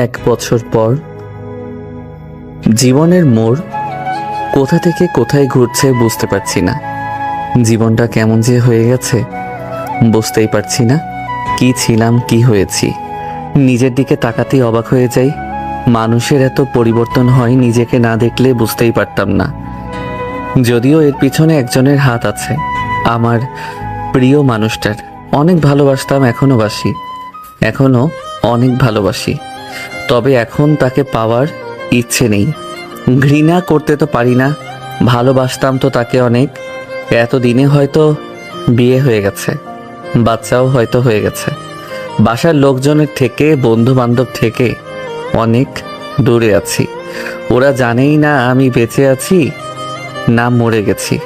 এক বছর পর জীবনের মোড় কোথা থেকে কোথায় ঘুরছে বুঝতে পারছি না। জীবনটা কেমন যে হয়ে গেছে বুঝতেই পারছি না। কি ছিলাম, কি হয়েছি, নিজের দিকে তাকাতেই অবাক হয়ে যাই। মানুষের এত পরিবর্তন হয় নিজেকে না দেখলে বুঝতেই পারতাম না। যদিও এর পিছনে একজনের হাত আছে, আমার প্রিয় মানুষটার। অনেক ভালোবাসতাম, এখনো বাসি, এখনো অনেক ভালোবাসি। তবে এখন তাকে পাওয়ার ইচ্ছে নেই। ঘৃণা করতে তো পারি না, ভালোবাসতাম তো তাকে অনেক। এতদিনে হয়তো বিয়ে হয়ে গেছে, বাচ্চাও হয়তো হয়ে গেছে। বাসার লোকজনের থেকে, বন্ধু বান্ধব থেকে অনেক দূরে আছি। ওরা জানেই না আমি বেঁচে আছি না মরে গেছি।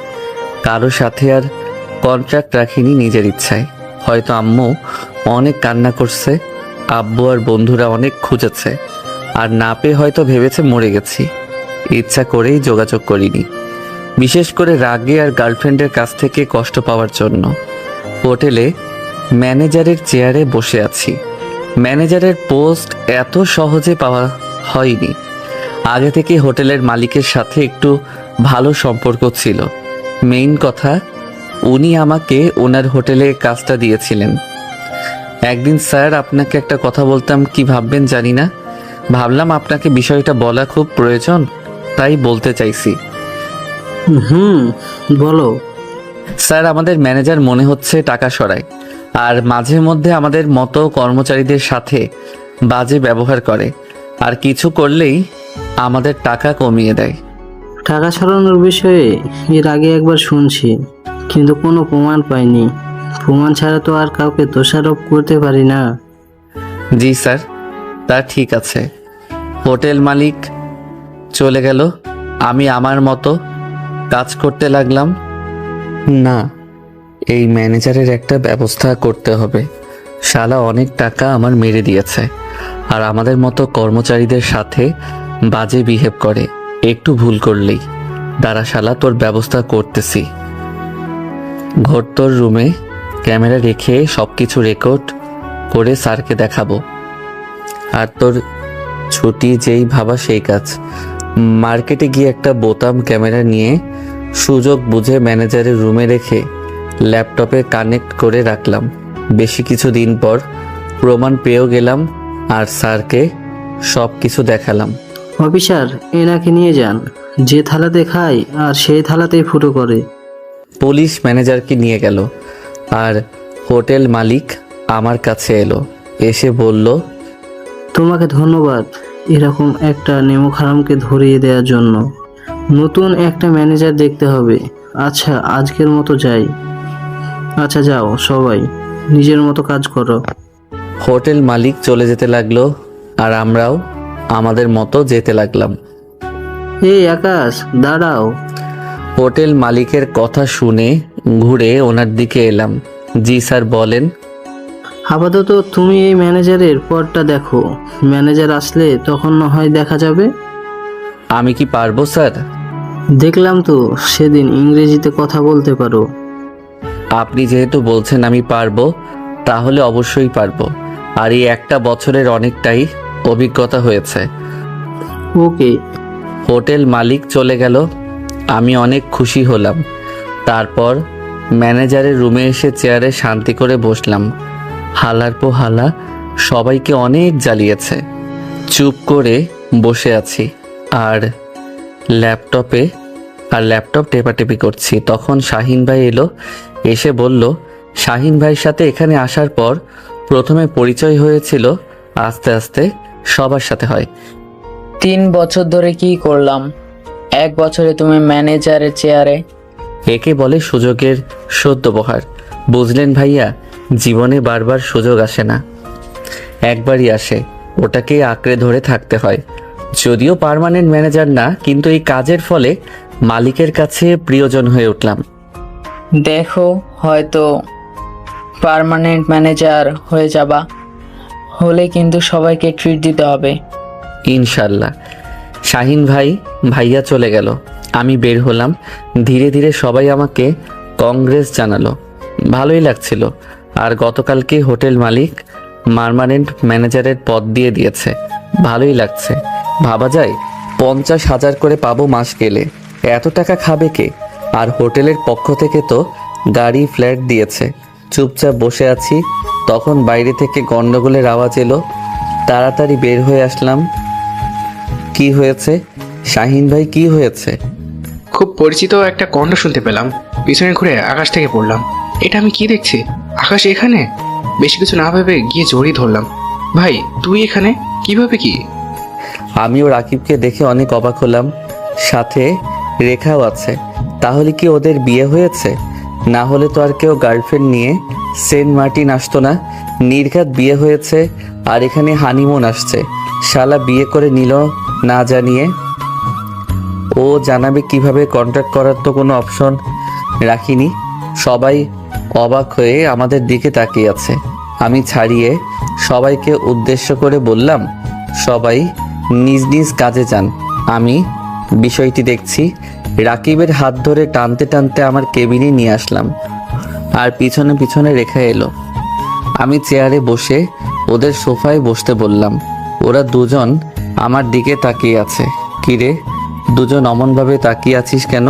কারো সাথে আর কন্ট্রাক্ট রাখিনি নিজের ইচ্ছায়। হয়তো আম্মু অনেক কান্না করছে, আব্বু আর বন্ধুরা অনেক খুঁজেছে, আর না পেয়ে হয়তো ভেবেছে মরে গেছি। ইচ্ছা করেই যোগাযোগ করিনি, বিশেষ করে রাগে আর গার্লফ্রেন্ডের কাছ থেকে কষ্ট পাওয়ার জন্য। হোটেলে ম্যানেজারের চেয়ারে বসে আছি। ম্যানেজারের পোস্ট এত সহজে পাওয়া হয়নি। আগে থেকে হোটেলের মালিকের সাথে একটু ভালো সম্পর্ক ছিল। মেইন কথা, উনি আমাকে ওনার হোটেলে কাজটা দিয়েছিলেন। একদিন স্যার আপনাকে একটা কথা বলতাম, কি ভাববেন জানি না। ভাবলাম আপনাকে বিষয়টা বলা খুব প্রয়োজন, তাই বলতে চাইছি। বলো। স্যার, আমাদের ম্যানেজার মনে হচ্ছে টাকা সরায়, আর মাঝে মধ্যে আমাদের মতো কর্মচারীদের সাথে বাজে ব্যবহার করে, আর কিছু করলেই আমাদের টাকা কমিয়ে দেয়। টাকা ছড়ানোর বিষয়ে এর আগে একবার শুনছি, কিন্তু কোনো প্রমাণ পাইনি। প্রমাণ ছাড়া তো আর কাউকে দোষারোপ করতে পারি না। জি স্যার, তা ঠিক আছে। হোটেল মালিক চলে গেল, আমি আমার মতো কাজ করতে লাগলাম। না, এই ম্যানেজারের একটা ব্যবস্থা করতে হবে। শালা অনেক টাকা আমার মেরে দিয়েছে, আর আমাদের মতো কর্মচারীদের সাথে বাজে বিহেভ করে। একটু ভুল করলেই দাঁড়া শালা, তোর ব্যবস্থা করতেছি। ঘর তোর রুমে ক্যামেরা রেখে সবকিছু রেকর্ড করে স্যারকে দেখাবো। আর তোর ছুটি যেই ভাবা সেই কাজ। মার্কেটে গিয়ে একটা বোতাম ক্যামেরা নিয়ে সুযোগ বুঝে ম্যানেজারের রুমে রেখে ল্যাপটপে কানেক্ট করে রাখলাম। বেশি কিছু দিন পর প্রমাণ পেয়েও গেলাম, আর স্যারকে সব কিছু দেখালাম। অফিসার, এনাকে নিয়ে যান। যে থালাতে খায় আর সেই থালাতেই ফুটো করে। পুলিশ ম্যানেজারকে নিয়ে গেল, আর হোটেল মালিক আমার কাছে এলো। এসে বলল, তোমাকে ধন্যবাদ এরকম একটা নেমোখারামকে ধরিয়ে দেওয়ার জন্য। নতুন একটা ম্যানেজার দেখতে হবে। আচ্ছা, আজকের মতো যাই। আচ্ছা যাও, সবাই নিজের মতো কাজ করো। হোটেল মালিক চলে যেতে লাগলো, আর আমরাও আমাদের মতো যেতে লাগলাম। এই আকাশ, দাঁড়াও। হোটেল মালিকের কথা শুনে ঘুরে ওনার দিকে এলাম। জি স্যার, বলেন। আপাতত তুমি এই ম্যানেজারের পদটা দেখো। ম্যানেজার আসলে তখন না হয় দেখা যাবে। আমি কি পারবো স্যার? দেখলাম তো সেদিন ইংরেজিতে কথা বলতে পারো। আপনি যেহেতু বলছেন আমি পারবো, তাহলে অবশ্যই পারবো। আর এই একটা বছরের অনেকটাই অভিজ্ঞতা হয়েছে। ওকে। হোটেল মালিক চলে গেল, আমি অনেক খুশি হলাম। তারপর ম্যানেজারের রুমে এসে চেয়ারে শান্তি করে বসলাম। হালার পো হালা সবাইকে অনেক জ্বালিয়েছে। চুপ করে বসে আছি আর ল্যাপটপ টেপাটেপি করছি। তখন শাহিন ভাই এলো, এসে বলল, শাহিন ভাইয়ের সাথে এখানে আসার পর প্রথমে পরিচয় হয়েছিল, আস্তে আস্তে সবার সাথে হয়। 3 বছর ধরে কি করলাম? 1 বছরে তুমি ম্যানেজারের চেয়ারে। একে বলে সুযোগের সদ্ব্যবহার। বুঝলেন ভাইয়া, জীবনে বারবার সুযোগ আসে না, একবারই আসে, ওটাকে আঁকড়ে ধরে থাকতে হয়। যদিও পার্মানেন্ট ম্যানেজার না, কিন্তু এই কাজের ফলে মালিকের কাছে প্রিয়জন হয়ে উঠলাম। দেখো, হয়তো পার্মানেন্ট ম্যানেজার হয়ে যাবা, হলে কিন্তু সবাইকে ট্রিট দিতে হবে। ইনশাল্লাহ। শাহিন ভাইয়া চলে গেল, আমি বের হলাম। ধীরে ধীরে সবাই আমাকে কংগ্রেস জানালো। ভালোই লাগছিল। আর গতকালকে হোটেল মালিক পার্মানেন্ট ম্যানেজারের পদ দিয়ে দিয়েছে, ভালোই লাগছে। ভাবা যায় 50,000 করে পাবো মাস গেলে। এত টাকা খাবে কে? আর হোটেলের পক্ষ থেকে তো গাড়ি ফ্ল্যাট দিয়েছে। চুপচাপ বসে আছি, তখন বাইরে থেকে গন্ডগোলের আওয়াজ এলো। তাড়াতাড়ি বের হয়ে আসলাম। কি হয়েছে শাহিন ভাই, কি হয়েছে? খুব পরিচিত একটা কণ্ঠ শুনতে পেলাম। পিছনে ঘুরে আকাশ থেকে পড়লাম। এটা আমি কি দেখছি? আকাশ এখানে? বেশি কিছু না ভেবে গিয়ে জড়িয়ে ধরলাম। ভাই তুই এখানে কিভাবে কি? আমিও রাকিবকে দেখে অনেক অবাক হলাম, সাথে রেখাও আছে। তাহলে কি ওদের বিয়ে হয়েছে? না হলে তো আর কেউ গার্লফ্রেন্ড নিয়ে সেন্ট মার্টিন আসতো না। নির্ঘাত বিয়ে হয়েছে, আর এখানে হানিমুন আসছে। শালা বিয়ে করে নিল না জানিয়ে। ও জানাবে কিভাবে? কন্ট্যাক্ট করার তো কোনো অপশন রাখিনি। সবাই অবাক হয়ে আমাদের দিকে তাকিয়ে আছে। আমি ছাড়িয়ে সবাইকে উদ্দেশ্য করে বললাম, সবাই নিজ নিজ কাজে যান, আমি বিষয়টি দেখছি। রাকিবের হাত ধরে টানতে টানতে আমার কেবিনে নিয়ে আসলাম, আর পিছনে পিছনে রেখা এলো। আমি চেয়ারে বসে ওদের সোফায় বসতে বললাম। ওরা দুজন আমার দিকে তাকিয়ে আছে। কিরে, দুজন অমনভাবে তাকিয়ে আছিস কেন?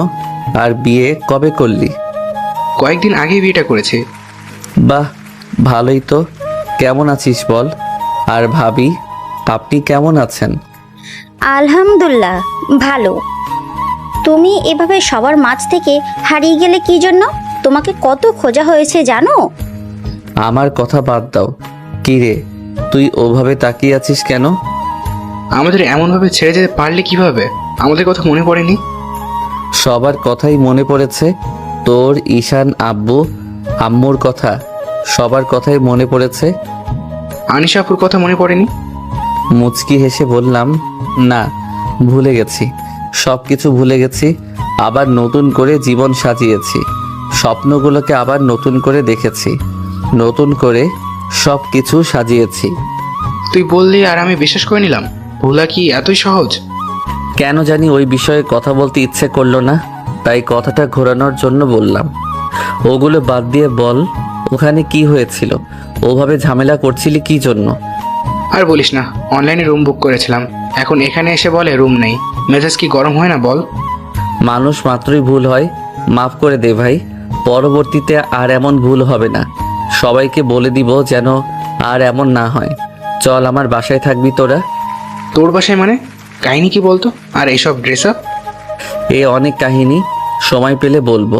আর বিয়ে কবে করলি? কয়েকদিন আগে বিয়েটা করেছি। বাহ, ভালোই তো। কেমন আছিস বল? আর ভাবি, আপনি কেমন আছেন? আলহামদুলিল্লাহ ভালো। তুমি এভাবে সবার মাঝ থেকে হারিয়ে গেলে কি জন্য? তোমাকে কত খোঁজা হয়েছে জানো? আমার কথা বাদ দাও। কিরে, তুই ওভাবে তাকিয়ে আছিস কেন? আমাদের এমনভাবে ছেড়ে যেতে পারলে কিভাবে? আমাদের কথা মনে পড়েনি? সবার কথাই মনে পড়েছে। তোর, ঈশান, আব্বু আম্মুর কথা, সবার কথাই মনে পড়েছে। আনিশাপুর কথা মনে পড়েনি? মুচকি হেসে বললাম, না, ভুলে গেছি। সব কিছু ভুলে গেছি। আবার নতুন করে জীবন সাজিয়েছি। স্বপ্নগুলোকে আবার নতুন করে দেখেছি। নতুন করে সব কিছু সাজিয়েছি। তুই বললি আর আমি বিশ্বাস করে নিলাম। ভোলা কি এতই সহজ? কেন জানি ওই বিষয়ে কথা বলতে ইচ্ছে করলো না, তাই কথাটা ঘোরানোর জন্য বললাম। ওগুলো বাদ দিয়ে বল, ওখানে কি হয়েছিল? ওভাবে ঝামেলা করছিলি কি জন্য? আর বলিস না, অনলাইনে রুম বুক করেছিলাম, এখন এখানে এসে বলে রুম নেই। মেজাজ কি গরম হয় না বল? মানুষ মাত্রই ভুল হয়, মাফ করে দে ভাই। পরবর্তীতে আর এমন ভুল হবে না। সবাইকে বলে দিব যেন আর এমন না হয়। চল, আমার বাসায় থাকবি তোরা। তোর বাসায় মানে? কাহিনী কি বলতো? আর এইসব ড্রেস আপ? এ অনেক কাহিনী, সময় পেলে বলবো।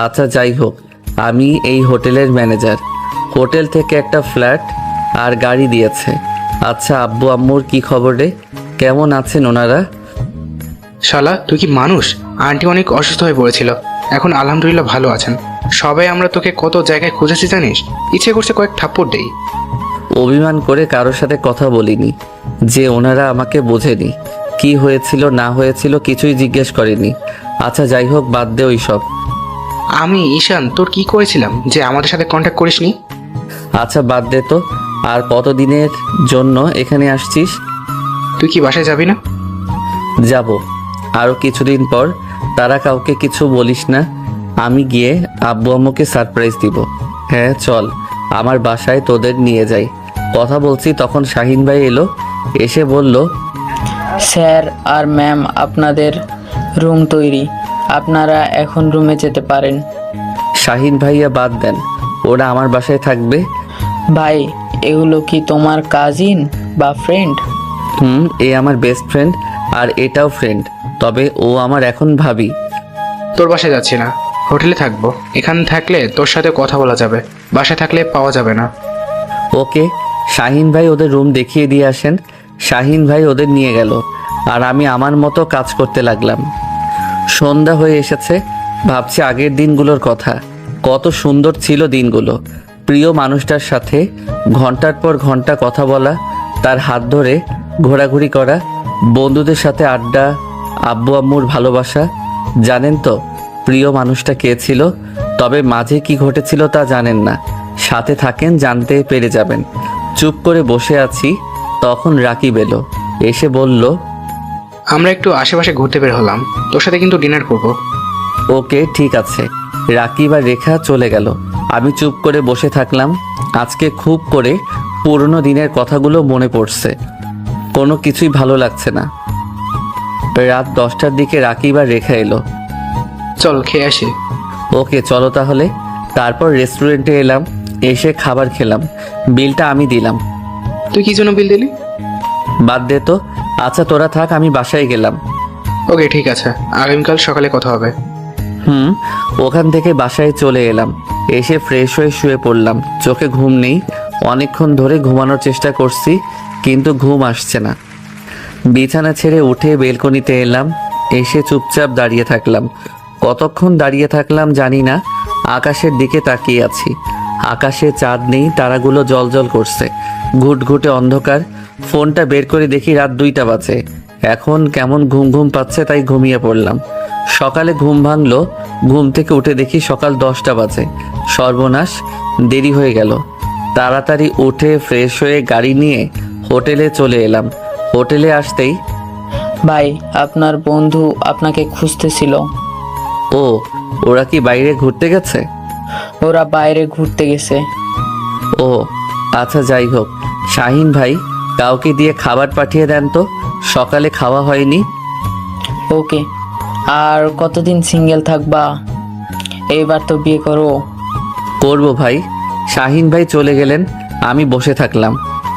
আচ্ছা যাই হোক, আমি এই হোটেলের ম্যানেজার। হোটেল থেকে একটা ফ্ল্যাট আর গাড়ি দিয়েছে। আচ্ছা, আব্বু আম্মুর কি খবর রে? কেমন আছেন ওনারা? শালা তুই কি মানুষ? আন্টি অনেক অসুস্থ হয়ে পড়েছিল, এখন আলহামদুলিল্লাহ ভালো আছেন। সবাই আমরা তোকে কত জায়গায় খুঁজেছি জানিস? ইচ্ছে করছে কয়েক থাপ্পড় দেই। অভিমান করে কারোর সাথে কথা বলিনি যে ওনারা আমাকে বোঝেনি। কি হয়েছিল না হয়েছিল কিছুই জিজ্ঞেস করেনি। আচ্ছা যাই হোক, বাদ দে ওই সব। আমি ঈশান তোর কি করেছিলাম যে আমাদের সাথে কন্ট্যাক্ট করিসনি? আচ্ছা বাদ দে তো। আর কতদিনের জন্য এখানে আসছিস? তুই কি বাসায় যাবি না? যাব আরও কিছুদিন পর। তারা কাউকে কিছু বলিস না। আমি গিয়ে আব্বু আম্মুকে সারপ্রাইজ দিব। হ্যাঁ চল, আমার বাসায় তোদের নিয়ে যাই। কথা বলছি তখন শাহিন ভাই এলো। এসে বলল, স্যার আর ম্যাম, আপনাদের রুম তৈরি, আপনারা এখন রুমে যেতে পারেন। শাহিন ভাইয়া বাদ দেন, ওরা আমার বাসায় থাকবে। ভাই, এগুলো কি তোমার কাজিন বা ফ্রেন্ড? এ আমার বেস্ট ফ্রেন্ড, আর এটাও ফ্রেন্ড, তবে ও আমার এখন ভাবি। তোর বাসায় যাচ্ছি না, হোটেলে থাকবো। এখানে থাকলে তোর সাথে কথা বলা যাবে, বাসায় থাকলে পাওয়া যাবে না। ওকে, শাহিন ভাই ওদের রুম দেখিয়ে দিয়ে আসেন। শাহিন ভাই ওদের নিয়ে গেল, আর আমি আমার মতো কাজ করতে লাগলাম। সন্ধ্যা হয়ে এসেছে, ভাবছি আগের দিনগুলোর কথা। কত সুন্দর ছিল দিনগুলো। প্রিয় মানুষটার সাথে ঘন্টার পর ঘন্টা কথা বলা, তার হাত ধরে ঘোরাঘুরি করা, বন্ধুদের সাথে আড্ডা, আব্বু আম্মুর ভালোবাসা। জানেন তো প্রিয় মানুষটা কে ছিল? তবে মাঝে কি ঘটেছিল তা জানেন না। সাথে থাকেন, জানতে পেরে যাবেন। চুপ করে বসে আছি, তখন রাকিব এলো। এসে বলল, আমরা একটু আশেপাশে ঘুরতে বের হলাম, তোর সাথে কিন্তু ডিনার করব। ওকে ঠিক আছে। রাকিব আর রেখা চলে গেল। আমি চুপ করে বসে থাকলাম। আজকে খুব করে পুরনো দিনের কথাগুলো মনে পড়ছে। কোনো কিছুই ভালো লাগছে না। রাত 10টার দিকে রাকিব আর রেখা এলো। চল খেয়ে আসি। ওকে চলো তাহলে। তারপর রেস্টুরেন্টে এলাম, এসে খাবার খেলাম। বিলটা আমি দিলাম। তুই কি জন্য বিল দিলি? বাদ দে তো। আচ্ছা তোরা থাক, আমি বাসায় গেলাম। ওকে ঠিক আছে, আগামীকাল সকালে কথা হবে। ওখান থেকে বাসায় চলে এলাম। এসে ফ্রেশ হয়ে শুয়ে পড়লাম। চোখে ঘুম নেই। অনেকক্ষণ ধরে ঘুমানোর চেষ্টা করছি, কিন্তু ঘুম আসছে না। বিছানা ছেড়ে উঠে বেলকনিতে এলাম। এসে চুপচাপ দাঁড়িয়ে থাকলাম। কতক্ষণ দাঁড়িয়ে থাকলাম জানি না। আকাশের দিকে তাকিয়ে আছি। আকাশে চাঁদ নেই, তারাগুলো জ্বলজ্বল করছে। ঘুটঘুটে অন্ধকার। ফোনটা বের করে দেখি রাত 2টা বাজে। এখন কেমন ঘুম ঘুম পাচ্ছে, তাই ঘুমিয়ে পড়লাম। সকালে ঘুম ভাঙলো। ঘুম থেকে উঠে দেখি সকাল 10টা বাজে। সর্বনাশ, দেরি হয়ে গেল। তাড়াতাড়ি উঠে ফ্রেশ হয়ে গাড়ি নিয়ে হোটেলে চলে এলাম। হোটেলে আসতেই ভাই, আপনার বন্ধু আপনাকে খুঁজতেছিল। ও, ওরা কি বাইরে ঘুরতে গেছে? ওরা বাইরে ঘুরতে গেছে। ও আচ্ছা, যাই হোক। শাহিন ভাই, কাউকে দিয়ে খাবার পাঠিয়ে দেন তো, সকালে খাওয়া হয়নি। ওকে। আর কতদিন সিঙ্গেল থাকবা? এইবার তো বিয়ে করো। করবো ভাই। শাহিন ভাই চলে গেলেন, আমি বসে থাকলাম।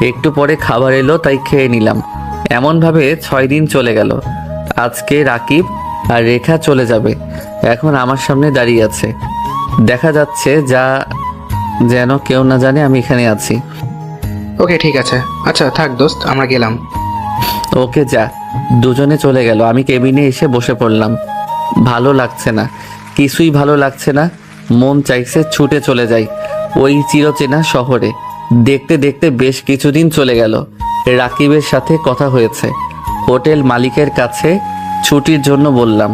একটু পরে খাবার এলো, তাই খেয়ে নিলাম। এমনভাবে 6 দিন চলে গেল। আজকে রাকিব আর রেখা চলে যাবে। এখন আমার সামনে দাঁড়িয়ে আছে। দেখা যাচ্ছে যেন কেউ না জানে আমি এখানে আছি। ওকে ঠিক আছে, আচ্ছা থাক দোস্ত, আমরা গেলাম। ওকে যা। দুজনে চলে গেল। আমি কেবিনে এসে বসে পড়লাম। ভালো লাগছে না, কিছুই ভালো লাগছে না। মন চাইছে ছুটে চলে যাই ওই চিরচেনা শহরে। দেখতে দেখতে বেশ কিছুদিন চলে গেল। রাকিবের সাথে কথা হয়েছে। হোটেল মালিকের কাছে ছুটির জন্য বললাম,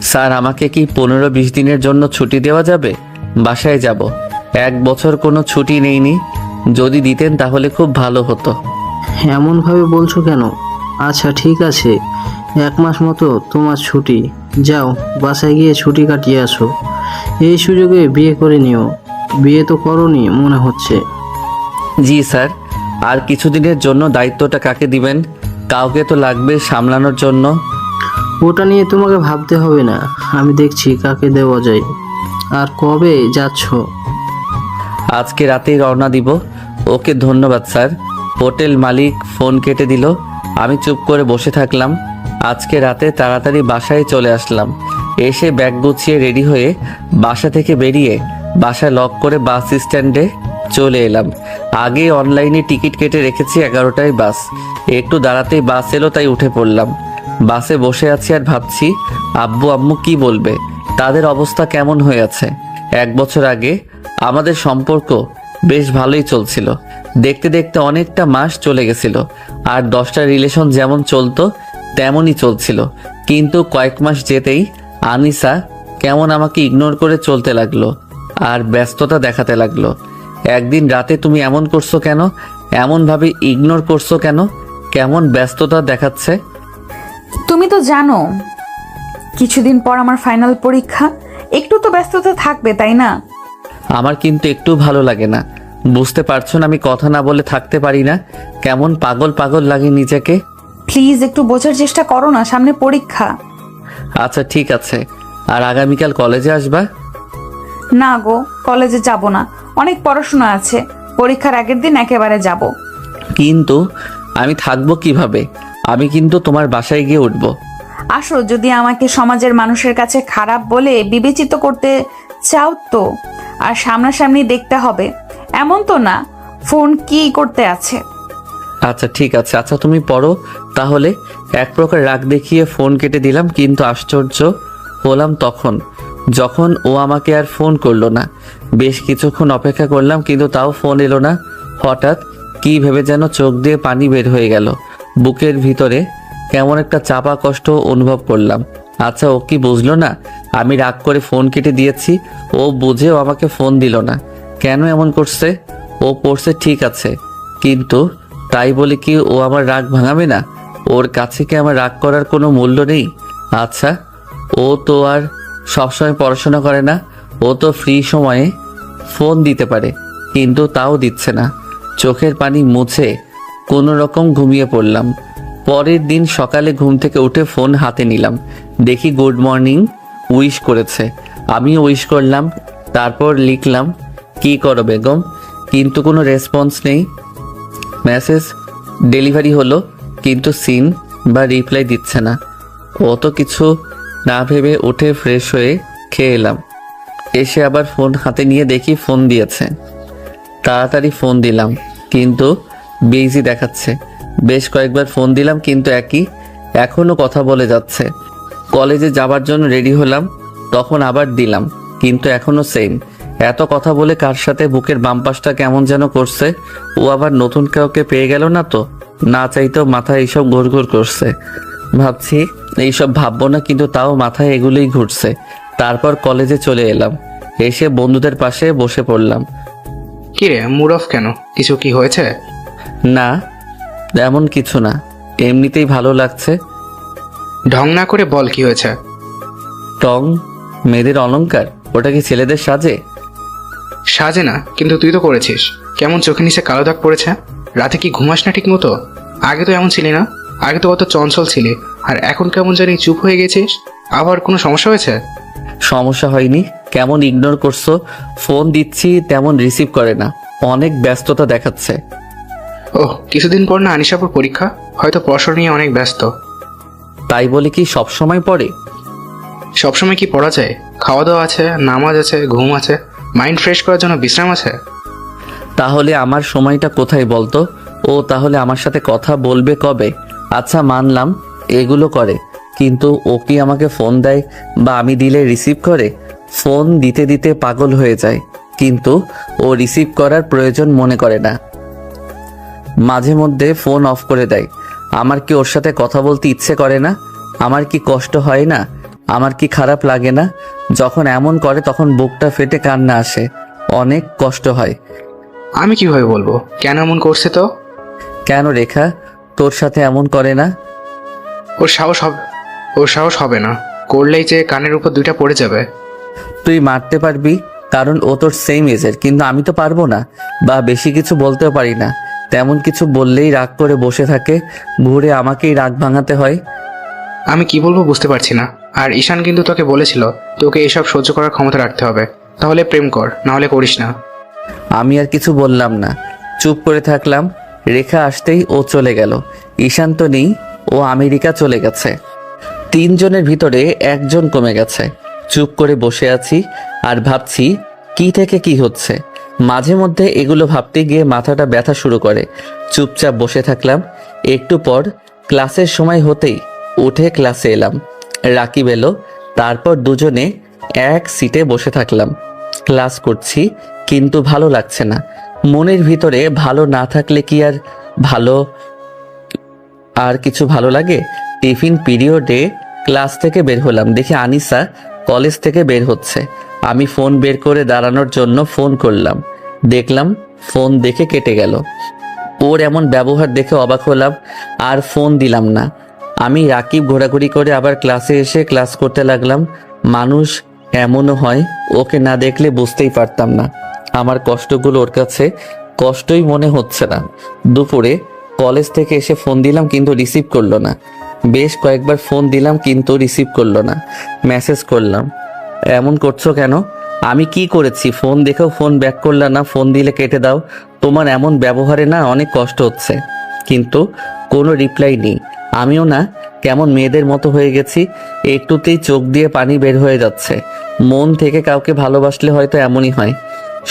স্যার আমাকে কি 15-20 দিনের জন্য ছুটি দেওয়া যাবে? বাসায় যাব। 1 বছর কোনো ছুটি নেইনি। যদি দিতেন তাহলে খুব ভালো হতো। এমনভাবে বলছো কেন? আচ্ছা ঠিক আছে, 1 মাস মতো তোমার ছুটি। যাও, বাসায় গিয়ে ছুটি কাটিয়ে আসো। এই সুযোগে বিয়ে করে নিও। বিয়ে তো করোনি মনে হচ্ছে। জি স্যার। আর কিছুদিনের জন্য দায়িত্বটা কাকে দিবেন? কাউকে তো লাগবে সামলানোর জন্য। ওটা নিয়ে তোমাকে ভাবতে হবে না, আমি দেখছি কাকে দেওয়া যায়। আর কবে যাচ্ছ? আজকে রাতেই রওনা দিব। ওকে ধন্যবাদ স্যার। হোটেল মালিক ফোন কেটে দিল। আমি চুপ করে বসে থাকলাম। আজকে রাতে তাড়াতাড়ি বাসায় চলে আসলাম। এসে ব্যাগ গুছিয়ে রেডি হয়ে বাসা থেকে বেরিয়ে বাসা লক করে বাস স্ট্যান্ডে চলে এলাম। আগে অনলাইনে টিকিট কেটে রেখেছি 11টায় বাস। একটু দাঁড়াতেই বাস এলো, তাই উঠে পড়লাম। বাসে বসে আছি আর ভাবছি আব্বু আম্মু কি বলবে, তাদের অবস্থা কেমন হয়ে আছে। 1 বছর আগে আমাদের সম্পর্ক বেশ ভালোই চলছিল। দেখতে দেখতে অনেকটা মাস চলে গেছিল। আর 10টা রিলেশন যেমন চলতো তেমনই চলছিল। কিন্তু কয়েক মাস যেতেই আনিসা কেমন আমাকে ইগনোর করে চলতে লাগলো আর ব্যস্ততা দেখাতে লাগলো। একদিন রাতে তুমি এমন করছো কেন? এমনভাবে ইগনোর করছো কেন? কেমন ব্যস্ততা দেখাচ্ছে? তুমি তো জানো কিছুদিন পর আমার ফাইনাল পরীক্ষা, একটু তো ব্যস্ততা থাকবে তাই না? আমার কিন্তু একটু ভালো লাগে না। বুঝতে পারছো না আমি কথা না বলে থাকতে পারি না। কেমন পাগল পাগল লাগে নিজেকে। প্লিজ একটু বোঝার চেষ্টা করো না, সামনে পরীক্ষা। আচ্ছা ঠিক আছে। আর আগামীকাল কলেজে আসবা? না গো, কলেজে যাব না, অনেক পড়াশোনা আছে। পরীক্ষার আগের দিন একেবারে যাব। কিন্তু আমি থাকবো কিভাবে? আমি কিন্তু তোমার বাসায় গিয়ে উঠবো। আসো, যদি আমাকে সমাজের মানুষের কাছে খারাপ বলে বিবেচিত করতে চাও তো। আর সামনাসামনি দেখতে হবে এমন তো না। ফোন কি করতে আছে? আচ্ছা ঠিক আছে। আচ্ছা তুমি পড়ো তাহলে। এক প্রকার রাগ দেখিয়ে ফোন কেটে দিলাম। কিন্তু আশ্চর্য হলাম যখন ও আমাকে আর ফোন করলো না। বেশ কিছুক্ষণ অপেক্ষা করলাম, কিন্তু তাও ফোন এলো না। হঠাৎ কি ভেবে যেন চোখ দিয়ে পানি বের হয়ে গেল। বুকের ভিতরে কেমন একটা চাপা কষ্ট অনুভব করলাম। আচ্ছা ও কি বুঝলো না আমি রাগ করে ফোন কেটে দিয়েছি? ও বুঝেও আমাকে ফোন দিল না। কেন এমন করছে? ও পড়ছে ঠিক আছে, কিন্তু তাই বলে কি ও আমার রাগ ভাঙাবে না? ওর কাছে কি আমার রাগ করার কোনো মূল্য নেই? আচ্ছা ও তো আর সবসময় পড়াশোনা করে না, ও তো ফ্রি সময়ে ফোন দিতে পারে, কিন্তু তাও দিচ্ছে না। চোখের পানি মুছে কোনো রকম ঘুমিয়ে পড়লাম। পরের দিন সকালে ঘুম থেকে উঠে ফোন হাতে নিলাম, দেখি গুড মর্নিং উইশ করেছে। আমিও উইশ করলাম, তারপর লিখলাম কি করো বেগম, কিন্তু কোনো রেসপন্স নেই। মেসেজ ডেলিভারি হলো, কিন্তু সিন বা রিপ্লাই দিচ্ছে না। অত কিছু না ভেবে উঠে ফ্রেশ হয়ে খেয়ে এলাম। এসে আবার ফোন হাতে নিয়ে দেখি ফোন দিয়েছে। তাড়াতাড়ি ফোন দিলাম, কিন্তু বিজি দেখাচ্ছে। বেশ কয়েকবার ফোন দিলাম, কিন্তু এখনও কথা বলে যাচ্ছে। কলেজে যাবার জন্য রেডি হলাম, তখন আবার দিলাম, কিন্তু এখনও সেম। এত কথা বলে কার সাথে বুকের বাম পাশটা কেমন যেন করছে। ও আবার নতুন কাউকে পেয়ে গেল না তো? না চাইতেও মাথায় এইসব ঘুরঘুর করছে। ভাবছি এইসব ভাববো না, কিন্তু তাও মাথায় এগুলোই ঘুরছে। তারপর কলেজে চলে এলাম, এসে বন্ধুদের পাশে বসে পড়লাম। কি রে, মুড অফ কেন? কিছু কি হয়েছে? না, এমন কিছু না, এমনিতেই ভালো লাগছে। ঢং না করে বল কি হয়েছে। টং মেয়েদের অলংকার, ওটা কি ছেলেদের সাজে? সাজে না, কিন্তু তুই তো করেছিস। কেমন চোখে নিচে কালো দাগ পড়েছে? রাতে কি ঘুমাস না ঠিক মতো? আগে তো এমন ছিলি না, আগে তো কত চঞ্চল ছিলি, আর এখন কেমন জানি চুপ হয়ে গেছিস। আবার কোনো সমস্যা হয়েছে? সমস্যা হয়নি, কেমন ইগনোর করছো। ফোন দিচ্ছি তেমন রিসিভ করে না, অনেক ব্যস্ততা দেখাচ্ছে। ওহ, কিছুদিন পর না আনিশাপুর পরীক্ষা, হয়তো পড়াশোনা নিয়ে অনেক ব্যস্ত। তাই বলে কি সব সময় পড়ে? সবসময় কি পড়া যায়? খাওয়া দাওয়া আছে, নামাজ আছে, ঘুম আছে, মাইন্ড ফ্রেশ করার জন্য বিশ্রাম আছে। তাহলে আমার সময়টা কোথায় বলতো? ও তাহলে আমার সাথে কথা বলবে কবে? আচ্ছা মানলাম এগুলো করে, কিন্তু ও কি আমাকে ফোন দেয় বা আমি দিলে রিসিভ করে? ফোন দিতে দিতে পাগল হয়ে যায়, কিন্তু ও রিসিভ করার প্রয়োজন মনে করে না। মাঝে মধ্যে ফোন অফ করে দেয়। আমার কি ওর সাথে কথা বলতে ইচ্ছে করে না? আমার কি কষ্ট হয় না? আমার কি খারাপ লাগে না? যখন এমন করে তখন বুকটা ফেটে কান্না আসে, অনেক কষ্ট হয়। আমি কিভাবে বলবো কেন এমন করছে? তো কেন রেখা তোর সাথে এমন করে না? ওর সাহস হবে না, করলেই যে কানের উপর দুইটা পড়ে যাবে। তুই মারতে পারবি, কারণ ও তোর সেম এজের, কিন্তু আমি তো পারবো না, বা বেশি কিছু বলতেও পারি না। তেমন কিছু বললেই রাগ করে বসে থাকে, ঘুরে আমাকেই রাগ ভাঙাতে হয়। আমি কি বলবো বুঝতে পারছি না। আর ঈশান কিন্তু তোকে বলেছিল তোকে এসব সহ্য করার ক্ষমতা রাখতে হবে, তাহলে প্রেম কর, না হলে করিস না। আমি আর কিছু বললাম না, চুপ করে থাকলাম। রেখা আসতেই ও চলে গেল। ঈশান তো নেই, ও আমেরিকা চলে গেছে। 3 জনের ভিতরে 1 জন কমে গেছে। চুপ করে বসে আছি আর ভাবছি কি থেকে কি হচ্ছে। মাঝে মধ্যে এগুলো ভাবতে গিয়ে মাথাটা ব্যথা শুরু করে। চুপচাপ বসে থাকলাম। একটু পর ক্লাসের সময় হতেই উঠে ক্লাসে এলাম। রাকিব এলো, তারপর দুজনে এক সিটে বসে থাকলাম। ক্লাস করছি, কিন্তু ভালো লাগছে না। মনের ভিতরে ভালো না থাকলে কি আর কিছু ভালো লাগে? টিফিন পিরিয়ডে ক্লাস থেকে বের হলাম, দেখি আনিসা কলেজ থেকে বের হচ্ছে। আমি ফোন বের করে দাঁড়ানোর জন্য ফোন করলাম, দেখলাম ফোন দেখে কেটে গেল। ওর এমন ব্যবহার দেখে অবাক হলাম, আর ফোন দিলাম না। আমি রাকিব ঘোরাঘুরি করে আবার ক্লাসে এসে ক্লাস করতে লাগলাম। মানুষ এমনও হয়, ওকে না দেখলে বুঝতেই পারতাম না। আমার কষ্টগুলো ওর কাছে কষ্টই মনে হচ্ছে না। দুপুরে কলেজ থেকে এসে ফোন দিলাম, কিন্তু রিসিভ করলো না। বেশ কয়েকবার ফোন দিলাম, কিন্তু রিসিভ করলো না। মেসেজ করলাম, এমন করছো কেন? আমি কি করেছি? ফোন দেখেও ফোন ব্যাক করলা না, ফোন দিলে কেটে দাও। তোমার এমন ব্যবহারে না অনেক কষ্ট হচ্ছে। কিন্তু কোনো রিপ্লাই নেই। আমিও না কেমন মেয়েদের মতো হয়ে গেছি, একটুতেই চোখ দিয়ে পানি বের হয়ে যাচ্ছে। মন থেকে কাউকে ভালোবাসলে হয়তো এমনই হয়।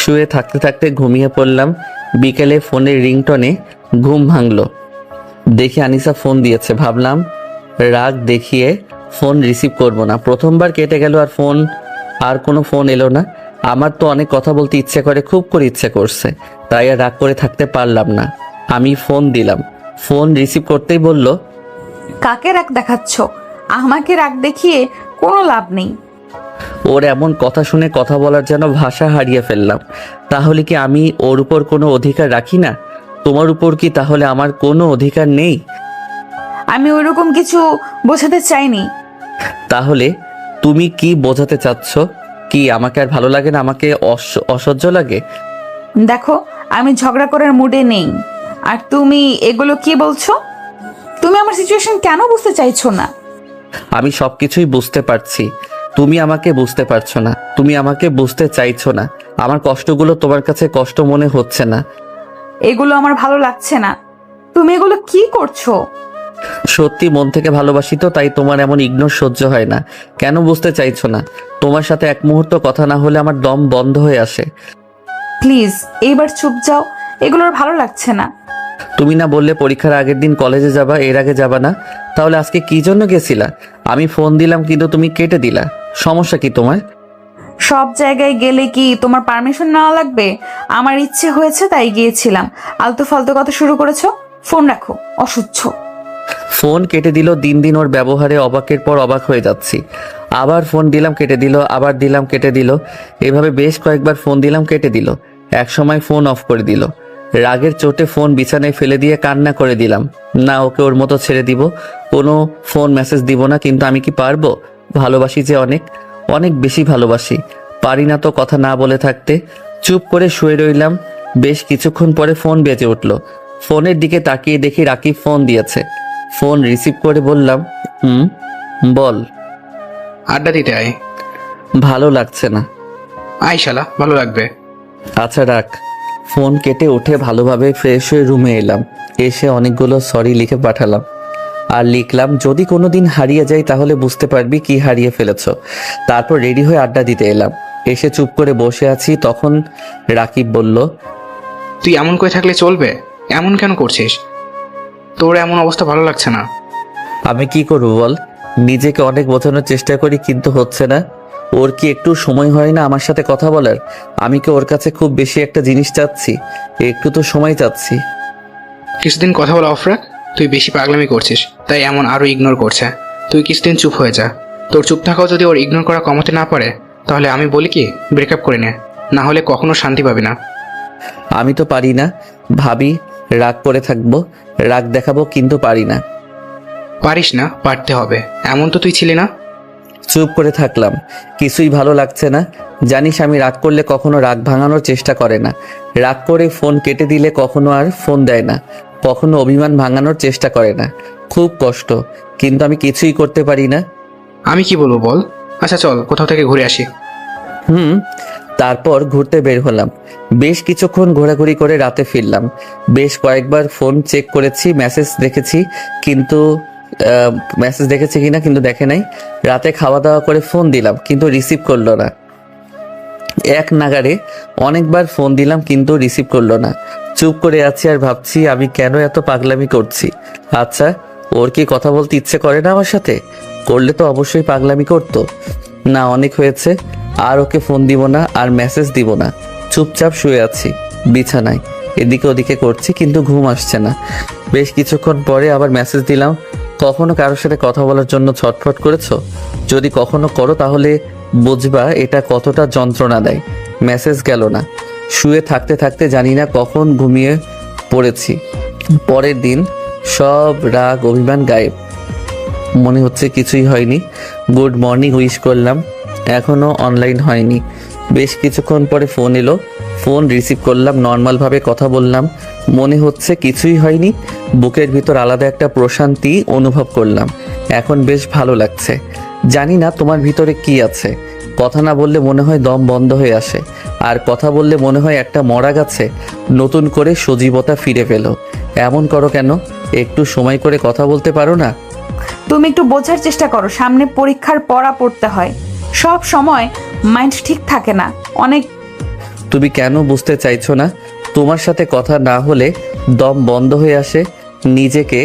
শুয়ে থাকতে থাকতে ঘুমিয়ে পড়লাম। বিকেলে ফোনের রিংটনে ঘুম ভাঙলো, দেখি আনিসা ফোন দিয়েছে। ভাবলাম রাগ দেখিয়ে ফোন রিসিভ করব না। প্রথমবার কেটে গেল, আর কোনো ফোন এলো না। আমার তো অনেক কথা বলতে ইচ্ছে করে, খুব করে ইচ্ছে করছে, তাই আর রাগ করে থাকতে পারলাম না। আমি ফোন দিলাম, ফোন রিসিভ করতেই বলল, কাকে রাগ দেখাচ্ছ? আমাকে রাগ দেখিয়ে কোনো লাভ নেই। ওর এমন কথা শুনে কথা বলার যেন ভাষা হারিয়ে ফেললাম। তাহলে কি আমি ওর উপর কোনো অধিকার রাখি না? তোমার উপর কি তাহলে আমার কোনো অধিকার নেই? আমি ওইরকম কিছু বোঝাতে চাইনি। তাহলে তুমি কি বোঝাতে চাচ্ছ? কি আমাকে আর ভালো লাগে না? আমাকে অসহ্য লাগে? দেখো, আমি ঝগড়া করার মুডে নেই। আর তুমি এগুলো কি বলছো? তুমি আমার সিচুয়েশন কেন বুঝতে চাইছো না? আমি সব কিছুই বুঝতে পারছি, তুমি আমাকে বুঝতে পারছো না, তুমি আমাকে বুঝতে চাইছো না। আমার কষ্টগুলো তোমার কাছে কষ্ট মনে হচ্ছে না। এগুলো আমার ভালো লাগছে না। তুমি এগুলো কি করছো? সত্যি মন থেকে ভালোবাসি তো, তাই তোমার এমন ইগনোর সহ্য হয় না। কেন বুঝতে চাইছো না? তোমার সাথে এক মুহূর্ত কথা না হলে আমার দম বন্ধ হয়ে আসে। প্লিজ এইবার চুপ যাও, এগুলো আর ভালো লাগছে না। তুমি না বললে পরীক্ষার আগের দিন কলেজে যাবা, এর আগে যাবা না? তাহলে আজকে কি জন্য গেছিলা? আমি ফোন দিলাম কিন্তু তুমি কেটে দিলা, সমস্যা কি তোমার? সব জায়গায় গেলে কি তোমার পারমিশন নেওয়া লাগবে? আমার ইচ্ছে হয়েছে তাই গিয়েছিলাম। আলতু ফালতু কথা শুরু করেছো। ফোন রাখো, অসহ্য। ফোন কেটে দিল। দিন দিন ওর ব্যবহারে অবাকের পর অবাক হয়ে যাচ্ছি। আবার ফোন দিলাম, কেটে দিল, আবার দিলাম, কেটে দিল। এভাবে বেশ কয়েকবার ফোন দিলাম, কেটে দিল। এক সময় ফোন অফ করে দিল। রাগের চোটে ফোন বিছানায় ফেলে দিয়ে কান্না করে দিলাম। না, ওকে ওর মতো ছেড়ে দিব, কোনো ফোন মেসেজ দিব না। কিন্তু আমি কি পারবো? ভালোবাসি যে অনেক, অনেক বেশি ভালোবাসি। পারি না তো কথা না বলে থাকতে। চুপ করে শুয়ে রইলাম। বেশ কিছুক্ষণ পরে ফোন বেজে উঠল। ফোনের দিকে তাকিয়ে দেখি রাকিব ফোন দিয়েছে। ফোন রিসিভ করে বললাম, বল। আড্ডা দিতে আয়। ভালো লাগছে না। আয় শালা, ভালো লাগবে। আচ্ছা রাখ। ফোন কেটে উঠে ভালোভাবে ফ্রেশ হয়ে রুমে এলাম। এসে অনেকগুলো সরি লিখে পাঠালাম। আর লিখলাম, যদি কোনো দিন হারিয়ে যাই তাহলে বুঝতে পারবি কি হারিয়ে ফেলেছ। তারপর রেডি হয়ে আড্ডা দিতে এলাম। এসে চুপ করে বসে আছি, তখন রাকিব বলল, তুই এমন করে থাকলে চলবে? এমন কেন করছিস? তোর এমন অবস্থা ভালো লাগছে না। আমি কি করবো বল? নিজেকে অনেক বোঝানোর চেষ্টা করি কিন্তু হচ্ছে না। ওর কি একটু সময় হয় না আমার সাথে কথা বলার? আমি কি ওর কাছে খুব বেশি একটা জিনিস চাচ্ছি? একটু তো সময় চাচ্ছি। কিছুদিন কথা বলা অফ রাখ। তুই বেশি পাগলামি করছিস, তাই এমন আরো ইগনোর করছে। তুই কিছুদিন চুপ হয়ে যা। তোর চুপ থাকাও যদি ওর ইগনোর করা কমাতে না পারে, তাহলে আমি বলি কি, ব্রেকআপ করে নে, না হলে কখনো শান্তি পাবি না। আমি তো পারি না। ভাবি রাগ করে থাকবো, রাগ দেখাবো, কিন্তু পারি না। পারিস না, পারতে হবে। এমন তো তুই ছিলি না। চুপ করে থাকলাম। কিছুই ভালো লাগছে না। জানিস আমি রাগ করলে কখনো রাগ ভাঙানোর চেষ্টা করে না। রাগ করে ফোন কেটে দিলে কখনো আর ফোন দেয় না। কখনো অভিমান ভাঙানোর চেষ্টা করে না। খুব কষ্ট, কিন্তু আমি কিছুই করতে পারি না। আমি কি বলবো বল? আচ্ছা চল কোথাও থেকে ঘুরে আসি। তারপর ঘুরতে বের হলাম। বেশ কিছুক্ষণ ঘোরাঘুরি করে রাতে ফিরলাম। বেশ কয়েকবার ফোন চেক করেছি, মেসেজ দেখেছি কিন্তু কিনা দেখে নাই। রাতে খাওয়া দাওয়া করে ফোন দিলাম কিন্তু রিসিভ করলো না। এক নাগাড়ে অনেকবার ফোন দিলাম কিন্তু রিসিভ করলো না। চুপ করে আছি আর ভাবছি আমি কেন এত পাগলামি করছি। আচ্ছা, ওর কি কথা বলতে ইচ্ছে করে না আমার সাথে? করলে তো অবশ্যই পাগলামি করতো না। অনেক হয়েছে, আর ওকে ফোন দিব না, আর মেসেজ দিব না। চুপচাপ শুয়ে আছি বিছানায়, এদিকে ওদিকে করছি কিন্তু ঘুম আসছে না। বেশ কিছুক্ষণ পরে আবার মেসেজ দিলাম। কখনো কারোর সাথে কথা বলার জন্য ছটফট করেছো? যদি কখনো করো তাহলে বুঝবা এটা কতটা যন্ত্রণা দেয়। মেসেজ গেল না। শুয়ে থাকতে থাকতে জানি না কখন ঘুমিয়ে পড়েছি। পরের দিন সব রাগ অভিমান গায়েব, মনে হচ্ছে কিছুই হয়নি। গুড মর্নিং উইশ করলাম, এখনো অনলাইন হয়নি। বেশ কিছুক্ষণ পরে ফোন এলো। ফোন রিসিভ করলাম, নর্মালভাবে কথা বললাম। মনে হচ্ছে কিছুই হয়নি। বুকের ভিতর আলাদা একটা প্রশান্তি অনুভব করলাম। এখন বেশ ভালো লাগছে। জানি না তোমার ভিতরে কি আছে। কথা না বললে মনে হয় দম বন্ধ হয়ে আসে, আর কথা বললে মনে হয় একটা মরা গাছে নতুন করে সজীবতা ফিরে পেল। এমন করো কেন? একটু সময় করে কথা বলতে পারো না? তুমি একটু বোঝার চেষ্টা করো, সামনে পরীক্ষার পড়া পড়তে হয়। সব সময় মাইন্ড ঠিক থাকে না। অনেক তুমি কেন বুঝতে চাইছো না? তোমার সাথে কথা না হলে দম বন্ধ হয়ে আসে, নিজেকে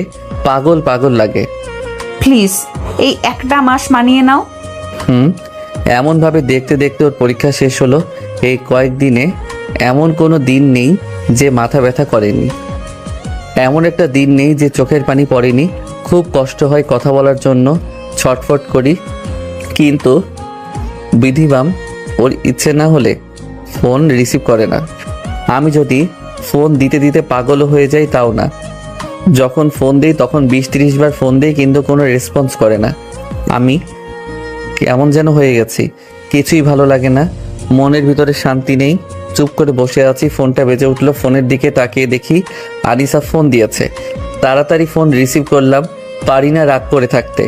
পাগল পাগল লাগে। প্লিজ এই একটা মাস মানিয়ে নাও। এমনভাবে দেখতে দেখতে ওর পরীক্ষা শেষ হলো। এই কয়েকদিনে এমন কোনো দিন নেই যে মাথা ব্যথা করেনি, এমন একটা দিন নেই যে চোখের পানি পড়েনি। খুব কষ্ট হয় কথা বলার জন্য, ছটফট করি, কিন্তু বিধিবাম ওর ইচ্ছে না হলে ফোন রিসিভ করে না। আমি যদি ফোন দিতে দিতে পাগল হয়ে যাই তাও না। যখন ফোন দিই তখন 20-30 বার ফোন দিই কিন্তু কোনো রেসপন্স করে না। আমি কেমন যেন হয়ে গেছি। কিছুই ভালো লাগে না, মনের ভিতরে শান্তি নেই। চুপ করে বসে আছি, ফোনটা বেজে উঠলো। ফোনের দিকে তাকিয়ে দেখি আনিসা ফোন দিয়েছে। তাড়াতাড়ি ফোন রিসিভ করলাম। পারি না রাগ করে থাকতে।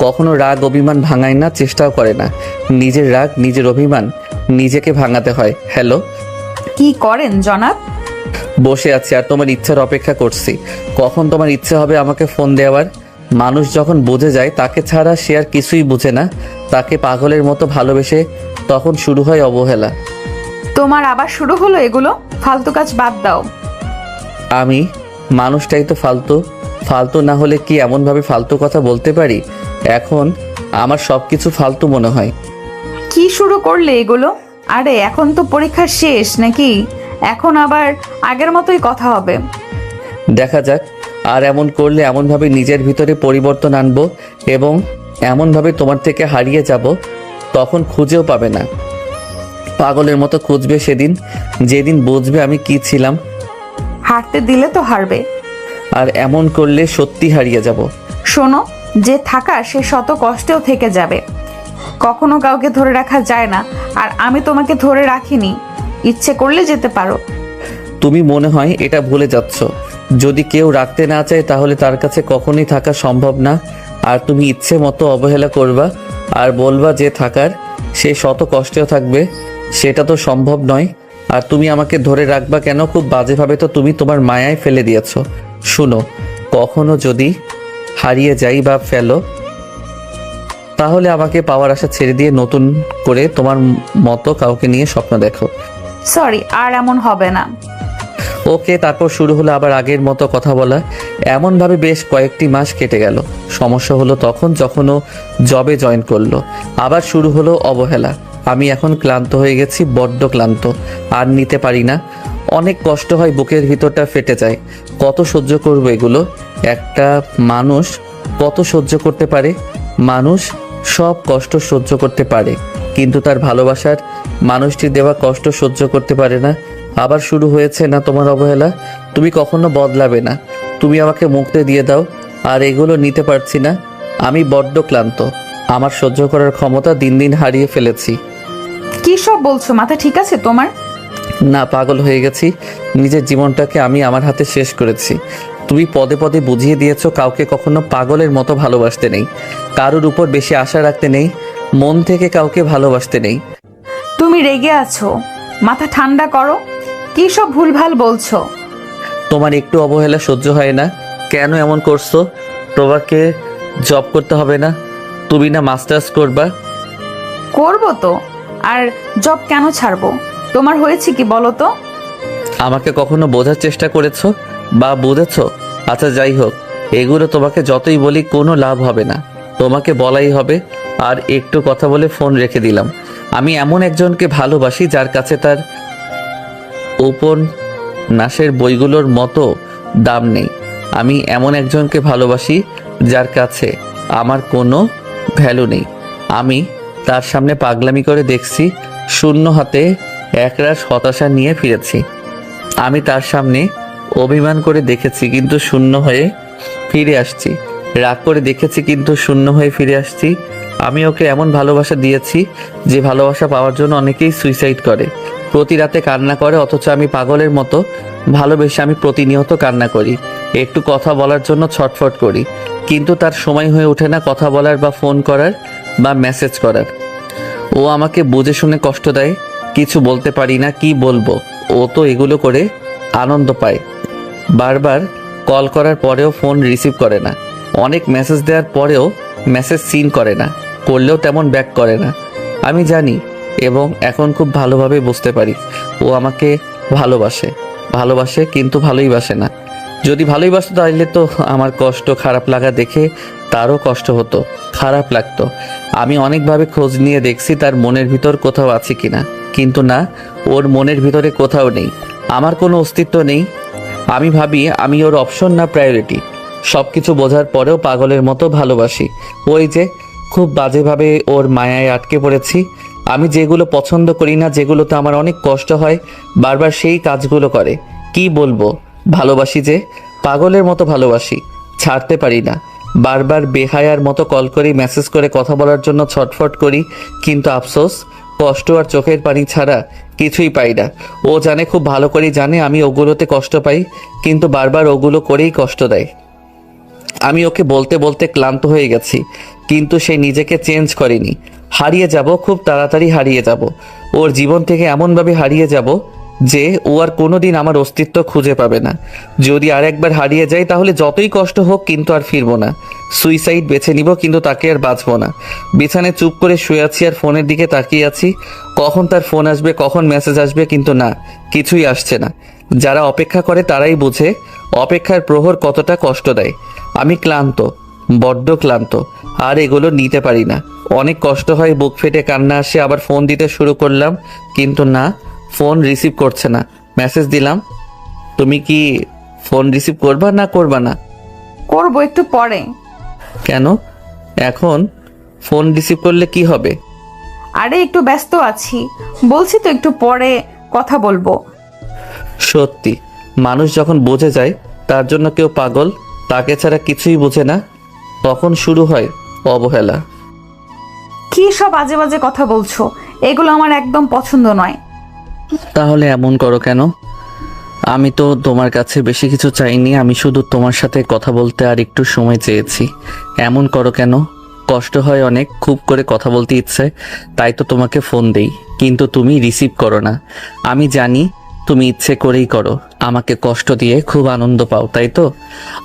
কখনো রাগ অভিমান ভাঙায় না, চেষ্টাও করে না। নিজের রাগ, নিজের অভিমান নিজেকে ভাঙাতে হয়। হ্যালো। কি করেন জনাব? বসে আছি আর তোমার ইচ্ছার অপেক্ষা করছি। কখন তোমার ইচ্ছে হবে আমাকে ফোন দেওয়ার? মানুষ যখন বুঝে যায় তাকে ছাড়া সে আর কিছুই বুঝে না, তাকে পাগলের মতো ভালোবেসে, তখন শুরু হয় অবহেলা। তোমার আবার শুরু হলো এগুলো? ফালতু কাজ বাদ দাও। আমি মানুষটাই তো ফালতু। ফালতু না হলে কি এমনভাবে ফালতু কথা বলতে পারি? এখন আমার সব কিছু ফালতু মনে হয়। কি শুরু করলে এগুলো? আরে এখন তো পরীক্ষা শেষ নাকি? এখন আবার আগের মতোই কথা হবে। দেখা যাক। আর এমন করলে এমনভাবে নিজের ভিতরে পরিবর্তন আনবো এবং এমনভাবে তোমার থেকে হারিয়ে যাব, তখন খুঁজেও পাবে না। পাগলের মতো খুঁজবে সেদিন, যেদিন বুঝবে আমি কি ছিলাম। হারতে দিলে তো হারবে। আর এমন করলে সত্যি হারিয়ে যাব। শোনো, যে থাকা সে শত কষ্টেও থেকে যাবে। কখনো কাউকে ধরে রাখা যায় না, আর আমি তোমাকে ধরে রাখিনি। ইচ্ছে করলে যেতে পারো। তুমি মনে হয় এটা ভুলে যাচ্ছ। যদি কেউ রাখতে না চায় তাহলে তার কাছে কখনোই থাকা সম্ভব না। আর তুমি ইচ্ছে মতো অবহেলা করবা আর বলবা যে থাকার সে শত কষ্টেও থাকবে, সেটা তো সম্ভব নয়। আর তুমি আমাকে ধরে রাখবা কেন? খুব বাজেভাবে তো তুমি তোমার মায়ায় ফেলে দিয়েছো। শুনো, কখনো যদি হারিয়ে যাই বা ফেলো, তাহলে আমাকে পাওয়ার আশা ছেড়ে দিয়ে নতুন করে তোমার মতো কাউকে নিয়ে স্বপ্ন দেখো। সরি, আর এমন হবে না। ওকে। তারপর শুরু হলো আবার আগের মতো কথা বলা। এমনভাবে বেশ কয়েকটি মাস কেটে গেল। সমস্যা হলো তখন যখন ও জবে জয়েন করলো। আবার শুরু হলো অবহেলা। আমি এখন ক্লান্ত হয়ে গেছি, বড্ড ক্লান্ত। আর নিতে পারি না। অনেক কষ্ট হয়, বুকের ভিতরটা ফেটে যায়। কত সহ্য করবো এগুলো? একটা মানুষ কত সহ্য করতে পারে? মানুষ সব কষ্ট সহ্য করতে পারে, কিন্তু তার ভালোবাসার মানুষটি দেওয়া কষ্ট সহ্য করতে পারে না। আবার শুরু হয়েছে না তোমার অবহেলা? তুমি কখনো বদলাবে না। তুমি আমাকে মুক্তি দিয়ে দাও। আর এগুলো নিতে পারছি না। আমি বড্ড ক্লান্ত। আমার সহ্য করার ক্ষমতা দিন দিন হারিয়ে ফেলেছি। কি সব বলছো? মাথা ঠিক আছে তোমার? না, পাগল হয়ে গেছি। নিজের জীবনটাকে আমি আমার হাতে শেষ করেছি। তুমি পদে পদে বুঝিয়ে দিয়েছো কাউকে কখনো পাগলের মতো ভালোবাসতে নেই, কারোর উপর বেশি আশা রাখতে নেই, মন থেকে কাউকে ভালোবাসতে নেই। তুমি রেগে আছো, মাথা ঠান্ডা করো। কি সব ভুলভাল বলছো? তোমার একটু অবহেলা সহ্য হয় না? কেন এমন করছো? তোমাকে জব করতে হবে না? তুমি না মাস্টার্স করবা? করবো তো। আর জব কেন ছাড়বো? তোমার হয়েছে কি বলো তো? আমাকে কখনো বোঝার চেষ্টা করেছো বা বুঝেছো? আচ্ছা যাই হোক, এগুলো তোমাকে যতই বলি কোনো লাভ হবে না। তোমাকে বলাই হবে। আর একটু কথা বলে ফোন রেখে দিলাম। আমি এমন একজনকে ভালোবাসি যার কাছে তার উপন্যাসের বইগুলোর মতো দাম নেই। আমি এমন একজনকে ভালোবাসি যার কাছে আমার কোনো ভ্যালু নেই। আমি তার সামনে পাগলামি করে দেখছি, শূন্য হাতে একরাশ হতাশা নিয়ে ফিরেছি। আমি তার সামনে অভিমান করে দেখেছি, কিন্তু শূন্য হয়ে ফিরে আসছি। রাগ করে দেখেছি, কিন্তু শূন্য হয়ে ফিরে আসছি। আমি ওকে এমন ভালোবাসা দিয়েছি যে ভালোবাসা পাওয়ার জন্য অনেকেই সুইসাইড করে, প্রতি রাতে কান্না করে। অথচ আমি পাগলের মতো ভালোবেসে আমি প্রতিনিয়ত কান্না করি, একটু কথা বলার জন্য ছটফট করি, কিন্তু তার সময় হয়ে ওঠে না কথা বলার বা ফোন করার বা মেসেজ করার। ও আমাকে বুঝে শুনে কষ্ট দেয়, কিছু বলতে পারি না, কি বলবো। ও তো এগুলো করে আনন্দ পায়। বারবার কল করার পরেও ফোন রিসিভ করে না, অনেক মেসেজ দেওয়ার পরেও মেসেজ সিন করে না, করলেও তেমন ব্যাক করে না। আমি জানি এবং এখন খুব ভালোভাবে বুঝতে পারি ও আমাকে ভালোবাসে, ভালোবাসে কিন্তু ভালোই বাসে না। যদি ভালোই বাসতো তাহলে তো আমার কষ্ট খারাপ লাগা দেখে তারও কষ্ট হতো, খারাপ লাগতো। আমি অনেকভাবে খোঁজ নিয়ে দেখছি তার মনের ভিতর কোথাও আছে কিনা, কিন্তু না, ওর মনের ভিতরে কোথাও নেই, আমার কোনো অস্তিত্ব নেই। আমি ভাবি আমি ওর অপশন না প্রায়োরিটি। সব কিছু বোঝার পরেও পাগলের মতো ভালোবাসি। ওই যে খুব বাজেভাবে ওর মায়ায় আটকে পড়েছি। আমি যেগুলো পছন্দ করি না, যেগুলোতে আমার অনেক কষ্ট হয়, বারবার সেই কাজগুলো করে। কি বলবো, ভালোবাসি যে পাগলের মতো ভালোবাসি, ছাড়তে পারি না। বারবার বেহায়ার মতো কল করি, মেসেজ করে কথা বলার জন্য ছটফট করি, কিন্তু আফসোস কষ্ট আর চোখের পানি ছাড়া কিছুই পাই না। ও জানে, খুব ভালো করেই জানে আমি ওগুলোতে কষ্ট পাই, কিন্তু বারবার ওগুলো করেই কষ্ট দেয়। আমি ওকে বলতে বলতে ক্লান্ত হয়ে গেছি, কিন্তু সে নিজেকে চেঞ্জ করেনি। হারিয়ে যাব, খুব তাড়াতাড়ি হারিয়ে যাব। ওর জীবন থেকে এমনভাবে হারিয়ে যাব যে ও আর কোনোদিন আমার অস্তিত্ব খুঁজে পাবে না। যদি আর একবার হারিয়ে যাই তাহলে যতই কষ্ট হোক কিন্তু আর ফিরবো না। সুইসাইড বেছে নিব, কিন্তু তাকে আর বাঁচবো না। বিছানায় চুপ করে শুয়ে আছি আর ফোনের দিকে তাকিয়ে আছি। কখন তার ফোন আসবে, কখন মেসেজ আসবে, কিন্তু না, কিছুই আসছে না। যারা অপেক্ষা করে তারাই বোঝে অপেক্ষার প্রহর কতটা কষ্ট দেয়। আমি ক্লান্ত, বড্ড ক্লান্ত, আর এগুলো নিতে পারি না। অনেক কষ্ট হয়, বুক ফেটে কান্না আসে। আবার ফোন দিতে শুরু করলাম, কিন্তু না, ফোন রিসিভ করছে না। মেসেজ দিলাম, তুমি কি ফোন রিসিভ করবা না করবা না? করবো একটু পরে। কেন? এখন ফোন রিসিভ করলে কি হবে? আরে একটু ব্যস্ত আছি, বলছি তো একটু পরে কথা বলবো। সত্যি, মানুষ যখন বোঝে যায় তার জন্য কেউ পাগল, তাকে ছাড়া কিছুই বোঝে না, তখন শুরু হয় অবহেলা। কি সব আজে বাজে কথা বলছো? এগুলো আমার একদম পছন্দ নয়। তাহলে এমন করো কেন? আমি তো তোমার কাছে বেশি কিছু চাইনি, আমি শুধু তোমার সাথে কথা বলতে আর একটু সময় চেয়েছি। এমন করো কেন? কষ্ট হয় অনেক, খুব করে কথা বলতে ইচ্ছে, তাই তো তোমাকে ফোন দেই, কিন্তু তুমি রিসিভ করো না। আমি জানি তুমি ইচ্ছে করেই করো, আমাকে কষ্ট দিয়ে খুব আনন্দ পাও, তাই তো?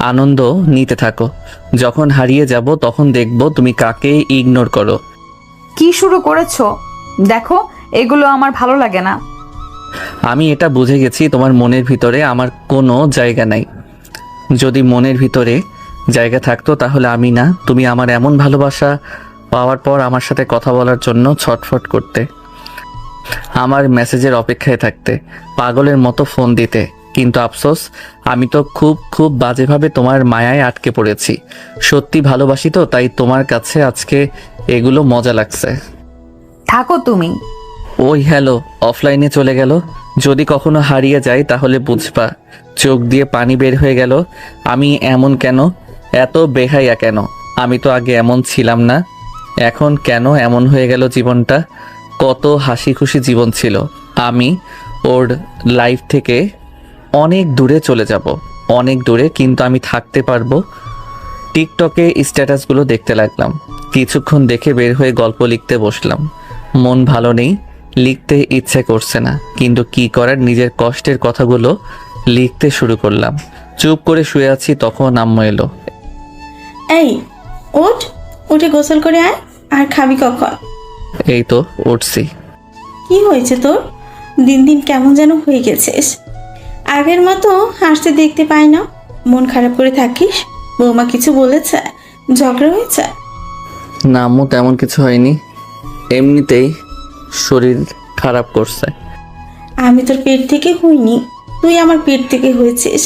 আনন্দ নিতে থাকো, যখন হারিয়ে যাব তখন দেখবো তুমি কাকে ইগনোর করো। কি শুরু করেছো? দেখো, এগুলো আমার ভালো লাগে না। আমি এটা বুঝে গেছি, তোমার মনের ভিতরে আমার কোনো জায়গা নাই। যদি মনের ভিতরে জায়গা থাকতো তাহলে আমি না, তুমি আমার এমন ভালোবাসা পাওয়ার পর আমার সাথে কথা বলার জন্য ছটফট করতে, আমার মেসেজের অপেক্ষায় থাকতে, পাগলের মতো ফোন দিতে। কিন্তু আফসোস, আমি তো খুব খুব বাজেভাবে তোমার মায়ায় আটকে পড়েছি। সত্যি ভালোবাসি তো, তাই তোমার কাছে আজকে এগুলো মজা লাগছে। থাকো তুমি। ওই হ্যালো, অফলাইনে চলে গেল। যদি কখনো হারিয়ে যায় তাহলে বুঝবা। চোখ দিয়ে পানি বের হয়ে গেল। আমি এমন কেন, এত বেহাইয়া কেন? আমি তো আগে এমন ছিলাম না, এখন কেন এমন হয়ে গেল জীবনটা? কত হাসি খুশি জীবন ছিল। আমি ওর লাইফ থেকে অনেক দূরে চলে যাব, অনেক দূরে, কিন্তু আমি থাকতে পারবো। টিকটকে স্ট্যাটাসগুলো দেখতে লাগলাম। কিছুক্ষণ দেখে বের হয়ে গল্প লিখতে বসলাম। মন ভালো নেই, লিখতে ইচ্ছে করছে না, কিন্তু কি করার, নিজের কষ্টের কথাগুলো লিখতে শুরু করলাম। চুপ করে শুয়ে আছি, তখন আম্মু এলো। এই ওঠ, উঠে গোসল করে আয়। আর খাবি কখন? এই তো উঠছি। কি হয়েছে তোর? দিন দিন কেমন যেন হয়ে গেছিস। আগের মতো হাসতে দেখতে পাই না। মন খারাপ করে থাকিস? বৌমা কিছু বলেছে? ঝগড়া হয়েছে? না আম্মু, তেমন কিছু হয়নি, এমনিতেই শরীর খারাপ করছে। আমি তোর পেট থেকে হইনি, তুই আমার পেট থেকে হয়েছিস।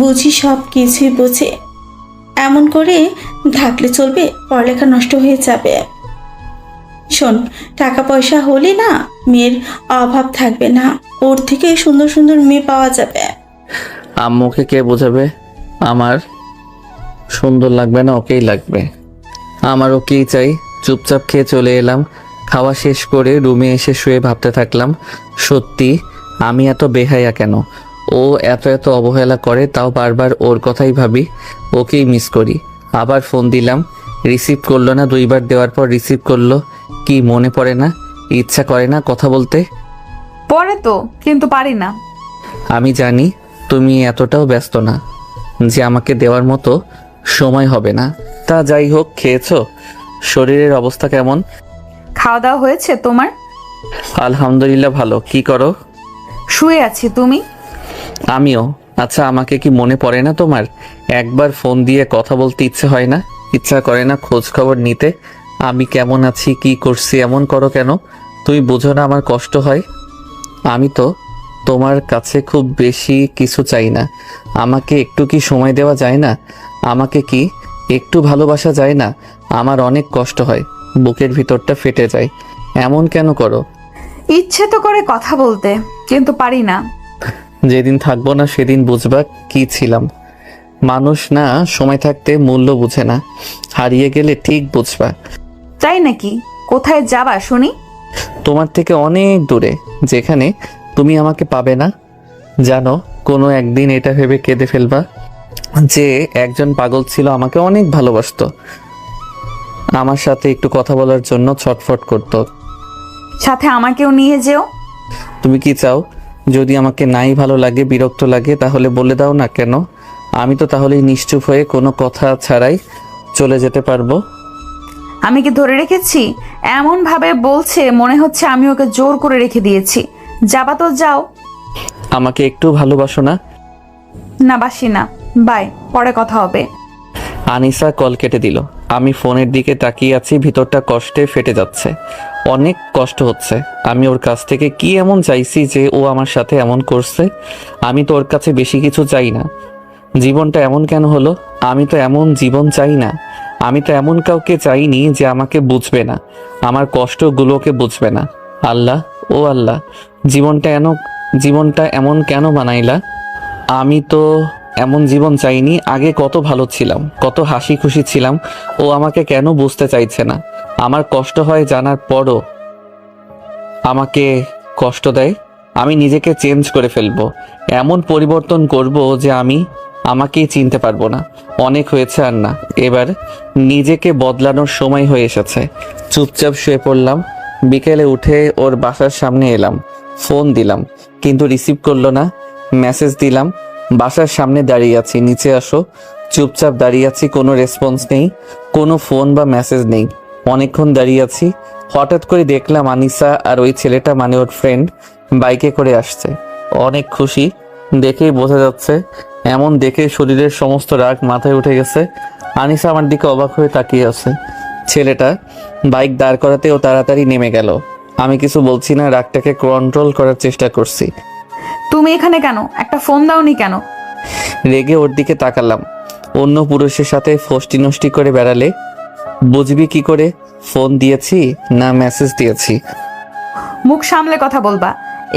বুঝি সব কিছুই বোঝে। এমন করে থাকলে চলবে? পড়ালেখা নষ্ট হয়ে যাবে। শোন, টাকা পয়সা হলে না মেয়ের অভাব থাকবে না, ওর থেকে সুন্দর সুন্দর মেয়ে পাওয়া যাবে। আম্মুকে কে বোঝাবে আমার সুন্দর লাগবে না? ওকেই লাগবে, আমার ওকেই চাই। চুপচাপ খেয়ে চলে এলাম। খাওয়া শেষ করে রুমে এসে শুয়ে ভাবতে থাকলাম, সত্যি আমি এত বেহায়া কেন? ও এত এত অবহেলা করে, তাও বারবার ওর কথাই ভাবি, ওকেই মিস করি। আবার ফোন দিলাম, রিসিভ করলো না। 2 বার দেওয়ার পর রিসিভ করলো। কি মনে পড়ে না? ইচ্ছা করে না কথা বলতে? পরে তো, কিন্তু পারি না। আমি জানি তুমি এতটাও ব্যস্ত না যে আমাকে দেওয়ার মতো সময় হবে না। তা যাই হোক, খেয়েছো? শরীরের অবস্থা কেমন? খাওয়া দাওয়া হয়েছে তোমার? আলহামদুলিল্লাহ ভালো। কি করো? শুয়ে আছি। তুমি? আমিও। আচ্ছা, আমাকে কি মনে পড়ে না তোমার? একবার ফোন দিয়ে কথা বলতে ইচ্ছে হয় না? ইচ্ছা করে না খোঁজ খবর নিতে? আমি কেমন আছি, কি করছি? এমন করো কেন? তুমি বোঝো না আমার কষ্ট হয়? আমি তো তোমার কাছে খুব বেশি কিছু চাই না। আমাকে একটু কি সময় দেওয়া যায় না? আমাকে কি একটু ভালোবাসা যায় না? আমার অনেক কষ্ট হয়, বুকের ভিতরটা ফেটে যায়। এমন কেন করো? ইচ্ছে তো করে কথা বলতে, কিন্তু পারি না। যেদিন থাকবো না সেদিন বুঝবা কি ছিলাম। মানুষ না সময় থাকতে মূল্য বুঝে না, হারিয়ে গেলে ঠিক বুঝবা। চাই নাকি? কোথায় যাবা শুনি? তোমার থেকে অনেক দূরে, যেখানে তুমি আমাকে পাবে না। জানো, কোনো একদিন এটা ভেবে কেঁদে ফেলবা যে একজন পাগল ছিল, আমাকে অনেক ভালোবাসতো, আমার সাথে একটু কথা বলার জন্য ছটফট করতো। সাথে আমাকেও নিয়ে যেও। তুমি কি চাও? যদি আমাকে নাই ভালো লাগে, বিরক্ত লাগে, তাহলে বলে দাও না কেন? আমি তো তাহলেই নিশ্চুপ হয়ে কোনো কথা ছাড়াই চলে যেতে পারবো। আমি কি ধরে রেখেছি? এমন ভাবে বলছে মনে হচ্ছে আমি ওকে জোর করে রেখে দিয়েছি। যাবা তো যাও। আমাকে একটু ভালোবাসো না? না, বাসি না। বাই, পরে কথা হবে। আনিসা কল কেটে দিল। আমি ফোনের দিকে তাকিয়ে আছি, ভিতরটা কষ্টে ফেটে যাচ্ছে, অনেক কষ্ট হচ্ছে। আমি ওর কাছ থেকে কি এমন চাইছি যে ও আমার সাথে এমন করছে? আমি তো ওর কাছে বেশি কিছু চাই না। জীবনটা এমন কেন হলো? আমি তো এমন জীবন চাই না। আমি তো এমন কাউকে চাইনি যে আমাকে বুঝবে না, আমার কষ্টগুলোকে বুঝবে না। আল্লাহ, ও আল্লাহ, জীবনটা এমন কেন বানাইলা? আমি তো এমন জীবন চাইনি। আগে কত ভালো ছিলাম, কত হাসি খুশি ছিলাম। ও আমাকে কেন বুঝতে চাইছে না? আমার কষ্ট হয় জানার পরও আমাকে কষ্ট দেয়। আমি নিজেকে চেঞ্জ করে ফেলবো, এমন পরিবর্তন করব যে আমি আমাকেই চিনতে পারবো না। অনেক হয়েছে, আর না, এবার নিজেকে বদলানোর সময় হয়ে এসেছে। চুপচাপ শুয়ে পড়লাম। বিকেলে উঠে ওর বাসার সামনে এলাম, ফোন দিলাম কিন্তু রিসিভ করলো না। মেসেজ দিলাম, বাসার সামনে দাঁড়িয়ে আছি, নিচে আসো। চুপচাপ দাঁড়িয়ে আছি, কোনো রেসপন্স নেই, কোনো ফোন বা মেসেজ নেই। অনেকক্ষণ দাঁড়িয়ে আছি, হঠাৎ করে দেখলাম আনিসা আর ওই ছেলেটা, মানে ওর ফ্রেন্ড, বাইকে করে আসছে। অনেক খুশি, দেখেই বোঝা যাচ্ছে। এমন দেখে শরীরের সমস্ত রাগ মাথায় উঠে গেছে। আনিসা আমার দিকে অবাক হয়ে তাকিয়ে আছে। ছেলেটা বাইক দাঁড় করাতে ও তাড়াতাড়ি নেমে গেল। আমি কিছু বলছি না, রাগটাকে কন্ট্রোল করার চেষ্টা করছি। তুমি এখানে কেন? একটা ফোন দাওনি কেন? রেগে ওর দিকে তাকালাম। অন্য পুরুষের সাথে ফষ্টি নষ্টি করে বেড়ালে বুঝবি কি করে ফোন দিয়েছি না মেসেজ দিয়েছি? মুখ সামলে কথা বলবা,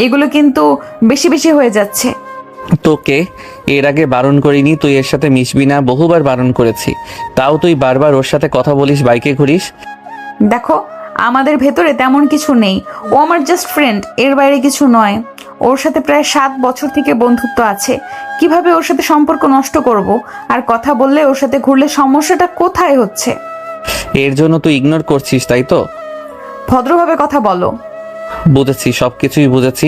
এগুলো কিন্তু বেশি বেশি হয়ে যাচ্ছে। তোকে এর আগে বারণ করিনি, তুই এর সাথে মিশবি না, বহুবার বারণ করেছি, তাও তুই বারবার ওর সাথে কথা বলিস, বাইকে ঘুরিস। দেখো, আমাদের ভেতরে তেমন কিছু নেই। ও আমার জাস্ট ফ্রেন্ড, এর বাইরে কিছু নয়। ওর সাথে প্রায় 7 বছর থেকে বন্ধুত্ব আছে। কিভাবে ওর সাথে সম্পর্ক নষ্ট করব? আর কথা বললে, ওর সাথে ঘুরলে সমস্যাটা কোথায় হচ্ছে? এর জন্য তুই ইগনোর করছিস, তাই তো? ভদ্রভাবে কথা বলো। বুঝেছি, সবকিছুই বুঝেছি।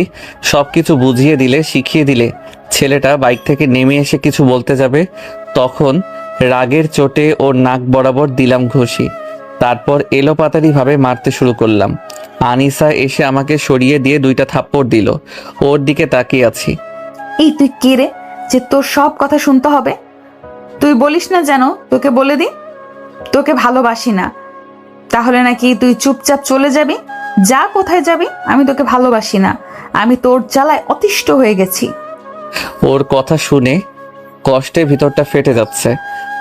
সবকিছু বুঝিয়ে দিলে, শিখিয়ে দিলে। ছেলেটা বাইক থেকে নেমে এসে কিছু বলতে যাবে, তখন রাগের চোটে ওর নাক বরাবর দিলাম ঘুষি। তারপর এলোপাতাড়ি ভাবে মারতে শুরু করলাম। আনিসা এসে আমাকে সরিয়ে দিয়ে 2টা থাপ্পড় দিল। ওর দিকে তাকিয়ে আছি। এই তুই কে রে যে তোর সব কথা শুনতে হবে? তুই বলিস না যেন তোকে বলে দি তোকে ভালোবাসি না, তাহলে নাকি তুই চুপচাপ চলে যাবি? যা, কোথায় যাবি? আমি তোকে ভালোবাসি না, আমি তোর জ্বালায় অতিষ্ঠ হয়ে গেছি। ওর কথা শুনে কষ্টে ভিতরটা ফেটে যাচ্ছে,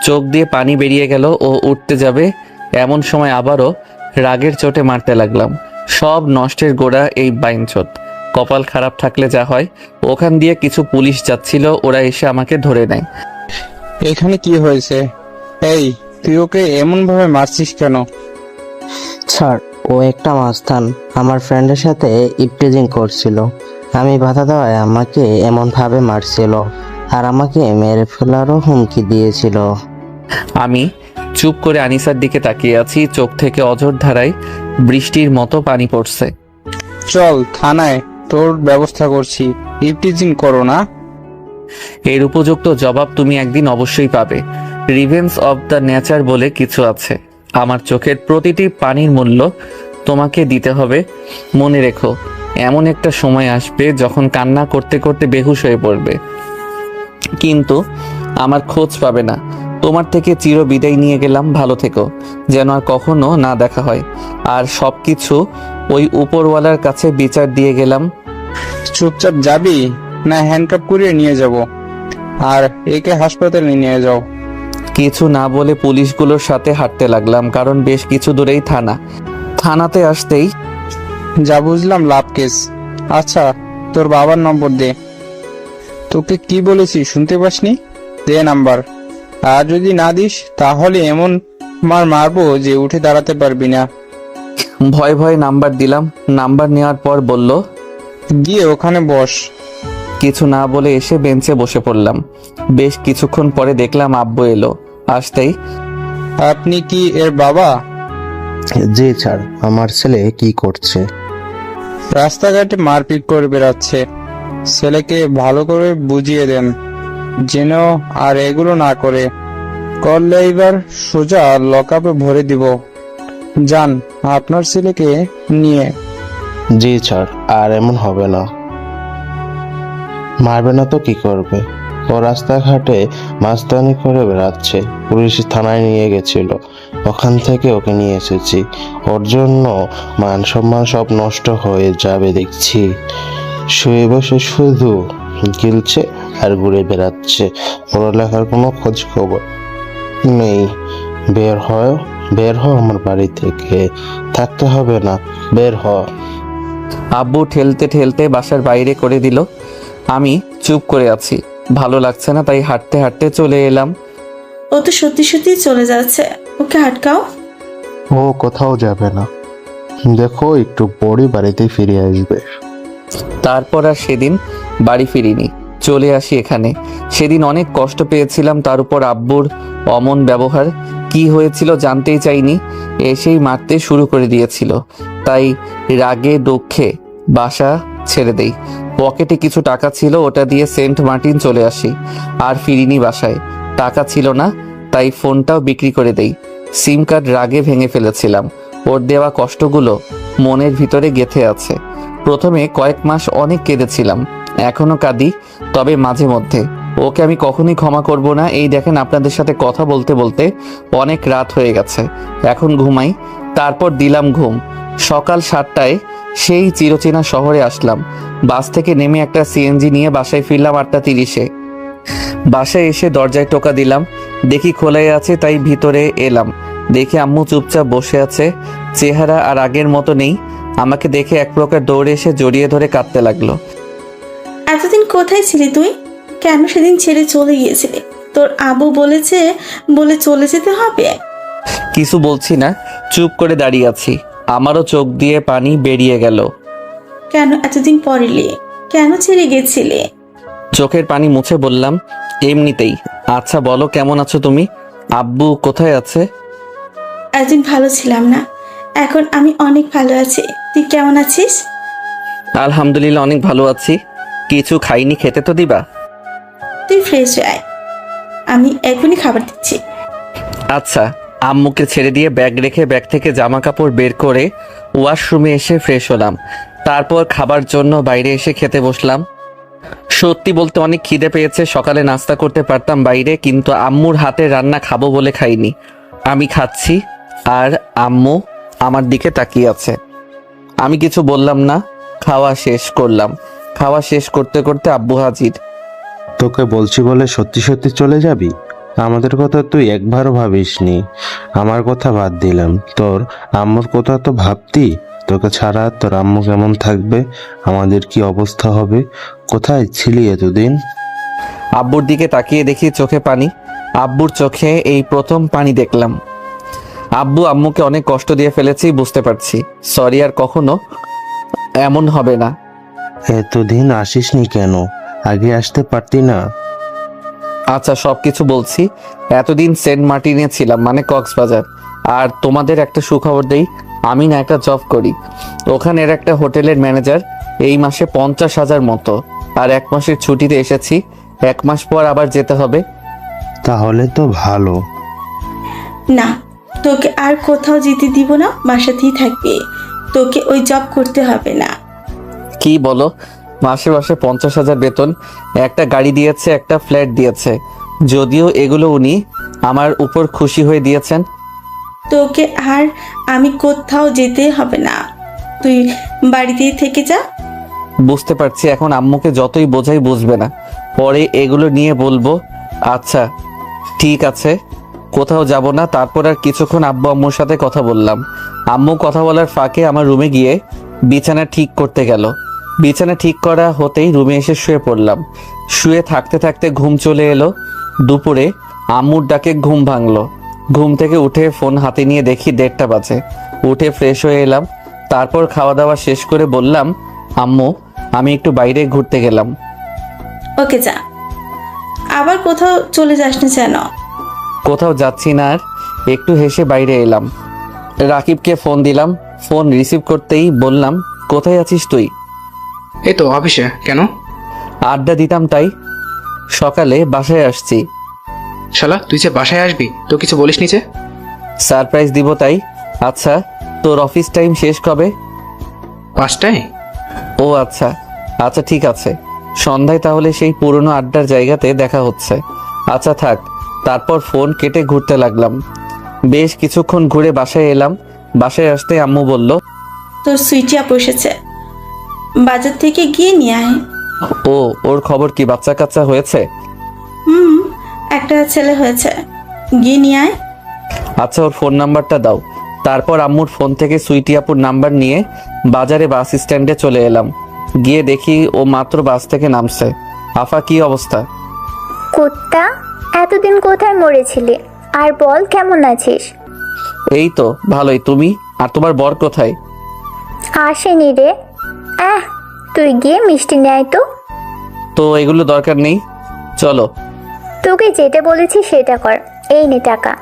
চোখ দিয়ে পানি বেরিয়ে গেল। ও উঠতে যাবে, এমন সময় আবারও রাগের চোটে মারতে লাগলাম। সব নষ্টের গোড়া এই বাইনচোদ। কপাল খারাপ থাকলে যা হয়, ওখান দিয়ে কিছু পুলিশ যাচ্ছিল, ওরা এসে আমাকে ধরে নেয়। এখানে কি হয়েছে? এই, তুই ওকে এমন ভাবে মারছিস কেন? স্যার, ও একটা মাস্তান আমার ফ্রেন্ডের সাথে ইপটিজিং করছিল। আমি বাধা দেওয়ায় আমাকে এমন ভাবে মারছিল আর আমাকে মেরে ফেলারও হুমকি দিয়েছিল। আমি চুপ করে আনিসার দিকে তাকিয়ে আছি, চোখ থেকে অঝোর ধারায় বৃষ্টির মতো পানি পড়ছে। চল থানায়, তোর ব্যবস্থা করছি। ইপটিজিং করো না। এর উপযুক্ত জবাব তুমি একদিন অবশ্যই পাবে। রিভেঞ্জ অব দ্য নেচার বলে কিছু আছে। আমার চোখের প্রতিটি পানির মূল্য তোমাকে দিতে হবে। মনে রেখো, এমন একটা সময় আসবে যখন কান্না করতে করতে বেহুশ হয়ে পড়বে, কিন্তু আমার খোঁজ পাবে না। তোমার থেকে চির বিদায় নিয়ে গেলাম, ভালো থেকো, যেন আর কখনো না দেখা হয়। আর সবকিছু ওই উপরওয়ালার কাছে বিচার দিয়ে গেলাম। চুপচাপ যাবি না হ্যান্ডকাপ করিয়ে নিয়ে যাব? আর একে হাসপাতালে নিয়ে যাও। কিছু না বলে পুলিশগুলোর সাথে হাঁটতে লাগলাম, কারণ বেশ কিছু দূরেই থানা। থানাতে আসতেই যা বুঝলাম লাভ কেস। আচ্ছা, তোর বাবার নম্বর দে। তোকে কি বলেছি শুনতে পাসনি? দে নাম্বার। আর যদি না দিস তাহলে এমন মারবো যে উঠে দাঁড়াতে পারবি না। ভয় ভয়ে নাম্বার দিলাম। নাম্বার নেওয়ার পর বলল, গিয়ে ওখানে বস। কিছু না বলে এসে বেঞ্চে বসে পড়লাম। বেশ কিছুক্ষণ পরে দেখলাম আব্বু এলো। আসতেই, আপনি কি এর বাবা? জি স্যার, আমার ছেলে কি করছে? রাস্তাঘাটে মারপিট করে বেড়াচ্ছে। ছেলেকে ভালো করে বুঝিয়ে দেন যেন আর এগুলো না করে। করলে এবার সোজা লকআপে ভরে দিব। যান আপনার ছেলেকে নিয়ে। জি স্যার, আর এমন হবে না। মারবে না তো কি করবে? ও রাস্তাঘাটে মাস্তানি করে বেড়াচ্ছে। পুলিশ থানায় নিয়ে গেছিল, ওখান থেকে ওকে নিয়ে এসেছি। ওর জন্য মান সম্মান সব নষ্ট হয়ে যাবে দেখছি। শুয়ে বসে শুধু গিলছে আর ঘুরে বেড়াচ্ছে। পড়ালেখার কোনো খোঁজ খবর নেই। বের হ আমার বাড়ি থেকে। থাকতে হবে না, বের হ। আব্বু ঠেলতে ঠেলতে বাসার বাইরে করে দিল। আমি চুপ করে আছি। ভালো লাগছে না, তাই হাঁটতে হাঁটতে চলে এলাম। ও তো সত্যি সত্যি চলে যাচ্ছে, ওকে আটকাও। ও কোথাও যাবে না, দেখো একটু পরে বাড়িতে ফিরে আসবে। তারপর আর সেদিন বাড়ি ফিরিনি, চলে আসি এখানে। সেদিন অনেক কষ্ট পেয়েছিলাম, তার উপর আব্বুর অমন ব্যবহার। কি হয়েছিল জানতেই চাইনি, এসেই মারতে শুরু করে দিয়েছিল। তাই রাগে দুঃখে বাসা ছেড়ে দেই। পকেটে কিছু টাকা ছিল, ওটা দিয়ে সেন্ট মার্টিন চলে আসি। আর ফিরিনি বাসায়। টাকা ছিল না, তাই ফোনটাও বিক্রি করে দেই। সিম কার্ড রাগে ভেঙে ফেলেছিলাম। ওর দেওয়া কষ্টগুলো মনের ভিতরে গেঁথে আছে। প্রথমে কয়েক মাস অনেক কেঁদেছিলাম, এখনো কাঁদি, তবে মাঝে মধ্যে। ওকে আমি কখনোই ক্ষমা করব না। এই দেখেন, আপনাদের সাথে কথা বলতে বলতে অনেক রাত হয়ে গেছে, এখন ঘুমাই। তারপর দিলাম ঘুম। সকাল 7টায় সেই চিরচেনা শহরে আসলাম। বাস থেকে নেমে একটা সিএনজি নিয়ে বাসায় ফিরলাম 8:30-এ। বাসায় এসে দরজায় টোকা দিলাম, দেখি খোলাই আছে, তাই ভিতরে এলাম। দেখি আম্মু চুপচাপ বসে আছে, চেহারা আর আগের মতো নেই। আমাকে দেখে এক প্রকার দৌড়ে এসে জড়িয়ে ধরে কাঁদতে লাগলো। এতদিন কোথায় ছিলি তুই? কেন সেদিন ছেড়ে চলে গিয়েছিলি? তোর আবু বলেছে বলে চলে যেতে হবে? কিছু বলছি না, চুপ করে দাঁড়িয়ে আছি। আমারও চোখ দিয়ে পানি বেরিয়ে গেল। কেন এতদিন পর এলি? কেন ছেড়ে গেছিলে? চোখের পানি মুছে বললাম, এমনিতেই। আচ্ছা বলো, কেমন আছো তুমি? আব্বু কোথায় আছে? একদিন ভালো ছিলাম না, এখন আমি অনেক ভালো আছি। তুই কেমন আছিস? আলহামদুলিল্লাহ, অনেক ভালো আছি। কিছু খাইনি, খেতে তো দিবা। তুই ফ্রেশ হয়ে আয়, আমি এখনই খাবার দিচ্ছি। আচ্ছা। আম্মুকে ছেড়ে দিয়ে ব্যাগ রেখে ব্যাগ থেকে জামা কাপড় বের করে ওয়াশরুমে এসে ফ্রেশ হলাম। তারপর খাবার জন্য বাইরে এসে খেতে বসলাম। সত্যি বলতে অনেক খিদে পেয়েছে। সকালে নাস্তা করতে পারতাম বাইরে, কিন্তু আম্মুর হাতে রান্না খাবো বলে খাইনি। আমি খাচ্ছি আর আম্মু আমার দিকে তাকিয়ে আছে। আমি কিছু বললাম না, খাওয়া শেষ করলাম। খাওয়া শেষ করতে করতে আব্বু হাজির। তোকে বলছি বলে সত্যি সত্যি চলে যাবি? আমাদের কথা তুই একবারও ভাবিসনি। আমার কথা বাদ দিলাম, তোর আম্মুর কথা তো ভাবতি। তোকে ছাড়া তোর আম্মু কেমন থাকবে, আমাদের কি অবস্থা হবে? কোথায় ছিলি এতদিন? আব্বুর দিকে তাকিয়ে দেখি চোখে পানি। আব্বুর চোখে এই প্রথম পানি দেখলাম। আব্বু আম্মুকে অনেক কষ্ট দিয়ে ফেলেছি, বুঝতে পারছি। সরি, আর কখনো এমন হবে না। এতদিন আসিসনি কেন? আগে আসতে পারতি না? আচ্ছা, সবকিছু বলছি। এতদিন সেন্ট মার্টিনে ছিলাম, মানে কক্সবাজার। আর তোমাদের একটা সুখবর দেই, আমি না একটা জব করি। ওখানের একটা হোটেলের ম্যানেজার। এই মাসে 50,000 মতো। আর 1 মাসের ছুটিতে এসেছি, 1 মাস পর আবার যেতে হবে। তাহলে তো ভালো। না, তোকে আর কোথাও যেতে দিব না, বাসাতেই থাকবে। তোকে ওই জব করতে হবে না। কি বলো? মাসে মাসে 50,000 বেতন, একটা গাড়ি দিয়েছে, একটা ফ্ল্যাট দিয়েছে। যদিও এগুলো উনি আমার উপর খুশি হয়ে দিয়েছেন। তোকে আর আমি কোথাও যেতে হবে না, তুই বাড়িতেই থেকে যা। বুঝতে পারছি, এখন আম্মুকে যতই বোঝাই বুঝবে না। পরে এগুলো নিয়ে বলবো। আচ্ছা ঠিক আছে, কোথাও যাব না। তারপর আর কিছুক্ষণ আব্বু আম্মুর সাথে কথা বললাম। আম্মু কথা বলার ফাঁকে আমার রুমে গিয়ে বিছানা ঠিক করতে গেল। বিছানা ঠিক করা হতেই রুমে এসে শুয়ে পড়লাম। শুয়ে থাকতে থাকতে ঘুম চলে এলো। দুপুরে আম্মুর ডাকে ঘুম ভাঙলো। ঘুম থেকে উঠে ফোন হাতে নিয়ে দেখি 1:30 বাজে। উঠে ফ্রেশ হয়ে এলাম। তারপর খাওয়া দাওয়া শেষ করে বললাম, আম্মু আমি একটু বাইরে ঘুরতে গেলাম। ওকে যা, আবার কোথাও চলে যাস না যেন। কোথাও যাচ্ছি না আর, একটু হেসে বাইরে এলাম। রাকিবকে ফোন দিলাম, ফোন রিসিভ করতেই বললাম, কোথায় আছিস তুই? এই তো অফিসে। কেন? আড্ডা দিতাম তাই। সকালে বাসায় আসছি। শালা তুই যে বাসায় আসবি তো কিছু বলিস নি যে? সারপ্রাইজ দিব তাই। আচ্ছা তোর অফিস টাইম শেষ কবে? 5টায়। ও আচ্ছা আচ্ছা ঠিক আছে, সন্ধ্যায় তাহলে সেই পুরনো আড্ডার জায়গাতে দেখা হচ্ছে। আচ্ছা থাক। তারপর ফোন কেটে ঘুরতে লাগলাম। বেশ কিছুক্ষণ ঘুরে বাসায় এলাম। বাসায় আসতে আম্মু বলল, তোর সুইটি আপু এসেছে, বাজার থেকে গিয়ে নিয়ে আয়। ও ওর খবর কি, বাচ্চা কাচ্চা হয়েছে? হুম, একটা ছেলে হয়েছে, গিয়ে নিয়ে আয়। আচ্ছা ওর ফোন নাম্বারটা দাও। তারপর আম্মুর ফোন থেকে সুইটি আপুর নাম্বার নিয়ে বাজারে বাস স্ট্যান্ডে চলে এলাম। গিয়ে দেখি ও মাত্র বাস থেকে নামছে। আফা কি অবস্থা? কুত্তা, এতদিন কোথায় মরেছিলে? আর বল, কেমন আছিস? এই তো ভালোই। তুমি আর তোমার বর কোথায়? আসেনি রে। তুই গিয়ে মিষ্টি নেয় তো। তো এগুলো দরকার নেই, চলো। তোকে যেটা বলেছি সেটা কর। এই নে টাকা।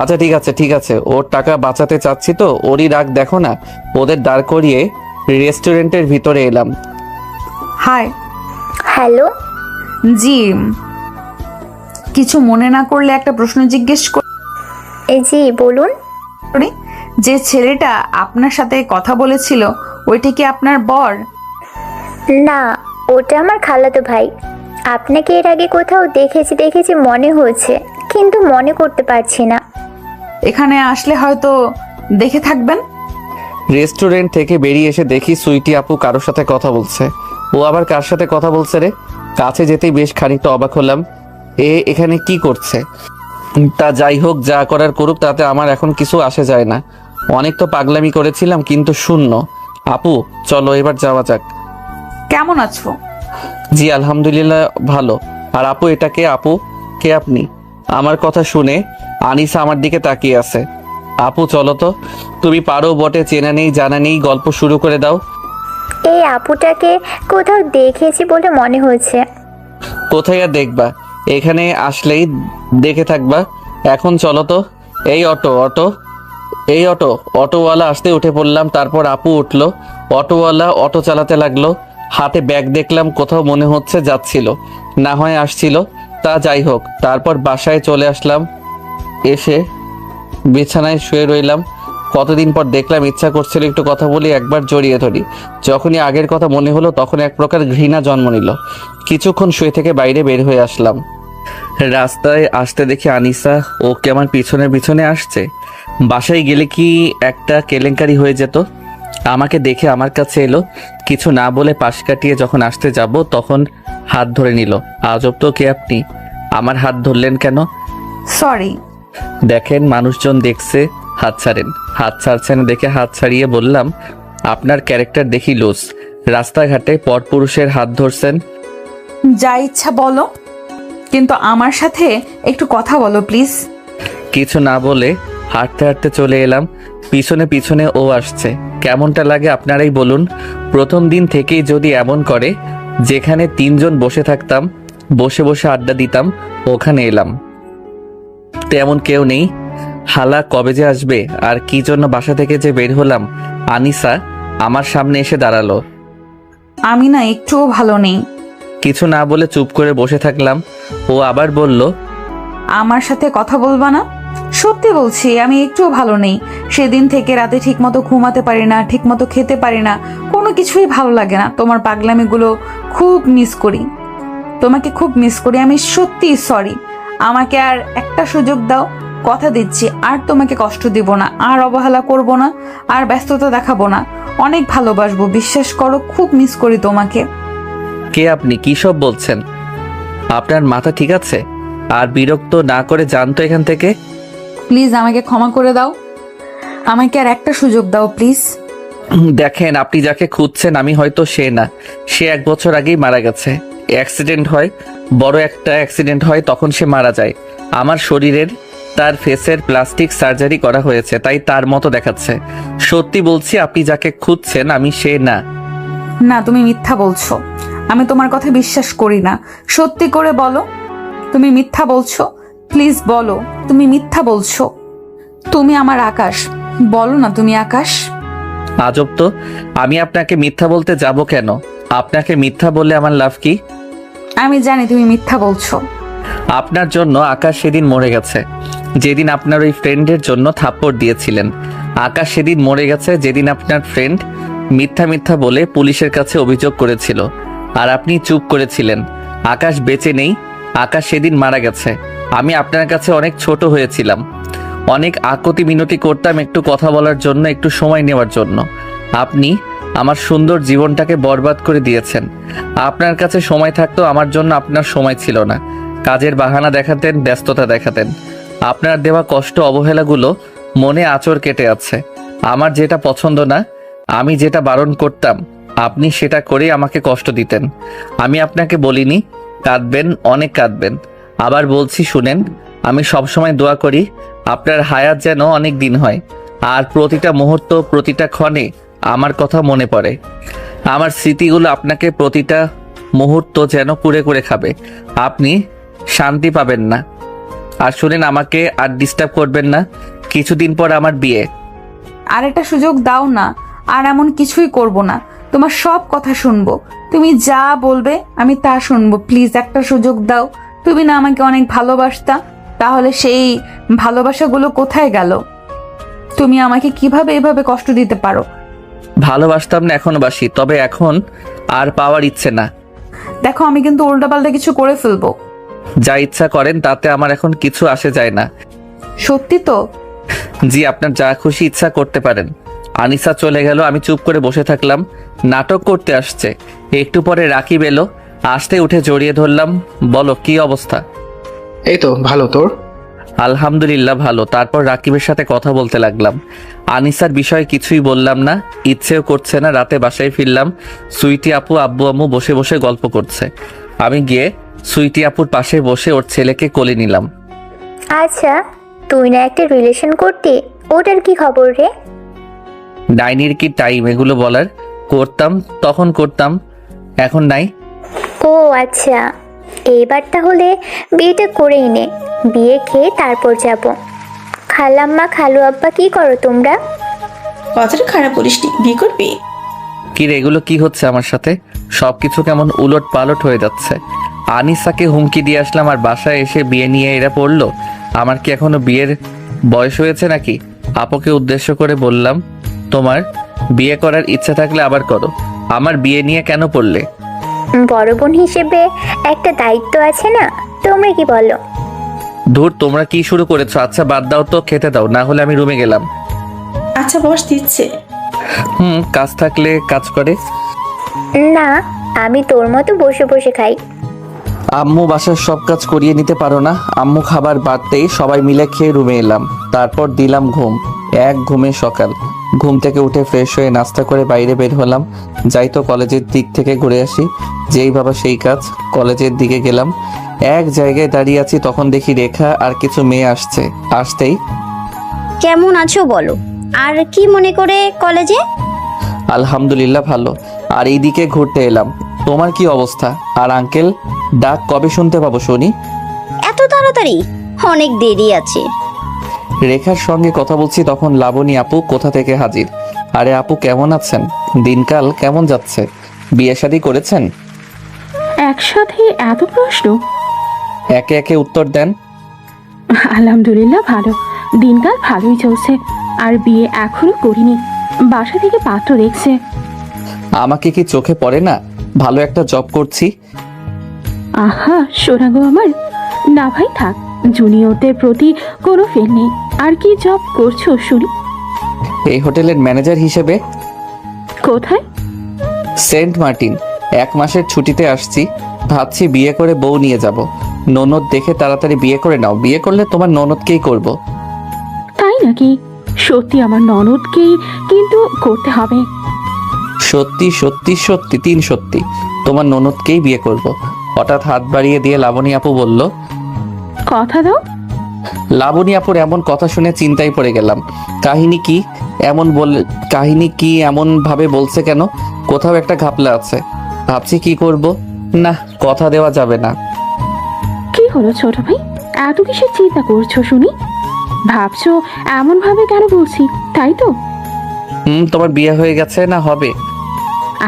আচ্ছা ঠিক আছে ঠিক আছে, ওর টাকা বাঁচাতে চাচ্ছি তো, ওরই রাগ দেখো না। ওদের দাঁড় করিয়ে রেস্টুরেন্টের ভিতরে এলাম। হাই। হ্যালো। জি, কিছু মনে না করলে একটা প্রশ্ন জিজ্ঞেস জি বলুন। করি। যে ছেলেটা আপনার সাথে কথা বলেছিল ওইটা কি আপনার বর? না, ওটা আমার খালাতো ভাই। আপনাকে এর আগে কোথাও দেখেছি মনে হচ্ছে, কিন্তু মনে করতে পারছি না। এখানে আসলে হয়তো দেখে থাকবেন। রেস্টুরেন্ট থেকে বেরিয়ে এসে দেখি সুইটি আপু কারোর সাথে কথা বলছে। ও আবার কার সাথে কথা বলছে রে? কাছে যেতেই বেশ খানিকটা অবাক হলাম। এখানে কি করছে? তা যাই হোক, যা করার করুক, তাতে আমার এখন কিছু আসে যায় না। অনেক তো পাগলামি করেছিলাম, কিন্তু শূন্য। আপু চলো এবার যাওয়া যাক। কেমন আছো? জি আলহামদুলিল্লাহ ভালো। আর আপু এটা কে? আপু কে আপনি? আমার কথা শুনে আনিসা আমার দিকে তাকিয়ে আছে। আপু চলো তো, তুমি পারো বটে, চেনা নেই জানা নেই, গল্প শুরু করে দাও। এই আপুটাকে কোথাও দেখেছি বলে মনে হচ্ছে। কোথায় আর দেখবা, এখানে আসলেই দেখে থাকবা। এখন চলো তো। এই অটো অটো, এই অটো। অটোওয়ালা আসতে উঠে পড়লাম। তারপর আপু উঠলো। অটোওয়ালা অটো চালাতে লাগলো। হাতে ব্যাগ দেখলাম, কোথাও মনে হচ্ছে যাচ্ছিল, না হয় আসছিল। তা যাই হোক, তারপর বাসায় চলে আসলাম। এসে বিছানায় শুয়ে রইলাম। কতদিন পর দেখলাম, ইচ্ছা করছিল একটু কথা বলি, একবার জড়িয়ে ধরি। যখনই আগের কথা মনে হলো তখন এক প্রকার ঘৃণা জন্ম নিল। কিছুক্ষণ শুয়ে থেকে বাইরে বের হয়ে আসলাম। রাস্তায় আসতে দেখি আনিসা ওকে আমার পিছনে পিছনে আসছে। বাসায় গেলে কি একটা কেলেঙ্কারি হয়ে যেত। আমাকে দেখে আমার কাছে এলো, কিছু না বলে পাশ কাটিয়ে যখন আসতে যাব তখন হাত ধরে নিল। আজব তো, কে আপনি? আমার হাত ধরলেন কেন? সরি। দেখেন মানুষজন দেখছে, হাত ছাড়েন। হাত ছাড়ছেন দেখে হাত ছাড়িয়ে বললাম, আপনার ক্যারেক্টার দেখি লুজ। রাস্তাঘাটে পরপুরুষের হাত ধরছেন। যা ইচ্ছা বলো, কিন্তু আমার সাথে একটু কথা বলো প্লিজ। কিছু না বলে হাঁটতে হাঁটতে চলে এলাম। পিছনে পিছনে ও আসছে। কেমনটা লাগে আপনারাই বলুন। প্রথম দিন থেকেই যদি এমন করে, যেখানে 3 জন বসে থাকতাম, বসে বসে আড্ডা দিতাম, ওখানে এলাম, তেমন কেউ নেই। হালা কবে যে আসবে, আর কি জন্য বাসা থেকে যে বের হলাম। আনিসা আমার সামনে এসে দাঁড়ালো। আমি না একটুও ভালো নেই। কিছু না বলে চুপ করে বসে থাকলাম। ও আবার বলল, আমার সাথে কথা বলবা না? সত্যি বলছি, আমি একটুও ভালো নেই। সেদিন থেকে রাতে ঠিকমতো ঘুমাতে পারি না, ঠিকমতো খেতে পারি না, কোনো কিছুই ভালো লাগে না। তোমার পাগলামিগুলো খুব মিস করি, তোমাকে খুব মিস করি। আমি সত্যি সরি। আমাকে আর একটা সুযোগ দাও, কথা দিচ্ছি আর তোমাকে কষ্ট দিব না, আর অবহেলা করব না, আর ব্যস্ততা দেখাবো না। অনেক ভালোবাসবো, বিশ্বাস করো। খুব মিস করি তোমাকে। কে আপনি? কি সব বলছেন? আপনার মাথা ঠিক আছে? আর বিরক্ত না করে জানতো এখান থেকে। প্লিজ আমাকে ক্ষমা করে দাও, আমাকে আর একটা সুযোগ দাও প্লিজ। দেখেন, আপনি যাকে খুঁজছেন আমি হয়তো সে না। সে 1 বছর আগেই মারা গেছে। অ্যাক্সিডেন্ট হয়, বড় একটা অ্যাক্সিডেন্ট হয়, তখন সে মারা যায়। আমার শরীরের তার ফেসের প্লাস্টিক সার্জারি করা হয়েছে, তাই তার মতো দেখাচ্ছে। সত্যি বলছি, আপনি যাকে খুঁজছেন আমি সে না। না, তুমি মিথ্যা বলছো। আমি তোমার কথা বিশ্বাস করি না। সত্যি করে বলো, তুমি মিথ্যা বলছো। প্লিজ বলো, তুমি মিথ্যা বলছো। তুমি আমার আকাশ, বলো না তুমি আকাশ। আজব তো, আমি আপনাকে মিথ্যা বলতে যাব কেন? আপনাকে মিথ্যা বললে আমার লাভ কি? আমি জানি তুমি মিথ্যা বলছো। আপনার জন্য আকাশ সেদিন মরে গেছে, যেদিন আপনার ওই ফ্রেন্ডের জন্য থাপ্পড় দিয়েছিলেন। আকাশ সেদিন মরে গেছে যেদিন আপনার ফ্রেন্ড মিথ্যা মিথ্যা বলে পুলিশের কাছে অভিযোগ করেছিল, আর আপনি চুপ করেছিলেন। আকাশ বেঁচে নেই, আকাশ সেদিন মারা গেছে। আমি আপনার কাছে অনেক ছোট হয়েছিলাম, অনেক আকতি মিনতি করতাম একটু কথা বলার জন্য, একটু সময় নেওয়ার জন্য। আপনি আমার সুন্দর জীবনটাকে বরবাদ করে দিয়েছেন। আপনার কাছে সময় থাকতো, আমার জন্য আপনার সময় ছিল না। কাজের বাহানা দেখাতেন, ব্যস্ততা দেখাতেন। আপনার দেওয়া কষ্ট অবহেলাগুলো মনে আঁচড় কেটে আছে। আমার যেটা পছন্দ না, আমি যেটা বারণ করতাম, আপনি সেটা করে আমাকে কষ্ট দিতেন। আমি আপনাকে বলিনি কাঁদবেন, অনেক কাঁদবেন। আবার বলছি শুনেন, আমি সবসময় দোয়া করি আপনার হায়াত যেন অনেক দিন হয়, আর প্রতিটা মুহূর্ত, প্রতিটা ক্ষণে আমার কথা মনে পড়ে। আমার স্মৃতিগুলো আপনাকে প্রতিটা মুহূর্ত যেন কুড়ে কুড়ে খাবে। আপনি শান্তি পাবেন না। আর শুনেন, আমাকে আর ডিস্টার্ব করবেন না। কিছুদিন পর আমার বিয়ে। আর একটা সুযোগ দাও না, আর এমন কিছুই করব না। তোমার সব কথা শুনবো, তুমি যা বলবে আমি তা শুনবো। প্লিজ একটা সুযোগ দাও। তুমি না আমাকে অনেক ভালোবাসতা, তাহলে সেই ভালোবাসাগুলো কোথায় গেল? তুমি আমাকে কিভাবে এভাবে কষ্ট দিতে পারো? ভালোবাসতাম না, এখনো বাসি, তবে এখন আর পাওয়ার ইচ্ছে না। দেখো, আমি কিন্তু উল্টাপাল্টা কিছু করে ফেলবো। যা ইচ্ছা করেন, তাতে আমার এখন কিছু আসে যায় না। সত্যি তো? জি, আপনার যা খুশি ইচ্ছা করতে পারেন। আনিসা চলে গেল, আমি চুপ করে বসে থাকলাম। নাটক করতে আসছে। একটু পরে রাকিব এলো, আসতে উঠে জড়িয়ে ধরলাম। বলো কি অবস্থা? এই তো ভালো, তোর? আলহামদুলিল্লাহ ভালো। তারপর রাকিবের সাথে কথা বলতে লাগলাম। আনিসার বিষয়ে কিছুই বললাম না, ইচ্ছেও করছে না। রাতে বাসায় ফিরলাম, সুইটি আপু, আব্বু আম্মু বসে বসে গল্প করছে। আমি গিয়ে সুইটি আপুর পাশে বসে ওর ছেলেকে কোলে নিলাম। আচ্ছা, তুই না একটা রিলেশন করতি, ওটার কি খবর রে? ডাইনির কি টাইম এগুলো বলার? করতাম, তখন করতাম, এখন নাই। ও আচ্ছা, এইবার তাহলে বিয়েটা করেই নে। বিয়ে খেয়ে তারপর যাব। খালাম্মা, খালু আব্বা কি করো তোমরা? কথাটা খারাপ বলিসনি, বিয়ে করবি? কি রে, এগুলো কি হচ্ছে আমার সাথে? সবকিছু কেমন উলট পালট হয়ে যাচ্ছে। আনিসাকে হুমকি দিয়ে আসলাম, আর বাসায় এসে বিয়ে নিয়ে এরা পড়লো। আমার কি এখনো বিয়ের বয়স হয়েছে নাকি? আপুকে উদ্দেশ্য করে বললাম, তোমার বিয়ে করার ইচ্ছা থাকলে আবার করো, আমার বিয়ে নিয়ে কেন পড়লে? বড় বোন হিসেবে একটা দায়িত্ব আছে না, তোমরা কি বলো? ধুর, তোমরা কি শুরু করেছো? আচ্ছা বাদ দাও তো, খেতে দাও, না হলে আমি রুমে গেলাম। আচ্ছা বস, দিচ্ছে। কাজ থাকলে কাজ করে। না, আমি তোর মতো বসে বসে খাই। আম্মু বাসার সব কাজ করিয়ে নিতে পারো না? আম্মু খাবার বাড়তেই সবাই মিলে খেয়ে রুমে এলাম। তারপর দিলাম ঘুম। এক ঘুমে সকাল। ঘুম থেকে উঠে ফ্রেশ হয়ে নাস্তা করে বাইরে বের হলাম। যাই তো কলেজের দিক থেকে ঘুরে আসি। যেই ভাবা সেই কাজ। কলেজের দিকে গেলাম। এক জায়গায় দাঁড়িয়ে আছি, তখন দেখি রেখা আর কিছু মেয়ে আসছে। আসতেই, কেমন আছো বলো? আর কি মনে করে কলেজে? আলহামদুলিল্লাহ ভালো। আর এইদিকে ঘুরতে এলাম। তোমার কি অবস্থা? আর আঙ্কেল ডাক কবে শুনতে পাবো শুনি? এত তাড়াতাড়ি? অনেক দেরি আছে। রেখার সঙ্গে কথা বলছি, তখন লাবণী আপু কোথা থেকে হাজির। আরে আপু, কেমন আছেন? দিনকাল কেমন যাচ্ছে? বিয়ে শাদী করেছেন? একসাথে এত প্রশ্ন? একে একে উত্তর দেন। আলহামদুলিল্লাহ ভালো, দিনকাল ভালোই চলছে। আর বিয়ে এখনো করিনি, বাসা থেকে পাত্র দেখছে। আমাকে কি চোখে পড়ে না? ভালো একটা জব করছি। আহা সোনা গো আমার, না ভাই থাক, জুনিয়রদের প্রতি কোনো ফেল নেই। আর কি জব করছো শুনি? এই হোটেলের ম্যানেজার হিসেবে। কোথায়? Saint Martin. 1 মাসের ছুটিতে আসছি। ভাবছি বিয়ে করে বউ নিয়ে যাব। ননদ দেখে তাড়াতাড়ি বিয়ে করে নাও। বিয়ে করলে তোমার ননদকেই করব। তাই নাকি? সত্যি আমার ননদকেই কিন্তু করতে হবে। সত্যি সত্যি সত্যি, 3 সত্যি, তোমার ননদকেই বিয়ে করব। হঠাৎ হাত বাড়িয়ে দিয়ে লাবণী আপু বলল, কথা দাও। লাবণী আপুর এমন কথা শুনে চিন্তায় পড়ে গেলাম। কাহিনী কি এমন ভাবে বলছে কেন? কোথাও একটা ঘাপলা আছে। ভাবছি কি করব। না, কথা দেওয়া যাবে না। কি হলো ছোট ভাই, এত কিসের চিন্তা করছো শুনি? ভাবছো এমন ভাবে কেন বলছি, তাই তো? তোমার বিয়ে হয়ে গেছে না হবে?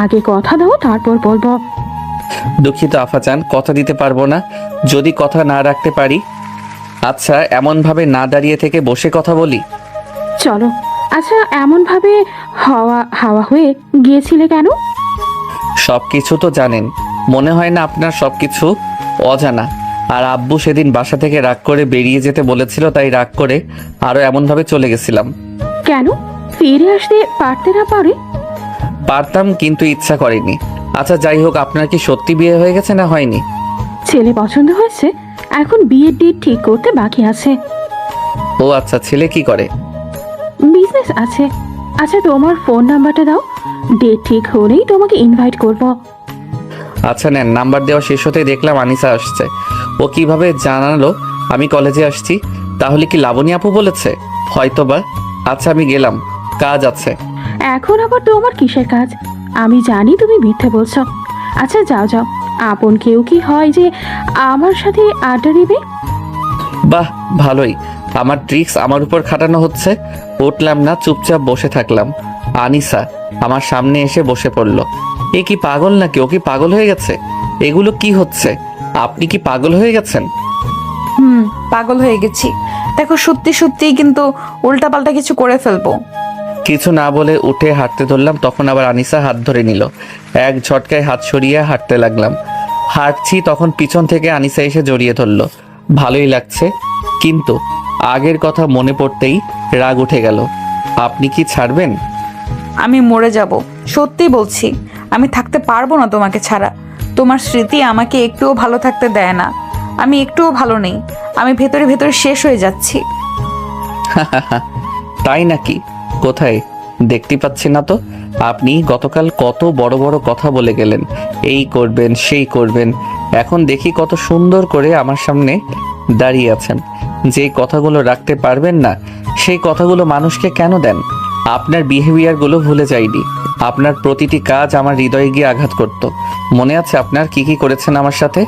আগে কথা দাও, তারপর বলবো। দুঃখিত আফাজান, কথা দিতে পারবো না। যদি কথা না রাখতে পারি। আচ্ছা, এমন ভাবে না দাঁড়িয়ে থেকে বসে কথা বলি। চলো। আচ্ছা, এমন ভাবে হাওয়া হাওয়া হয়ে গিয়েছিলে কেন? সবকিছু তো জানেন, মনে হয় না আপনার সবকিছু অজানা। আর আব্বু সেদিন বাসা থেকে রাগ করে বেরিয়ে যেতে বলেছিল, তাই রাগ করে আরো এমন ভাবে চলে গেছিলাম। কেন ফিরে আসতে পারতে না পারে? পারতাম, কিন্তু ইচ্ছা করেনি। আচ্ছা যাই হোক, আপনার কি সত্যি বিয়ে হয়ে গেছে না হয়নি? ছেলে পছন্দ হয়েছে, এখন বিয়ের ডেট ঠিক করতে বাকি আছে। ও আচ্ছা, ছেলে কি করে? বিজনেস আছে। আচ্ছা, তোমার ফোন নাম্বারটা দাও, ডেট ঠিক হলেই তোমাকে ইনভাইট করব। আচ্ছা নেন। নাম্বার দেওয়া শেষ হতে দেখলাম আনিসা আসছে। ও কিভাবে জানালো আমি কলেজে আসছি? তাহলে কি লাবণী আপু বলেছে? হয়তোবা। আচ্ছা আমি গেলাম, কাজ আছে। এখন আবার তোমার কিসের কাজ? আমি জানি তুমি মিথ্যে বলছো। আচ্ছা যাও যাও, আপন কেউ কি হয় যে আমার সাথে আড্ডা দিবে? বাহ, ভালোই। আমার ট্রিক্স আমার উপর খাটানো হচ্ছে। উঠলাম না, চুপচাপ বসে থাকলাম। আনিসা আমার সামনে এসে বসে পড়ল। এ কি পাগল নাকি? ও কি পাগল হয়ে গেছে? এগুলো কি হচ্ছে? আপনি কি পাগল হয়ে গেছেন? পাগল হয়ে গেছি। দেখো সত্যি সত্যিই কিন্তু উল্টাপাল্টা কিছু করে ফেলবো। কিছু না বলে উঠে হাঁটতে ধরলাম, তখন আবার আনিসা হাত ধরে নিল। এক ঝটকায় হাত সরিয়ে হাঁটতে লাগলাম। হাঁটছি, তখন পিছন থেকে আনিসা এসে জড়িয়ে ধরলো। ভালোই লাগছে, কিন্তু আগের কথা মনে পড়তেই রাগ উঠে গেল। আপনি কি ছাড়বেন? আমি মরে যাব, সত্যি বলছি। আমি থাকতে পারবো না তোমাকে ছাড়া। তোমার স্মৃতি আমাকে একটুও ভালো থাকতে দেয় না। আমি একটুও ভালো নেই। আমি ভেতরে ভেতরে শেষ হয়ে যাচ্ছি। তাই নাকি? কোথায়? দেখতে পাচ্ছি না তো। আপনি গতকাল কত বড় বড় কথা বলে গেলেন, এই করবেন সেই করবেন। এখন দেখি কত সুন্দর করে আমার সামনে দাঁড়িয়ে আছেন। যেই কথাগুলো রাখতে পারবেন না, সেই কথাগুলো মানুষকে কেন দেন? আপনার বিহেভিয়ারগুলো ভুলে যাইনি। আপনার প্রতিটি কাজ আমার হৃদয়ে গিয়ে আঘাত করত। মনে আছে আপনার কি কি করেছেন আমার সাথে?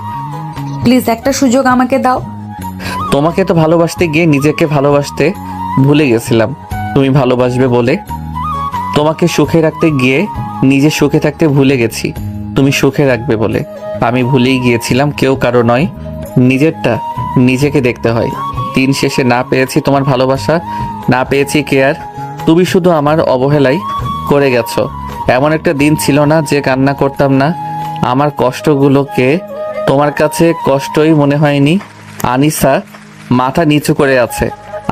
প্লিজ একটা সুযোগ আমাকে দাও। তোমাকে তো ভালোবাসতে গিয়ে নিজেকে ভালোবাসতে ভুলে গেছিলাম তুমি ভালোবাসবে বলে। তোমাকে সুখে রাখতে গিয়ে নিজে সুখে থাকতে ভুলে গেছি তুমি সুখে রাখবে বলে। আমি ভুলেই গিয়েছিলাম কেউ কারো নয়, নিজেরটা নিজেকে দেখতে হয়। দিন শেষে না পেয়েছি তোমার ভালোবাসা, না পেয়েছি কেয়ার। তুমি শুধু আমার অবহেলাই করে গেছো। এমন একটা দিন ছিল না যে কান্না করতাম না। আমার কষ্টগুলোকে তোমার কাছে কষ্টই মনে হয়নি। আনিসা মাথা নিচু করে আছে।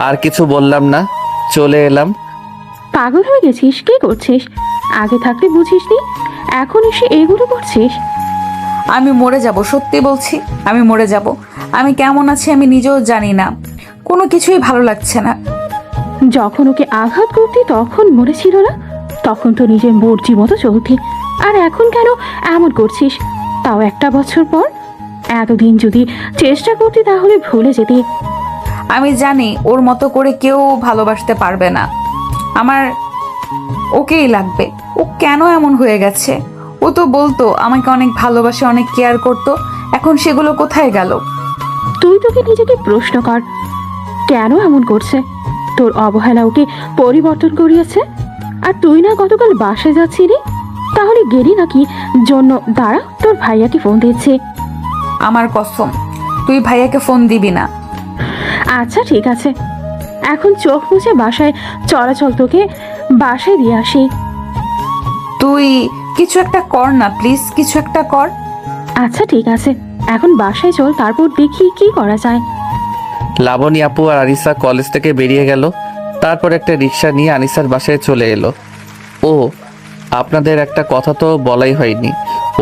আর কিছু বললাম না, চলে এলাম। পাগল হয়ে গেছিস? কি করছিস? আগে থাকতে বুঝিসনি, এখন এসে এগুলো করছিস? আমি মরে যাব, সত্যি বলছি আমি মরে যাব। আমি কেমন আছি আমি নিজেও জানি না। কোনো কিছুই ভালো লাগছে না। যখন ওকে আঘাত করতি তখন মরেছিল না? তখন তো নিজের মর্জি মতো চলতি। আর এখন কেন এমন করছিস? তাও একটা বছর পর। এতদিন যদি চেষ্টা করতি তাহলে ভুলে যেতি। আমি জানি ওর মতো করে কেউ ভালোবাসতে পারবে না। আমার ওকেই লাগবে। ও কেন এমন হয়ে গেছে? ও তো বলতো আমাকে অনেক ভালোবাসে, অনেক কেয়ার করতো। এখন সেগুলো কোথায় গেল? তুই তোকে নিজেকে প্রশ্ন কর, কেন এমন করছে? তোর অবহেলা ওকে পরিবর্তন করিয়েছে। আর তুই না গতকাল বাসায় যাচ্ছিলি, তাহলে গেলি নাকি জন্য? দাঁড়া, তোর ভাইয়াকে ফোন দিচ্ছে। আমার কসম, তুই ভাইয়াকে ফোন দিবি না। আচ্ছা ঠিক আছে, এখন চোখ মুছে বাসায় চলাচল, তোকে বাসায় দিয়ে আসি। তুই কিছু একটা কর না প্লিজ, কিছু একটা কর। আচ্ছা ঠিক আছে, এখন বাসায় চল, তারপর দেখি কি করা যায়। লাবণী আপু আর আনিসা কলেজ থেকে বেরিয়ে গেল। তারপর একটা রিক্সা নিয়ে আনিসার বাসায় চলে এলো। ও আপনাদের একটা কথা তো বলাই হয়নি।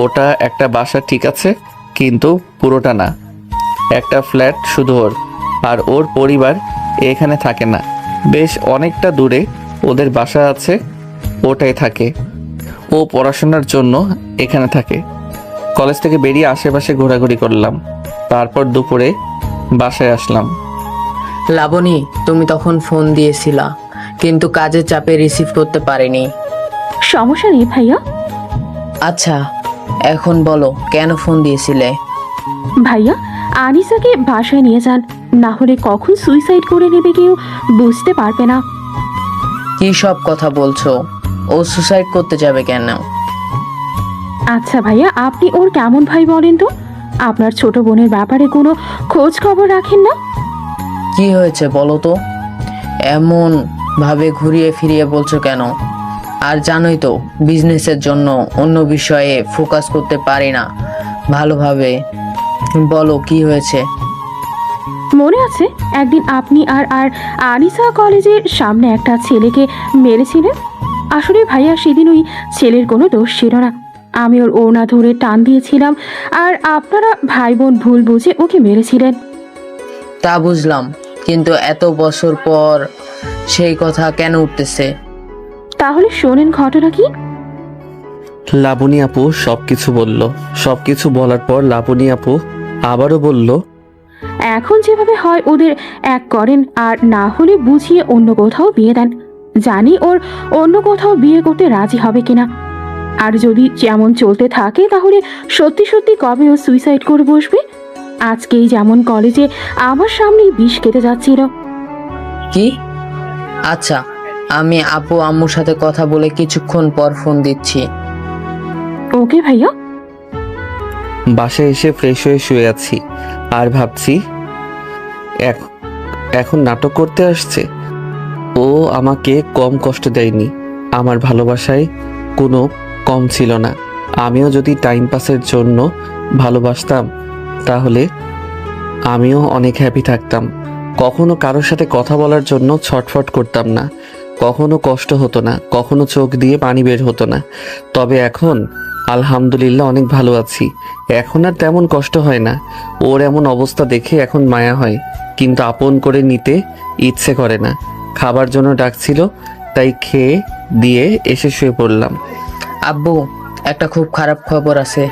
ওটা একটা বাসা ঠিক আছে, কিন্তু পুরোটা না। একটা ফ্ল্যাট শুধু ওর, আর ওর পরিবার এখানে থাকে না, বেশ অনেকটা দূরে ওদের বাসা আছে, ওটাই থাকে। ও পড়াশোনার জন্য এখানে থাকে। কলেজ থেকে বেরিয়ে আশেপাশে ঘোরাঘুরি করলাম, তারপর দুপুরে বাসায় আসলাম। লাবণী, তুমি তখন ফোন দিয়েছিলা, কিন্তু কাজের চাপে রিসিভ করতে পারিনি। সমস্যা নেই ভাইয়া। আচ্ছা, এখন বলো কেন ফোন দিয়েছিলে? ভাইয়া, আনিসাকে বাসায় নিয়ে যান, না হলে কখন সুইসাইড করে নেবে কেউ বুঝতে পারবে না। কি সব কথা বলছো? ও সুসাইড করতে যাবে কেন? আচ্ছা ভাইয়া, আপনি ওর কেমন ভাই বলেন তো? আপনার ছোট বোনের ব্যাপারে কোনো খোঁজ খবর রাখেন না? কি হয়েছে বলো তো? এমন ভাবে ঘুরিয়ে ফিরিয়ে বলছো কেন? আর জানোই তো বিজনেসের জন্য অন্য বিষয়ে ফোকাস করতে পারি না ভালোভাবে। বলো কি হয়েছে? মনে আছে একদিন আপনি আর আর আনিসা কলেজের সামনে একটা ছেলেকে মেরেছিলেন? আসলে ভাইয়া সেদিন ওই ছেলের কোনো দোষ ছিল না। আমি ওর ওড়না ধরে টান দিয়েছিলাম, আর আপনারা ভাই বোন ভুল বুঝে ওকে মেরেছিলেন। তা বুঝলাম, কিন্তু এত বছর পর সেই কথা কেন উঠতেছে? তাহলে শোনেন ঘটনা কি। লাবণী আপু সবকিছু বলল। সবকিছু বলার পর লাবণী আপু আবারও বলল, এখন যেভাবে হয় ওদের এক করেন, আর না হলে বুঝিয়ে অন্য কোথাও বিয়ে দেন। জানি ওর অন্য কোথাও বিয়ে করতে রাজি হবে কিনা। আর যদি যেমন চলতে থাকে তাহলে সত্যি সত্যি কবে ও সুইসাইড করে বসবে। আজকেই যেমন কলেজে আমার সামনেই বিষ খেতে যাচ্ছিল। কি? আচ্ছা, আমি আপু আম্মুর সাথে কথা বলে কিছুক্ষণ পর ফোন দিচ্ছি। ওকে ভাইয়া। বাসায় এসে ফ্রেশ হয়ে শুয়ে আছি আর ভাবছি এখন নাটক করতে আসছে। ও আমাকে কম কষ্ট দেয়নি, আমার ভালোবাসায় কোনো কম ছিল না। আমিও যদি টাইম পাসের জন্য ভালোবাসতাম তাহলে আমিও অনেক হ্যাপি থাকতাম। কখনো কারোর সাথে কথা বলার জন্য ছটফট করতাম না, কখনো কষ্ট হতো না, কখনো চোখ দিয়ে পানি বের হতো না। তবে এখন আলহামদুলিল্লাহ অনেক ভালো আছি। এখন আর তেমন কষ্ট হয় না। ওর এমন অবস্থা দেখে এখন মায়া হয়, কিন্তু আপন করে নিতে ইচ্ছে করে না। খাবার জন্য ডাকছিল, তাই খেয়ে দিয়ে এসে শুয়ে পড়লাম। আব্বু, একটা খুব খারাপ খবর আছে।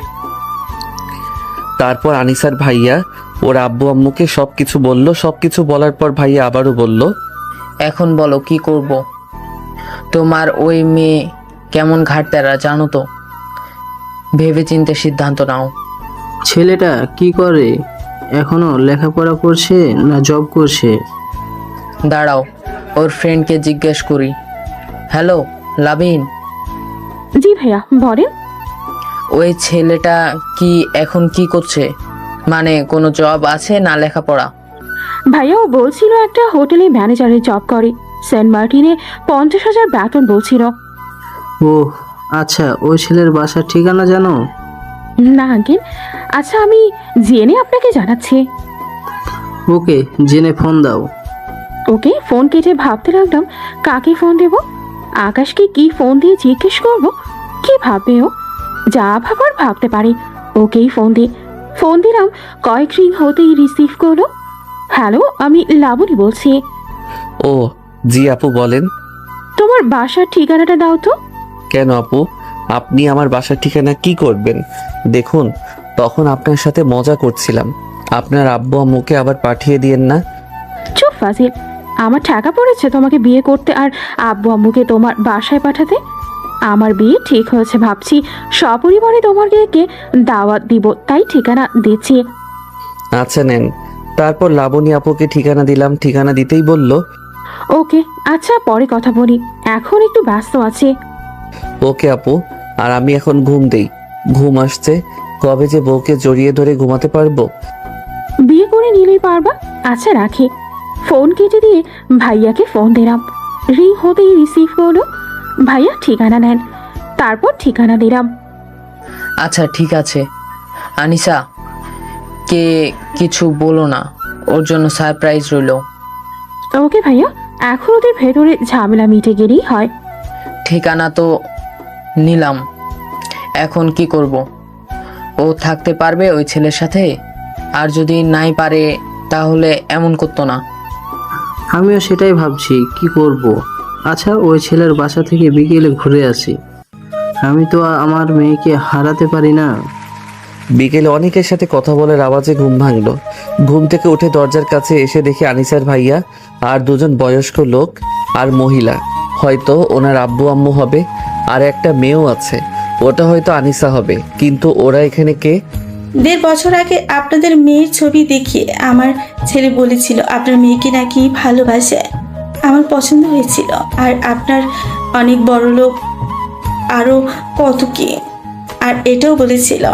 তারপর আনিসার ভাইয়া ওর আব্বু আম্মুকে সবকিছু বলল। সবকিছু বলার পর ভাইয়া আবারও বলল, এখন বলো কি করব? তোমার ওই মেয়ে কেমন ঘাটতারা জানো তো, ভেবে চিন্তে সিদ্ধান্ত নাও। ছেলেটা কি করে? এখনো লেখাপড়া করছে না জব করছে? দাঁড়াও, ওর ফ্রেন্ডকে জিজ্ঞেস করি। হ্যালো লাবিন, জি ভাইয়া বলেন। ওই ছেলেটা কি এখন কি করছে? মানে কোনো জব আছে না লেখাপড়া? ভাইয়া ও বলছিল একটা হোটেলে ম্যানেজারের জব করে, সেন্ট মার্টিনে 50,000 বেতন বলছিল। ও আচ্ছা, ওই ছেলের বাসার ঠিকানা জানো? না আঙ্কেল। আচ্ছা, আমি জেনে আপনাকে জানাচ্ছি। ওকে, জেনে ফোন দাও। ওকে, ফোন কেটে ভাবতে লাগলাম কাকে ফোন দেব। আকাশকে কি ফোন দিয়ে জিজ্ঞেস করব? কি ভাববে ও? যা ভাবার ভাবতে পারি। ওকেই ফোন দিলাম। কয়েক রিং হতেই রিসিভ করলো। হ্যালো, আমি লাবণী বলছি। ও জি আপু বলেন। তোমার বাসার ঠিকানাটা দাও তো। কেন আপু, আপনি আমার বাসার ঠিকানা কি করবেন? দেখুন, তখন আপনার সাথে মজা করছিলাম। আপনার আব্বু আম্মুকে আবার পাঠিয়ে দিয়েন না। চুপ ফাজিল, আমার টাকা পড়েছে তোমাকে বিয়ে করতে আর আব্বু আম্মুকে তোমার বাসায় পাঠাতে? আমার বিয়ে ঠিক হয়েছে ভাবছি সপরিবারে তোমাকে দাওয়াত দিব, তাই ঠিকানা দিচ্ছি। আচ্ছা নেন। তারপর লাবণী আপুকে ঠিকানা দিলাম। ঠিকানা দিতেই বলল, ওকে আচ্ছা, পরে কথা বলি, এখন একটু ব্যস্ত আছি। ওকে আপু। আর আমি এখন ঘুম দেই, ঘুম আসছে। কবে যে বউকে জড়িয়ে ধরে ঘুমাতে পারবো। বিয়ে করে নিলেই পারবা। আচ্ছা রাখি। ফোন কেটে দিয়ে ভাইয়াকে ফোন দিলাম। রিং হতেই রিসিভ করলো। ভাইয়া ঠিকানা নেন, তারপর ঠিকানা দিলাম। আচ্ছা ঠিক আছে। আনিসা কে কিছু বলো না, ওর জন্য সারপ্রাইজ রইল। ওকে ভাইয়া, এখন ওদের ভেতরে ঝামেলা মিটে গেলেই হয়। ঠিকানা তো নিলাম, এখন কি করব? ও থাকতে পারবে ওই ছেলের সাথে? আর যদি নাই পারে তাহলে এমন করতো না। আমিও সেটাই ভাবছি কি করব। আচ্ছা, ওই ছেলের বাসা থেকে বিকেলে ঘুরে আসি। আমি তো আমার মেয়েকে হারাতে পারি না। বিকেলে অনেকের সাথে কথা বলার আওয়াজে ঘুম ভাঙলো। ঘুম থেকে উঠে দরজার কাছে এসে দেখি আনিসার ভাইয়া আর দুজন বয়স্ক লোক আর মহিলা, হয়তো ওনার আব্বু আম্মু হবে, আর একটা মেয়েও আছে, ওটা হয়তো আনিসা হবে। কিন্তু ওরা এখানে কে? 1.5 বছর আগে আপনাদের মেয়ের ছবি দেখিয়ে আমার ছেলে বলেছিল আপনার মেয়েকে নাকি ভালোবাসে। আমার পছন্দ হয়েছিল, আর আপনার অনেক বড় লোক, আরও কত কি। আর এটাও বলেছিল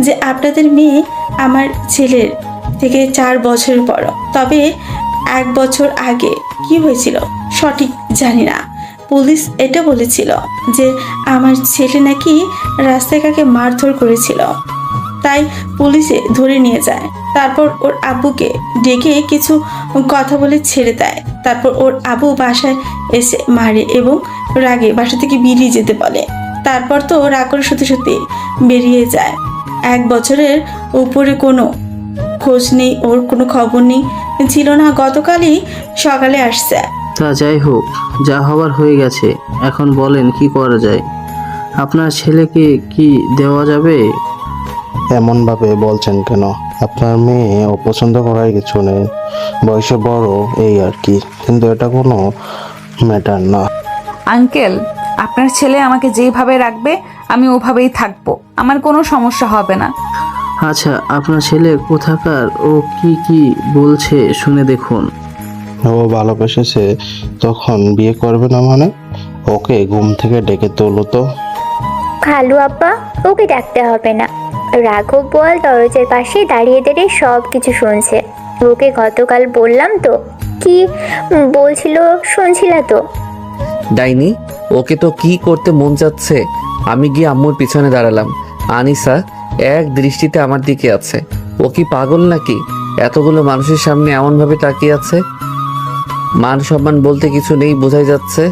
যে আপনাদের মেয়ে আমার ছেলের থেকে 4 বছরের বড়। তবে 1 বছর আগে কি হয়েছিল সঠিক জানি না। পুলিশ এটা বলেছিল যে আমার ছেলে নাকি রাস্তায় কাকে মারধর করেছিল, তাই পুলিশে ধরে নিয়ে যায়। তারপর ওর আব্বুকে ডেকে কিছু কথা বলে ছেড়ে দেয়। তারপর ওর আব্বু বাসায় এসে মারে এবং রাগে বাসা থেকে বেরিয়ে যেতে বলে। তারপর তো রাগ করে সত্যি সত্যি বেরিয়ে যায়। 1 বছরের উপরে কোনো খোঁজ নেই, ওর কোনো খবর নেই, ছিল না। গতকালই সকালে আসছে। তা যাই হোক, যা হবার হয়ে গেছে। এখন বলেন কি করা যায়? আপনার ছেলেকে কি দেওয়া যাবে? এমনভাবে বলছেন কেন? আপনার মেয়ে অপছন্দ করার কিছু নেই, বয়সে বড় এই আর কি, কিন্তু এটা কোনো ম্যাটার না। আঙ্কেল, আপনার ছেলে আমাকে যেভাবে রাখবে আমি ওভাবেই থাকবো, আমার কোনো সমস্যা হবে না। আচ্ছা, আপনার ছেলে কোথাকার? ও কি কি বলছে শুনে দেখুন। ও ভালোবেসেছে তখন বিয়ে করবে না মানে? ওকে ঘুম থেকে ডেকে তোলো তো। খালু আব্বা, ওকে ডাকতে হবে না। রাঘব বল দরজার পাশে দাঁড়িয়ে দাঁড়িয়ে সব কিছু শুনছে। ওকে গতকাল বললাম তো, কি বলছিল শুনছিল তো? ডাইনি, ওকে তো কি করতে মন যাচ্ছে। আমি গিয়ে আম্মুর পিছনে দাঁড়ালাম। আনিসা এক দৃষ্টিতে আমার দিকে আছে। ও কি পাগল নাকি? এতগুলো মানুষের সামনে এমনভাবে তাকিয়ে আছে। মান সম্মান বলতে কিছু নেই বোঝাই যাচ্ছে।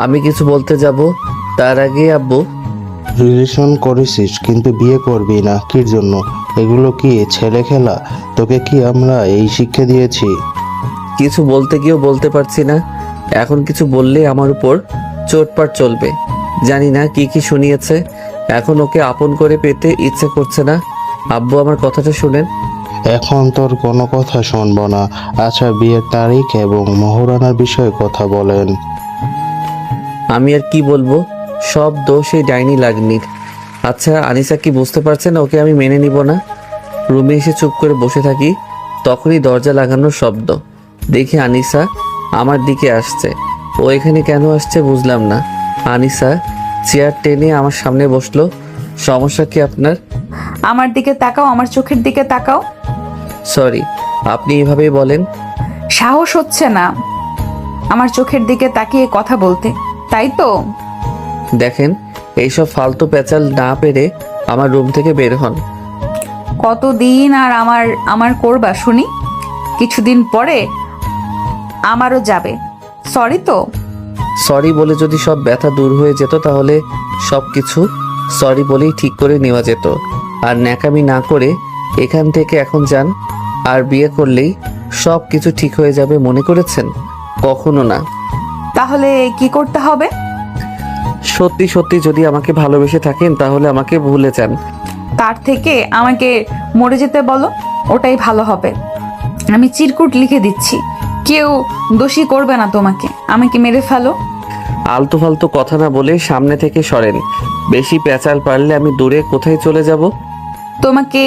আমি কিছু বলতে যাব তার আগে আব্বু। রিলেশন করেছিস কিন্তু বিয়ে করবি না, কির জন্য? এগুলো কি ছেলে খেলা? তোকে কি আমরা এই শিক্ষা দিয়েছি? কিছু বলতে গিয়েও বলতে পারছি না। এখন কিছু বললে আমার উপর চোটপাট চলবে। জানি না কি কি শুনিয়েছে। এখন ওকে আপন করে পেতে ইচ্ছে করছে না। আব্বু আমার কথাটা শুনেন। এখন তোর কোনো কথা শুনবো না। আচ্ছা, বিয়ের তারিখ এবং মোহরানার বিষয়ে কথা বলেন। আমি আর কি বলবো, সব দোষ এই ডাইনি লাগনির। আচ্ছা আনিসা কি বুঝতে পারছেন ওকে আমি মেনে নিব না? রুমে এসে চুপ করে বসে থাকি, তখনই দরজা লাগানোর শব্দ। দেখি আনিসা আমার দিকে আসছে। ও এখানে কেন আসছে বুঝলাম না। আনিসা চেয়ার টেনে আমার সামনে বসলো। সমস্যা কি আপনার? আমার দিকে তাকাও, আমার চোখের দিকে তাকাও। সরি, আপনি এভাবেই বলেন। সাহস হচ্ছে না আমার চোখের দিকে তাকিয়ে কথা বলতে, তাই তো? দেখেন, এইসব ফালতু পেঁচাল না পেরে আমার রুম থেকে বের হন। কতদিন আর আমার করবা শুনি? কিছুদিন পরে আমারও যাবে। সরি তো। সরি বলে যদি সব ব্যথা দূর হয়ে যেত তাহলে সব কিছু সরি বলেই ঠিক করে নেওয়া যেত। আর ন্যাকামি না করে এখান থেকে এখন যান। আর বিয়ে করলেই সব কিছু ঠিক হয়ে যাবে মনে করেছেন? কখনো না। তাহলে কি করতে হবে? সত্যি সত্যি যদি আমাকে ভালোবেসে থাকেন তাহলে আমাকে ভুলে যান। তার থেকে আমাকে মরে যেতে বলো, ওটাই ভালো হবে। আমি চিরকুট লিখে দিচ্ছি, কেউ দোষী করবে না তোমাকে। আমাকে মেরে ফেলো। আলতু ফালতু কথা না বলে সামনে থেকে সরেন। বেশি পেঁচাল পারলে আমি দূরে কোথায় চলে যাব? তোমাকে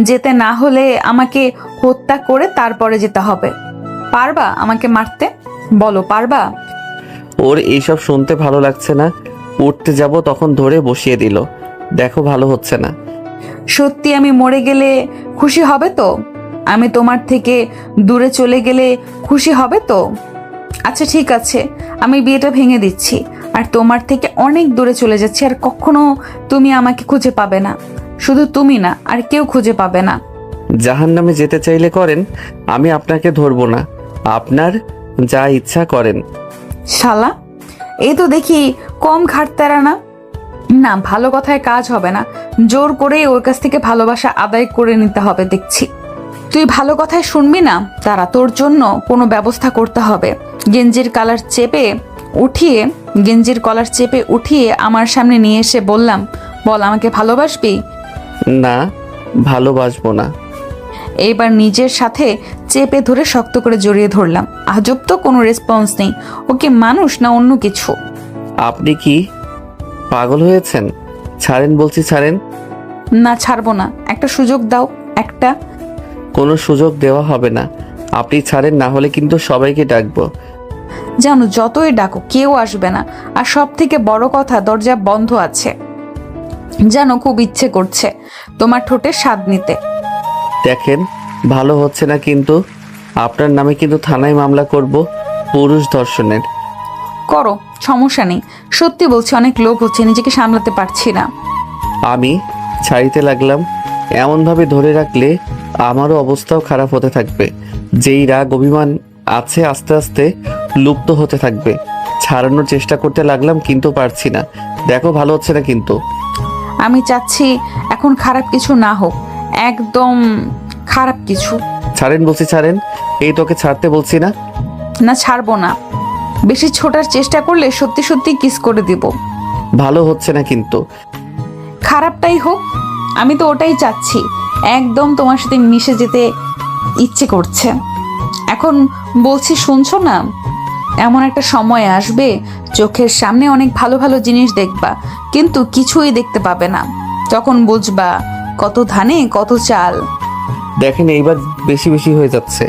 যেতে না হলে আমাকে হত্যা করে তারপরে যেতে হবে। পারবা আমাকে মারতে? বলো, পারবা? ওর এইসব শুনতে ভালো লাগছে না। উঠতে যাব তখন ধরে বসিয়ে দিল। দেখো ভালো হচ্ছে না। সত্যি আমি মরে গেলে খুশি হবে তো? আমি তোমার থেকে দূরে চলে গেলে খুশি হবে তো? আচ্ছা ঠিক আছে, আমি বিয়েটা ভেঙে দিচ্ছি আর তোমার থেকে অনেক দূরে চলে যাচ্ছি। আর কখনো তুমি আমাকে খুঁজে পাবে না। শুধু তুমি না, আর কেউ খুঁজে পাবে না। জাহান্নামে যেতে চাইলে করেন, আমি আপনাকে ধরবো না। আপনার যা ইচ্ছা করেন। শালা, এই তো দেখি কম ঘাটতারা না। না, ভালো কথায় কাজ হবে না। জোর করে ওর কাছ থেকে ভালোবাসা আদায় করে নিতে হবে দেখছি। তুই ভালো কথায় শুনবি না? তারা তোর জন্য কোনো ব্যবস্থা করতে হবে। গেঞ্জির কলার চেপে উঠিয়ে আমার সামনে নিয়ে এসে বললাম, বল আমাকে ভালোবাসবি? না, ভালোবাসবো না। এইবার নিজের সাথে চেপে ধরে শক্ত করে জড়িয়ে ধরলাম। আজব তো, কোনো রেসপন্স নেই। ওকে মানুষ না অন্য কিছু? আপনি কি পাগল হয়েছেন? ছাড়েন বলছি, ছাড়েন। না, ছাড়বো না। একটা সুযোগ দাও, একটা। কোনো সুযোগ দেওয়া হবে না। আপনি ছাড়েন, না হলে কিন্তু সবাইকে ডাকবো। জানো, যতই ডাকো কেউ আসবে না। আর সব থেকে বড় কথা, দরজা বন্ধ আছে। জানো, খুব ইচ্ছে করছে তোমার ঠোঁটের স্বাদ নিতে। দেখেন, ভালো হচ্ছে না কিন্তু। আপনার নামে কিন্তু থানায় মামলা করব পুরুষ ধর্ষণের। করো, সমস্যা নেই। সত্যি বলছি, অনেক লোক হচ্ছে, নিজেকে সামলাতে পারছি না। আমি ছাড়িতে লাগলাম। এমনভাবে ধরে রাখলে আমারও অবস্থাও খারাপ হতে থাকবে। যেই রাগ অভিমান আছে আস্তে আস্তে লুপ্ত হতে থাকবে। ছাড়ানোর চেষ্টা করতে লাগলাম কিন্তু পারছি না। দেখো, ভালো হচ্ছে না কিন্তু। আমি চাচ্ছি এখন খারাপ কিছু না হোক, একদম খারাপ কিছু। ছাড়েন বলছি, ছাড়েন। এই তোকে ছাড়তে বলছি না। না, ছাড়বো না। বেশি ছোটার চেষ্টা করলে সত্যি সত্যি কিস করে দিব। ভালো হচ্ছে না কিন্তু। খারাপটাই হোক, আমি তো ওটাই চাচ্ছি। একদম তোমার সাথে মিশে যেতে ইচ্ছে করছে। এখন বলছি, শুনছো না? এমন একটা সময় আসবে, চোখের সামনে অনেক ভালো ভালো জিনিস দেখবা, কিন্তু কিছুই দেখতে পাবে না। তখন বুঝবা কত ধানে কত চাল। দেখেন, এইবার বেশি বেশি হয়ে যাচ্ছে।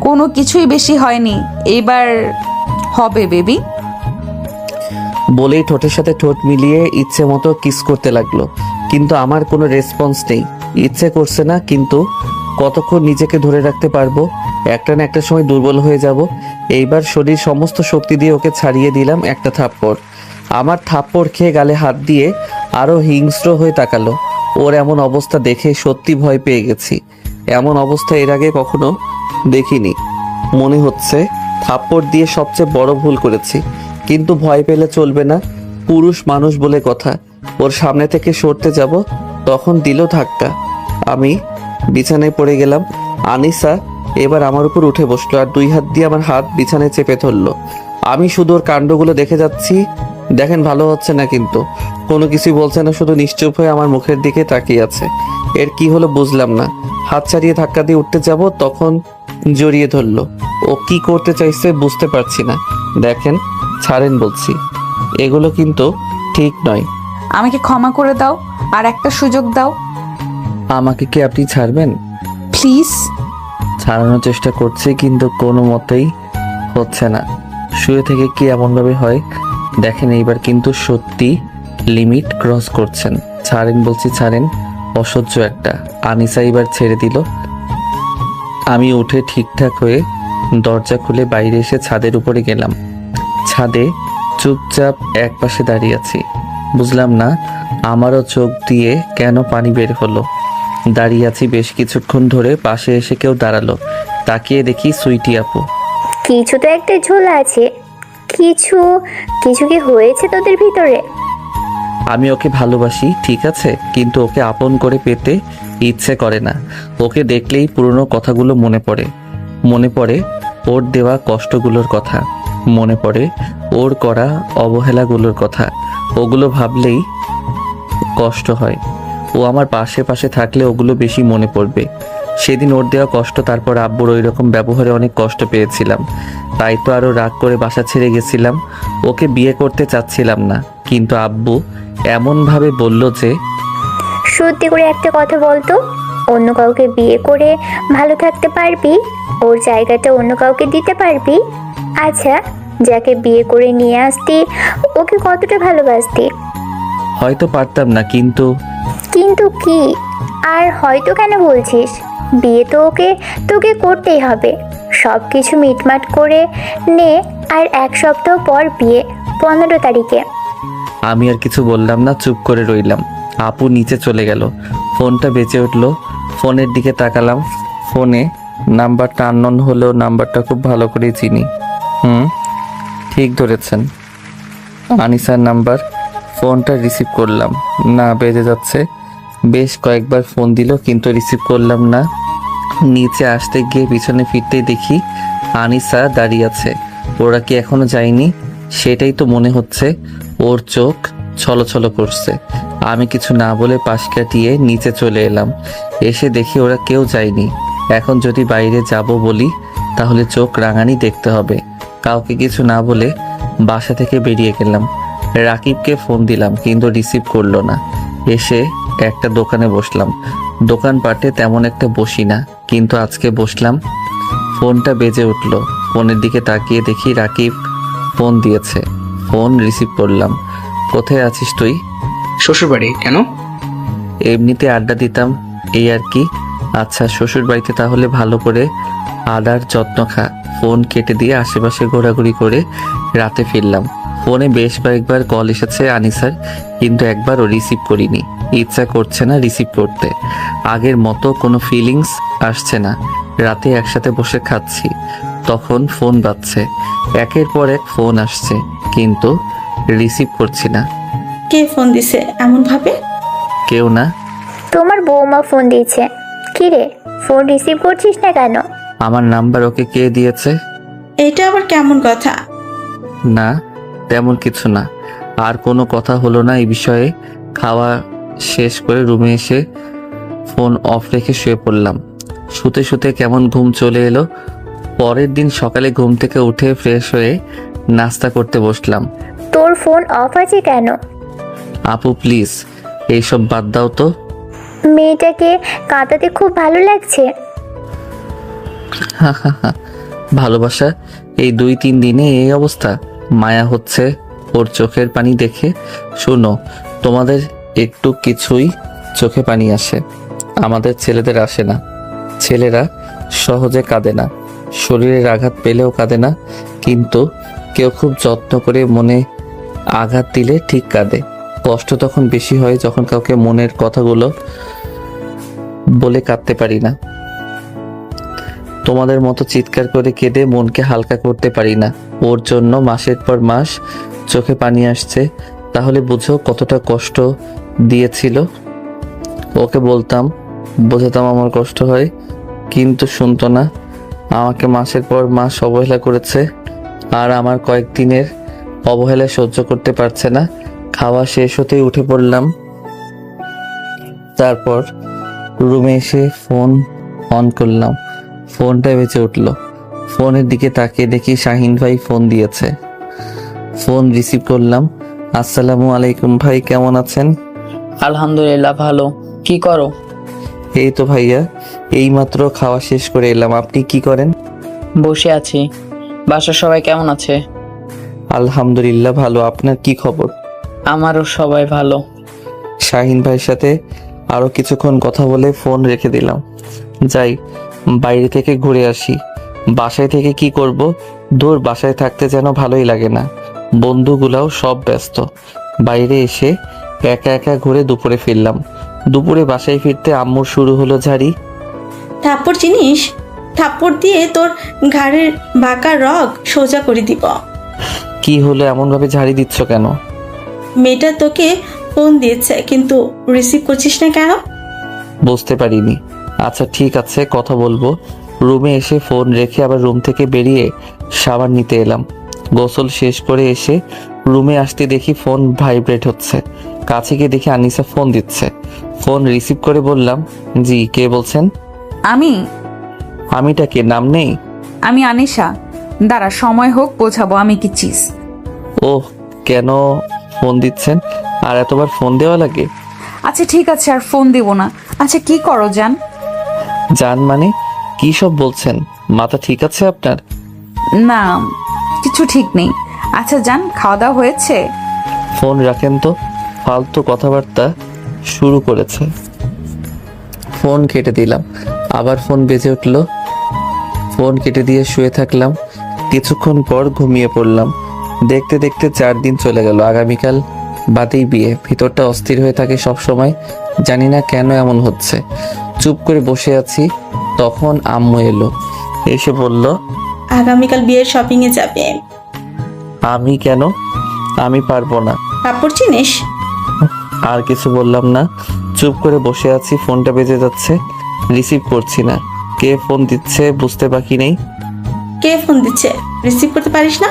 কোনো কিছুই বেশি হয়নি, এইবার হবে বেবি। বলেই ঠোঁটের সাথে ঠোঁট মিলিয়ে ইচ্ছে মতো কিস করতে লাগলো, কিন্তু আমার কোনো রেসপন্স নেই। ইচ্ছে করছে না, কিন্তু কতক্ষণ নিজেকে ধরে রাখতে পারবো? একটা না একটা সময় দুর্বল হয়ে যাব। এইবার শরীর সমস্ত শক্তি দিয়ে ওকে ছাড়িয়ে দিলাম একটা থাপ্পড়। আমার থাপ্পড় খেয়ে গালে হাত দিয়ে আরো হিংস্র হয়ে তাকালো। ওর এমন অবস্থা দেখে সত্যি ভয় পেয়ে গেছি। এমন অবস্থা এর আগে কখনো দেখিনি। মনে হচ্ছে থাপ্পড় দিয়ে সবচেয়ে বড় ভুল করেছি, কিন্তু ভয় পেলে চলবে না। পুরুষ মানুষ বলে কথা। ওর সামনে থেকে সরতে যাব, তখন দিল ধাক্কা। আমি বিছানায় পড়ে গেলাম। আনিসা এবার আমার উপর উঠে বসলো আর দুই হাত দিয়ে আমার হাত বিছানায় চেপে ধরলো। আমি শুধু ওর কাণ্ডগুলো দেখে যাচ্ছি। দেখেন, ভালো হচ্ছে না কিন্তু। কোনো কিছুই বলছে না, শুধু নিশ্চুপ হয়ে আমার মুখের দিকে তাকিয়ে আছে। এর কি হলো বুঝলাম না। হাত ছাড়িয়ে ধাক্কা দিয়ে উঠতে যাব, তখন জড়িয়ে ধরলো। ও কি করতে চাইছে বুঝতে পারছি না। দেখেন, ছাড়েন বলছি। এগুলো কিন্তু ঠিক নয়। আমাকে ক্ষমা করে দাও, আর একটা সুযোগ দাও আমাকে কি আপনি ছাড়বেন? প্লিজ। ছাড়ানোর চেষ্টা করছি, কিন্তু কোনো মতেই হচ্ছে না। শুয়ে থেকে কি এমনভাবে হয়? দেখেন, এইবার কিন্তু সত্যি লিমিট ক্রস করছেন। ছাড়েন বলছি, ছাড়েন। অসহ্য একটা। আনিসা এবার ছেড়ে দিল। আমি উঠে ঠিকঠাক হয়ে দরজা খুলে বাইরে এসে ছাদের উপরে গেলাম। ছাদে চুপচাপ এক পাশে দাঁড়িয়ে আছি। বুঝলাম না আমারও চোখ দিয়ে কেন পানি বের হলো। দাঁড়িয়ে আছি বেশ কিছুক্ষণ ধরে, পাশে এসে কেউ দাঁড়ালো। তাকিয়ে দেখি সুইটি আপু। কিছু তো একটা ঝোলা আছে। কিছু কিছু কি হয়েছে তোদের ভিতরে? আমি ওকে ভালোবাসি, ঠিক আছে, কিন্তু ওকে আপন করে পেতে ইচ্ছে করে না। ওকে দেখলেই পুরনো কথাগুলো মনে পড়ে। মনে পড়ে ওর দেওয়া কষ্টগুলোর কথা। মনে পড়ে ওর করা অবহেলাগুলোর কথা। ওগুলো ভাবলেই কষ্ট হয়। ও আমার পাশে পাশে থাকলে ওগুলো বেশি মনে পড়বে। সেদিন ওর দেওয়া কষ্ট, তারপর আব্বুর ওই রকম ব্যবহারে অনেক কষ্ট পেয়েছিলাম। তাই তো আরও রাগ করে বাসা ছেড়ে গেছিলাম। ওকে বিয়ে করতে চাচ্ছিলাম না, কিন্তু আব্বু এমনভাবে বলল যে। সত্যি করে একটা কথা বলতো, অন্য কাউকে বিয়ে করে ভালো থাকতে পারবি? ওর জায়গাটা অন্য কাউকে দিতে পারবি? আচ্ছা, যাকে বিয়ে করে নিয়ে আসতি ওকে কতটা ভালোবাসতি? হয়তো পারতাম না, কিন্তু। কিন্তু কি? আর হয়তো কেন বলছিস? বিয়ে তো তোকে করতেই হবে। সব কিছু মিটমাট করে নে, আর এক সপ্তাহ পর বিয়ে, 15 তারিখে। আমি আর কিছু বললাম না, চুপ করে রইলাম। আপু নিচে চলে গেল। ফোনটা বেজে উঠলো। ফোনের দিকে তাকালাম। ফোনে নাম্বারটা আননোন হলেও নাম্বারটা খুব ভালো করেই চিনি। ঠিক ধরেছেন, আনিসার নাম্বার। ফোনটা রিসিভ করলাম না, বেজে যাচ্ছে। বেশ কয়েকবার ফোন দিল, কিন্তু রিসিভ করলাম না। নিচে আসতে গিয়ে পিছনে ফিরতেই দেখি আনিসা দাঁড়িয়ে আছে। ওরা কি এখনো যায়নি? সেটাই তো মনে হচ্ছে। ওর চোখ ছলছল করছে। আমি কিছু না বলে পাশ কাটিয়ে নিচে চলে এলাম। এসে দেখি ওরা কেউ যায়নি। এখন যদি বাইরে যাব বলি তাহলে চোখ রাঙানি দেখতে হবে। কাউকে কিছু না বলে বাসা থেকে বেরিয়ে গেলাম। রাকিবকে ফোন দিলাম কিন্তু রিসিভ করলো না। এসে একটা দোকানে বসলাম। দোকানপাটে তেমন একটা বসি না, কিন্তু আজকে বসলাম। ফোনটা বেজে উঠলো। ফোনের দিকে তাকিয়ে দেখি রাকিব ফোন দিয়েছে। ফোন রিসিভ করলাম। কোথায় আছিস তুই? শ্বশুরবাড়ি। কেন? এমনিতে আড্ডা দিতাম, এই আর কি। আচ্ছা, শ্বশুর বাড়িতে তাহলে ভালো করে আদার যত্ন খা। ফোন কেটে দিয়ে আশেপাশে ঘোরাঘুরি করে রাতে ফিরলাম। ফোনে বেশ কয়েকবার কল এসেছে আনিসার, কিন্তু একবারও রিসিভ করিনি। ইচ্ছা করছে না রিসিভ করতে। আগের মতো কোনো ফিলিংস আসছে না। রাতে একসাথে বসে খাচ্ছি, তখন ফোন বাজছে। একের পর এক ফোন আসছে, কিন্তু রিসিভ করছি না। কে ফোন দিছে এমন ভাবে? কেউ না। তোমার বৌমা ফোন দিয়েছে। কি রে, ফোন রিসিভ করছিস না কেন? আমার নাম্বার ওকে কে দিয়েছে? এটা আবার কেমন কথা? না, তেমন কিছু না। আর কোনো কথা হলো না এই বিষয়ে। খাওয়া শেষ করে রুমে এসে ফোন অফ রেখে শুয়ে পড়লাম। শুতে শুতে কেমন ঘুম চলে এলো। পরের দিন সকালে ঘুম থেকে উঠে ফ্রেশ হয়ে নাস্তা করতে বসলাম। তোর ফোন অফ আছে কেন? আপু প্লিজ এইসব বাদ দাও তো। মেয়েটাকে কাঁদাতে খুব ভালো লাগছে। ভালোবাসা এই 2-3 দিনে এই অবস্থা। মায়া হচ্ছে ওর চোখের পানি দেখে। শোনো, তোমাদের একটু কিছুই চোখে পানি আসে, আমাদের ছেলেদের আসে না। ছেলেরা সহজে কাঁদে না, শরীরের আঘাত পেলেও কাঁদে না, কিন্তু কেউ খুব যত্ন করে মনে আঘাত দিলে ঠিক কাঁদে। কষ্ট তখন বেশি হয় যখন কাউকে মনের কথাগুলো বলে কাঁদতে পারি না। তোমাদের মতো চিৎকার করে কেঁদে মনকে হালকা করতে পারি না। ওর জন্য মাসের পর মাস চোখে পানি আসছে, তাহলে বুঝো কতটা কষ্ট দিয়েছিল। ওকে বলতাম, বোঝাতাম আমার কষ্ট হয়, কিন্তু শুনতো না। আমাকে মাসের পর মাস অবহেলা করেছে, আর আমার কয়েকদিনের অবহেলা সহ্য করতে পারছে না। খাওয়া শেষ হতেই উঠে পড়লাম। তারপর রুমে এসে ফোন অন করলাম। ফোনটা বেজে উঠলো। ফোনের দিকে তাকিয়ে দেখি শাহিন ভাই ফোন দিয়েছে। ফোন রিসিভ করলাম। আসসালামু আলাইকুম ভাই, কেমন আছেন? আলহামদুলিল্লাহ, ভালো। কি করো? এই তো ভাইয়া, এইমাত্র খাওয়া শেষ করে এলাম। আপনি কি করেন? বসে আছি। বাসার সবাই কেমন আছে? আলহামদুলিল্লাহ ভালো। আপনার কি খবর? আমারও সবাই ভালো। শাহিন ভাইয়ের সাথে আরো কিছুক্ষণ কথা বলে ফোন রেখে দিলাম। যাই, বাইরে থেকে ঘুরে আসি। বাসায় থেকে কি করব? দূর, বাসায় থাকতে যেন ভালোই লাগে না। বন্ধুগুলাও সব ব্যস্ত। বাইরে এসে একা একা ঘুরে দুপুরে ফিরলাম। দুপুরে বাসায় ফিরতে আম্মুর শুরু হলো ঝাড়ি। থাপ্পড় জিনিস, থাপ্পড় দিয়ে তোর ঘাড়ের বাঁকা রগ সোজা করে দিব। কি হলো, এমন ভাবে ঝাড়ি দিচ্ছ কেন? মেয়েটা তোকে ফোন দিয়েছে কিন্তু রিসিভ করছিস না কেন? বুঝতে পারিনি। আচ্ছা ঠিক আছে, কথা বলবো। রুমে এসে ফোন রেখে আবার রুম থেকে বেরিয়ে শাওয়ার নিতে এলাম। গোসল শেষ করে এসে রুমে আসতে দেখি ফোন ভাইব্রেট হচ্ছে। কাছে গিয়ে দেখি আনিসা ফোন দিচ্ছে। ফোন রিসিভ করে বললাম, জি, কে বলছেন? আমিটা কে? নাম নেই? আমি আনিশা। দাঁড়া, সময় হোক বোঝাবো আমি কি চিজ। ওহ, কেন ফোন দিচ্ছেন? আর এতবার ফোন দেওয়া লাগে? আচ্ছা ঠিক আছে, আর ফোন দেব না। আচ্ছা কি করো জান? জান মানে কি সব বলছেন? মাথা ঠিক আছে আপনার? না, কিছু ঠিক নেই। আচ্ছা জান, খাওয়া দাওয়া হয়েছে? ফোন রাখেন তো, ফালতু কথাবার্তা শুরু করেছে। ফোন কেটে দিলাম। আবার ফোন বেজে উঠলো। ফোন কেটে দিয়ে শুয়ে থাকলাম। কিছুক্ষণ পর ঘুমিয়ে পড়লাম। দেখতে দেখতে 4 দিন চলে গেল। আগামীকাল বাদেই বিয়ে। ভিতরটা অস্থির হয়ে থাকে সব সময়। জানি না কেন এমন হচ্ছে। চুপ করে বসে আছি, তখন আম্মু এলো। এসে বলল, আগামীকাল বিয়ের শপিং এ যাবে। আমি কেন? আমি পারবো না। থাপ্পড় চিনিস? আর কিছু বললাম না, চুপ করে বসে আছি। ফোনটা বেজে যাচ্ছে, রিসিভ করছি না। কে ফোন দিচ্ছে বুঝতে বাকি নেই। কে ফোন দিচ্ছে রিসিভ করতে পারিস না?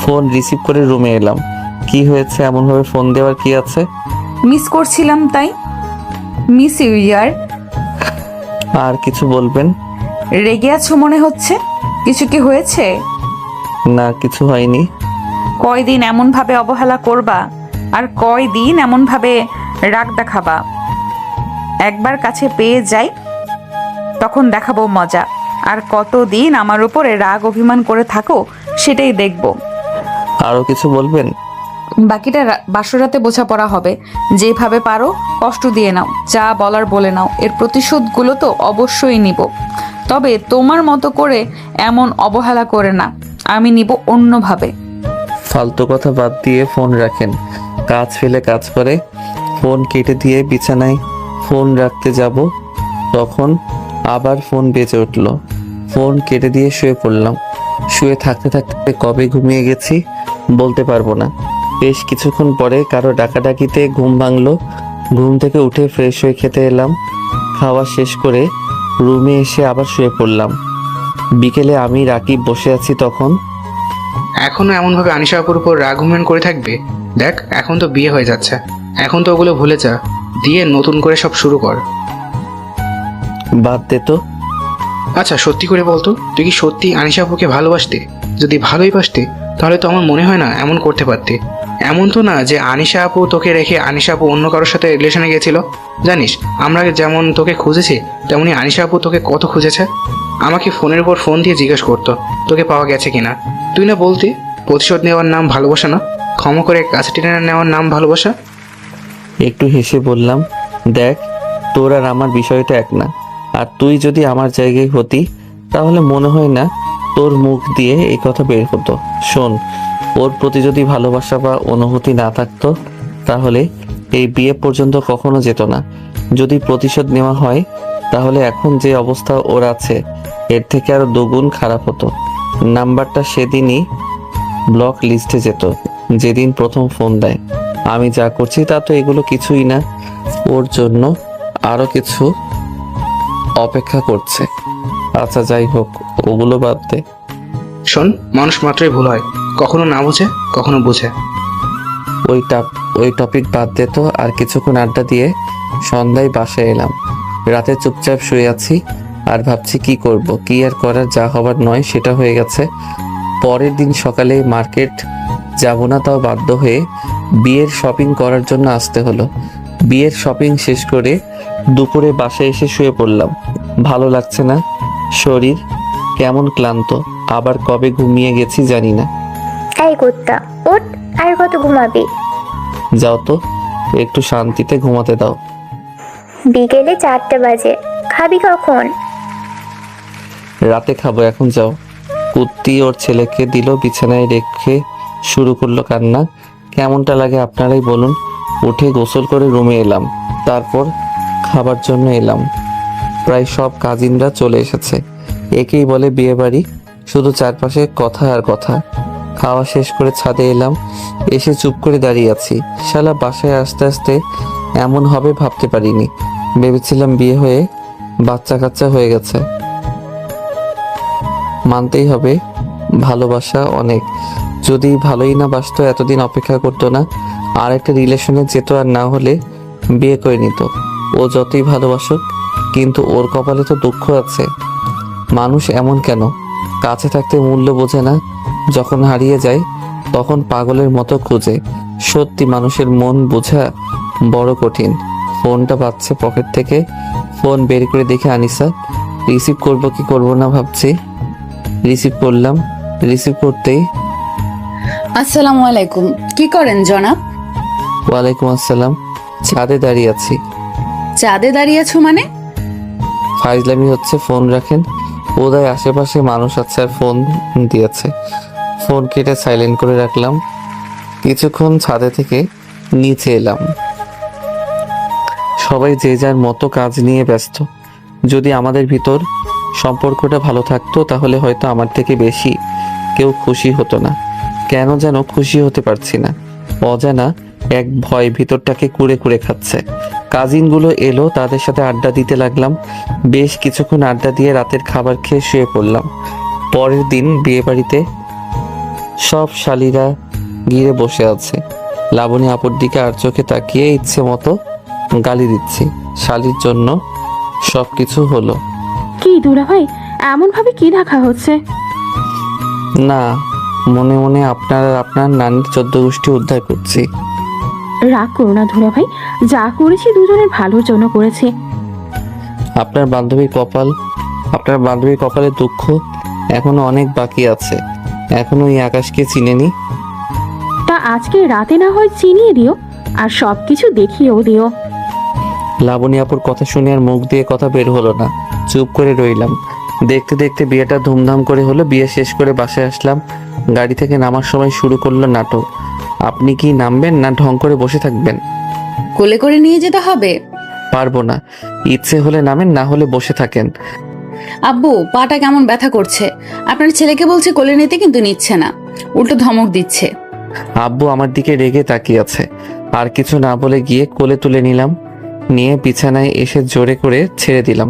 ফোন রিসিভ করে রুমে এলাম। কি হয়েছে, এমন ভাবে ফোন দেওয়ার কি আছে? মিস করছিলাম তাই। মিস ইউ ইয়ার। আর কিছু বলবেন? রেগে আছো মনে হচ্ছে, কিছু কি হয়েছে? না, কিছু হয়নি। কয়দিন এমনভাবে অবহেলা করবা আর কয়দিন এমনভাবে রাগ দেখাবা? একবার কাছে পেয়ে যাই তখন দেখাবো মজা, আর কতদিন আমার উপরে রাগ অভিমান করে থাকো সেটাই দেখব। আরো কিছু বলবেন? বাকিটা বাসরাতে বোঝাপড়া হবে। যেভাবে পারো কষ্ট দিয়ে নাও, যা বলার বলে নাও, এর প্রতিশোধগুলো তো অবশ্যই নিব। তবে তোমার মতো করে এমন অবহেলা করে না, আমি নিব অন্যভাবে। ফালতু কথা বাদ দিয়ে ফোন রাখেন। কাজ ফেলে কাজ করে ফোন কেটে দিয়ে বিছানায় ফোন রাখতে যাব, তখন আবার ফোন বেজে উঠল। ফোন কেটে দিয়ে শুয়ে পড়লাম। শুয়ে থাকতে থাকতে কবে ঘুমিয়ে গেছি বলতে পারবো না। বেশ কিছুক্ষণ পরে কারো ডাকাডাকিতে ঘুম ভাঙলো। ঘুম থেকে উঠে ফ্রেশ হয়ে খেতে এলাম। খাওয়া শেষ করে রুমে এসে আবার শুয়ে পড়লাম। বিকেলে আমি রাকিব বসে আছি তখন। এখনো এমনভাবে আনিশা আপুর উপর রাগ অভিমান করে থাকবে? দেখ, এখন তো বিয়ে হয়ে যাচ্ছে, এখন তো ওগুলো ভুলে যা, দিয়ে নতুন করে সব শুরু কর। বাদ দে তো। আচ্ছা সত্যি করে বলতো, তুই কি সত্যি আনিশা আপুকে ভালোবাসতে? যদি ভালোই বাসতে তাহলে তো আমার মনে হয় না এমন করতে পারতে। এমন তো না যে আনিশা আপু তোকে রেখে আনিশা আপু অন্য কারোর সাথে রিলেশনে গেছিল। জানিস, আমরা যেমন তোকে খুঁজেছি তেমনি আনিশা আপু তোকে কত খুঁজেছে। আমাকে ফোনের উপর ফোন দিয়ে জিজ্ঞেস করতো তোকে পাওয়া গেছে কিনা। তুই না বলতি প্রতিশোধ নেওয়ার নাম ভালোবাসা না, ক্ষমা করে কাছে টেনে নেওয়ার নাম ভালোবাসা। একটু হেসে বললাম, দেখ, তোর আর আমার বিষয়টা এক না। আর তুই যদি আমার জায়গায় হতি তাহলে মনে হয় না তোর মুখ দিয়ে এই কথা বের হতো। শোন, ওর প্রতি যদি ভালোবাসা বা অনুভূতি না থাকতো তাহলে এই বিয়ে পর্যন্ত কখনো যেত না। যদি প্রতিশোধ নেওয়া হয় তাহলে এখন যে অবস্থা ওর আছে এর থেকে আরো দুগুণ খারাপ হতো। নাম্বারটা সেদিনই ব্লক লিস্টে যেত যেদিন প্রথম ফোন দেয়। আমি যা করছি তা তো এগুলো কিছুই না। ওর জন্য আরো কিছু অপেক্ষা করছে। আচ্ছা যাই হোক, ওগুলো বাদ দে। শোন, মানুষ মাত্রই ভুল হয়, কখনো না বুঝে কখনো বুঝে। ওই টপিক বাদ দে তো। আর কিছুক্ষণ আড্ডা দিয়ে সন্ধ্যায় বাসায় এলাম। রাতে চুপচাপ শুয়ে আছি আর ভাবছি কি করব। কি আর করার, যা হবার নয় সেটা হয়ে গেছে। পরের দিন সকালে মার্কেট যাব না তাও বাধ্য হয়ে বিয়ের শপিং করার জন্য আসতে হলো। বিয়ের শপিং শেষ করে দুপুরে বাসায় এসে শুয়ে পড়লাম। ভালো লাগছে না, শরীর কেমন ক্লান্ত। আবার কবে ঘুমিয়ে গেছি জানি না। এই কুত্তা, ওঠ, আর কত ঘুমাবি? যাও তো, একটু শান্তিতে ঘুমাতে দাও। বিকেলে 4টা বাজে, খাবি কখন? রাতে খাবো, এখন যাও। কুত্তি ওর ছেলেকে দিল, বিছানায় রেখে শুরু করলো কান্না। কেমনটা লাগে আপনারাই বলুন। উঠে গোসল করে রুমে এলাম, তারপর খাবার জন্য এলাম। প্রায় সব কাজিনরা চলে এসেছে। একেই বলে বিয়ে বাড়ি, শুধু চারপাশে কথা আর কথা। খাওয়া শেষ করে ছাদে এলাম, এসে চুপ করে দাঁড়িয়ে আছি। শালা বাসায় আস্তে আস্তে এমন হবে ভাবতে পারিনি। ভেবেছিলাম বিয়ে হয়ে বাচ্চা কাচ্চা হয়ে গেছে। মানতেই হবে, ভালোবাসা অনেক। যদি ভালোই না বাসতো এতদিন অপেক্ষা করতো না, আর একটা রিলেশনে যেত, আর না হলে বিয়ে করে নিত। ও যতই ভালোবাসুক, কিন্তু ওর কপালে তো দুঃখ আছে। মানুষ এমন কেন? কাছে থাকতে মূল্য বোঝে না, যখন হারিয়ে যায় তখন পাগলের মতো খুঁজে। সত্যি মানুষের মন বোঝা বড় কঠিন। ফোনটা বাজছে পকেট থেকে, ফোন বের করে দেখে আনিসা। রিসিভ করব কি করব না ভাবছি। রিসিভ করলাম। রিসিভ করতেই, আসসালামু আলাইকুম, কি করেন জনাব? ওয়ালাইকুম আসসালাম। ছাদে দাঁড়িয়ে আছি। চাঁদে দাঁড়িয়ে আছো মানে? ফাইজলামি হচ্ছে, ফোন রাখেন। বোধহয় আশেপাশে মানুষ আছে আর ফোন দিয়েছে। ফোন কেটে সাইলেন্ট করে রাখলাম। কিছুক্ষণ ছাদে থেকে নিচে এলাম। সবাই যে যার মতো কাজ নিয়ে ব্যস্ত। যদি আমাদের ভিতর সম্পর্কটা ভালো থাকতো তাহলে হয়তো আমার থেকে বেশি কেউ খুশি হতো না। কেন যেন খুশি হতে পারছি না। অজানা এক ভয় ভিতরটাকে কুড়ে কুড়ে খাচ্ছে। কাজিনগুলো এলো, তাদের সাথে আড্ডা দিতে লাগলাম। বেশ কিছুক্ষণ আড্ডা দিয়ে রাতের খাবার খেয়ে শুয়ে পড়লাম। পরের দিন বিয়ে বাড়িতে সব শালিরা ঘিরে বসে আছে। লাবণী আপুর দিকে আর চোখে তাকিয়ে ইচ্ছে মতো গালি দিচ্ছি। শালির জন্য সব কিছু হলো। কি দুলাভাই, এমন ভাবে কি দেখা হচ্ছে? না, মনে মনে আপনার আর আপনার নানির 14 গোষ্ঠী উদ্ধার করছি। রাগ করো না দুলাভাই, যা করেছি দুজনের ভালোর জন্য করেছি। আপনার বান্ধবীর কপালে দুঃখ এখনো অনেক বাকি আছে। এখনো এই আকাশকে চিনেনি। তা আজকে রাতে না হয় চিনিয়ে দিও, আর সবকিছু দেখিয়েও দিও। লাবণী আপুর কথা শুনে আর মুখ দিয়ে কথা বের হলো না। চুপ করে রইলাম। দেখতে দেখতে বিয়েটা ধুমধাম করে হলো। বিয়ে শেষ করে বাসায় আসলাম। গাড়ি থেকে নামার সময় শুরু করলো নাটক। আপনি কি নামবেন না ঢং করে বসে থাকবেন? কোলে করে নিয়ে যেতে হবে? পারবো না। ইচ্ছে হলে নামেন, না হলে বসে থাকেন। আব্বু, পাটা কেমন ব্যথা করছে। আপনার ছেলেকে বলছে কোলে নিতে, কিন্তু নিচ্ছে না, উল্টো ধমক দিচ্ছে। আব্বু আমার দিকে রেগে তাকিয়ে আছে। আর কিছু না বলে গিয়ে কোলে তুলে নিলাম। নিয়ে বিছানায় এসে জোরে করে ছেড়ে দিলাম।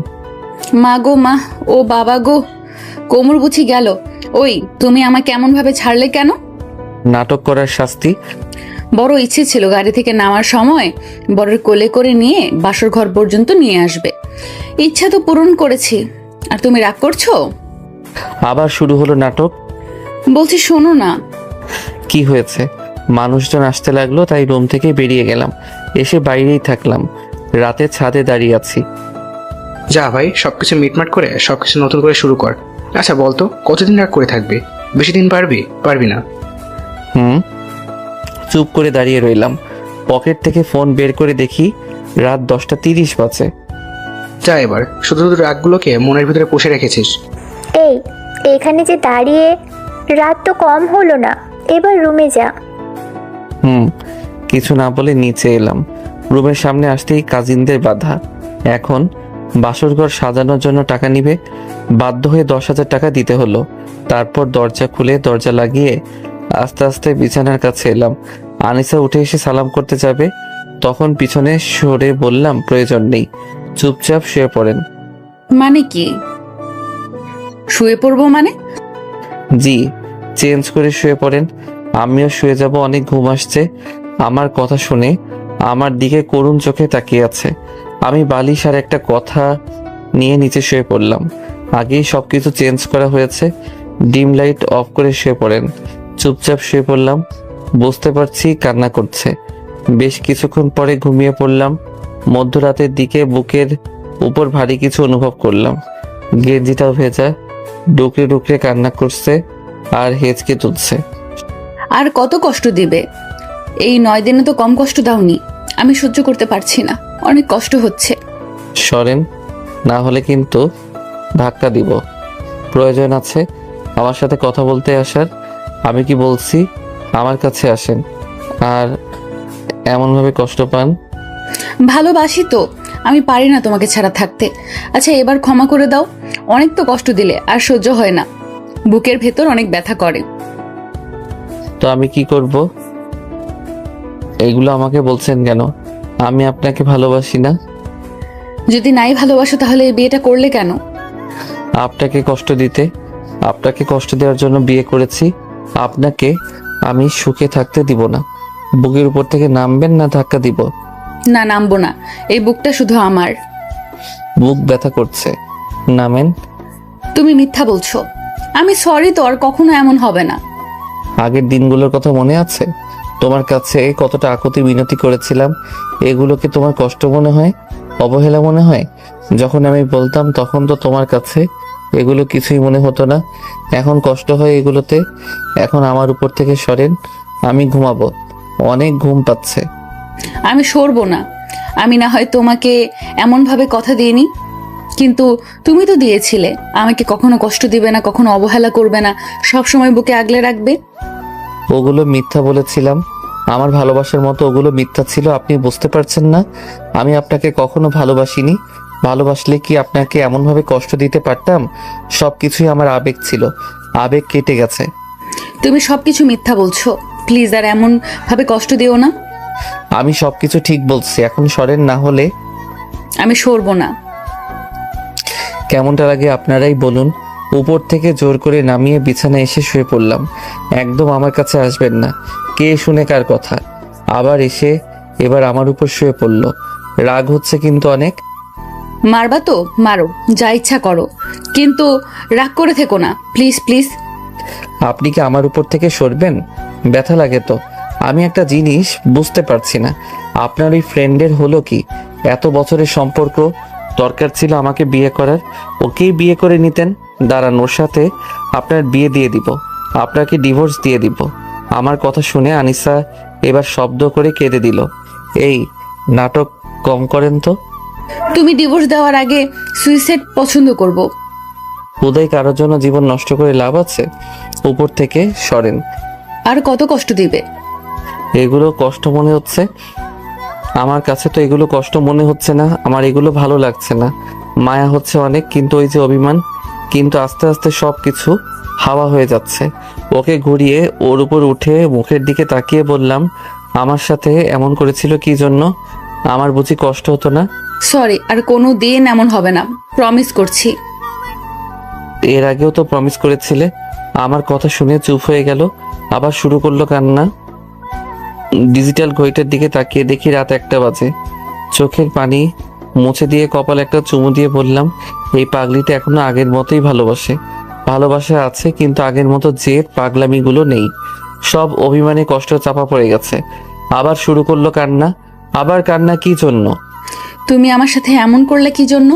মা গো মা, ও বাবা গো, কোমর বুঝি গেল। ওই, তুমি আমাকে এমন ভাবে ছাড়লে কেন? নাটক করার শাস্তি। বড় ইচ্ছে ছিল গাড়ি থেকে নামার সময় বরের কোলে করে নিয়ে বাসর ঘর পর্যন্ত নিয়ে আসবে। ইচ্ছা তো পূরণ করেছি, আর তুমি রাগ করছো? আবার শুরু হলো নাটক। বলছি শোনো না। কি হয়েছে? মানুষজন আসতে লাগলো, তাই রুম থেকে বেরিয়ে গেলাম। এসে বাইরেই থাকলাম। রাতে ছাদে দাঁড়িয়ে আছি। যা ভাই, সবকিছু মিটমাট করে সবকিছু নতুন করে শুরু কর। আচ্ছা বলতো, কতদিন রাগ করে থাকবি? বেশি দিন পারবি না। চুপ করে দাঁড়িয়ে রইলাম। পকেট থেকে ফোন বের করে দেখি রাত 10:30 বাজে। যা, এবার শুধু শুধু রাগগুলোকে মনের ভিতরে পুষে রেখেছিস। এই, এখানে যে দাঁড়িয়ে, রাত তো কম হলো না, এবার রুমে যা। কিছু না বলে নিচে এলাম। রুমের সামনে আসতেই কাজিনদের বাধা। এখন বাসরঘর সাজানোর জন্য টাকা নিবে। বাধ্য হয়ে 10,000 টাকা দিতে হলো। তারপর দরজা খুলে দরজা লাগিয়ে আস্তে আস্তে বিছানার কাছে এলাম। আনিসা উঠে এসে সালাম করতে যাবে, তখন পিছনে সরে বললাম প্রয়োজন নেই, চুপচাপ শুয়ে পড়েন। মানে কি? শুয়ে পড়বো মানে? জি, চেঞ্জ করে শুয়ে পড়েন। আমিও শুয়ে যাব, অনেক ঘুম আসছে। আমার কথা শুনে আমার দিকে করুণ চোখে তাকিয়ে আছে। আমি বালিশ আর একটা কথা নিয়ে নিচে শুয়ে পড়লাম। আগেই সবকিছু চেঞ্জ করা হয়েছে। ডিম লাইট অফ করে শুয়ে পড়েন। চুপচাপ শুয়ে পড়লাম। বুঝতে পারছি কান্না করছে। বেশ কিছুক্ষণ পরে ঘুমিয়ে পড়লাম। মধ্যরাতের দিকে বুকের উপর ভারী কিছু অনুভব করলাম। গেঞ্জিটাও ভেজা। ডুকরে ডুকরে কান্না করছে আর হেঁচকে তুলছে। আর কত কষ্ট দিবে? এই 9 দিনে তো কম কষ্ট দাওনি। আমি সহ্য করতে পারছি না, অনেক কষ্ট হচ্ছে। সরেন, না হলে কিন্তু ধাক্কা দিব। প্রয়োজন আছে আমার সাথে কথা বলতে আসার? আমি কি বলছি আমার কাছে আসেন। আর এমনভাবে কষ্ট পান? ভালোবাসি তো, আমি পারি না তোমাকে ছাড়া থাকতে। আচ্ছা এবার ক্ষমা করে দাও। অনেক তো কষ্ট দিলে, আর সহ্য হয় না। বুকের ভেতর অনেক ব্যথা করে। তো আমি কি করব? এইগুলো আমাকে বলছেন কেন? আমি আপনাকে ভালোবাসি না? যদি নাই ভালোবাসো তাহলে এই বিয়েটা করলে কেন? আপনাকে কষ্ট দিতে। আপনাকে কষ্ট দেওয়ার জন্য বিয়ে করেছি। আপনাকে আমি সুখে থাকতে দিব না। বুকের উপর থেকে নামবেন না ধাক্কা দিব? না, নামবো না। এই বুকটা শুধু আমার। বুক ব্যথা করছে, নামেন। তুমি মিথ্যা বলছো। আমি সরি, তো আর কখনো এমন হবে না। আগের দিনগুলোর কথা মনে আছে? তোমার কাছে কতটা আকুতি মিনতি করেছিলাম। এগুলোকে তোমার কষ্ট মনে হয়, অবহেলা মনে হয়? যখন আমি বলতাম তখন তো তোমার কাছে এগুলো কিছুই মনে হতো না। এখন কষ্ট হয় এগুলোতে। এখন আমার উপর থেকে সরেন, আমি ঘুমাবো। অনেক ঘুম পাচ্ছে। আমি সরবো না। আমি না হয় তোমাকে এমন ভাবে কথা দিইনি, কিন্তু তুমি তো দিয়েছিলে। আমাকে কখনো কষ্ট দিবে না, কখনো অবহেলা করবে না, সব সময় বুকে আগলে রাখবে। ওগুলো মিথ্যা বলেছিলাম। আমার ভালোবাসার মতো ওগুলো মিথ্যা ছিল। আপনি বুঝতে পারছেন না? আমি আপনাকে কখনো ভালোবাসিনি। ভালোবাসলে কি আপনাকে এমনভাবে কষ্ট দিতে পারতাম? সবকিছুই আমার আবেগ ছিল। আবেগ কেটে গেছে। তুমি সবকিছু মিথ্যা বলছো। প্লিজ আর এমন ভাবে কষ্ট দিও না। আমি সবকিছু ঠিক বলছি, এখন সরেন, না হলে। আমি সরবো না। কেমনটা লাগে আপনারাই বলুন। উপর থেকে জোর করে নামিয়ে বিছানায় এসে শুয়ে পড়লাম। একদম আমার কাছে আসবেন না। কে শুনে কার কথা? আবার এসে এবার আমার উপর শুয়ে পড়ল। রাগ হচ্ছে কিন্তু অনেক। মারবা তো মারো, যা ইচ্ছা করো, কিন্তু রাগ করে থেকো না, প্লিজ প্লিজ। আপনি কি আমার উপর থেকে সরবেন? ব্যথা লাগে তো। আমি একটা জিনিস বুঝতে পারছি না, আপনার ওই ফ্রেন্ডের হলো কি? এত বছরের সম্পর্ক, দরকার ছিল আমাকে বিয়ে করার, ওকেই বিয়ে করে নিতেন। দাঁড়ান, ওর সাথে আপনার বিয়ে দিয়ে দিব, আপনাকে ডিভোর্স দিয়ে দিব। আমার কথা শুনে আনিসা এবার শব্দ করে কেঁদে দিল। এই নাটক কম করেন তো। তুমি ডিভোর্স দেওয়ার আগে সুইসাইড পছন্দ করব। উদয় কারোর জন্য জীবন নষ্ট করে লাভ আছে? উপর থেকে সরেন। আর কত কষ্ট দিবে? এগুলো কষ্ট মনে হচ্ছে আমার কাছে, তো এগুলো কষ্ট মনে হচ্ছে না, আমার এগুলো ভালো লাগছে না। মায়া হচ্ছে অনেক, কিন্তু ওই যে অভিমান, কিন্তু আস্তে আস্তে সব কিছু হাওয়া হয়ে যাচ্ছে। ওকে ঘুরিয়ে ওর উপর উঠে মুখের দিকে তাকিয়ে বললাম, আমার সাথে এমন করেছিল কি জন্য? আমার বুঝি কষ্ট হতো না? সরি, আর কোনো দিন এমন হবে না, প্রমিস করছি। এর আগেও তো প্রমিস করেছিলে। আমার কথা শুনে চুপ হয়ে গেল, আবার শুরু করলো কান্না। ডিজিটাল ঘড়িটার দিকে তাকিয়ে দেখি রাত 1টা বাজে। চোখের পানি মুছে দিয়ে কপাল একটা চুমু দিয়ে বললাম, এই পাগলিটা এখনো আগের মতোই ভালোবাসে। ভালোবাসা আছে, কিন্তু আগের মতো জেদ পাগলামিগুলো নেই। সব অভিমানে কষ্ট চাপা পড়ে গেছে। আবার শুরু করলো কান্না। আবার কান্না কি জন্য? তুমি আমার সাথে এমন করলে কি জন্য?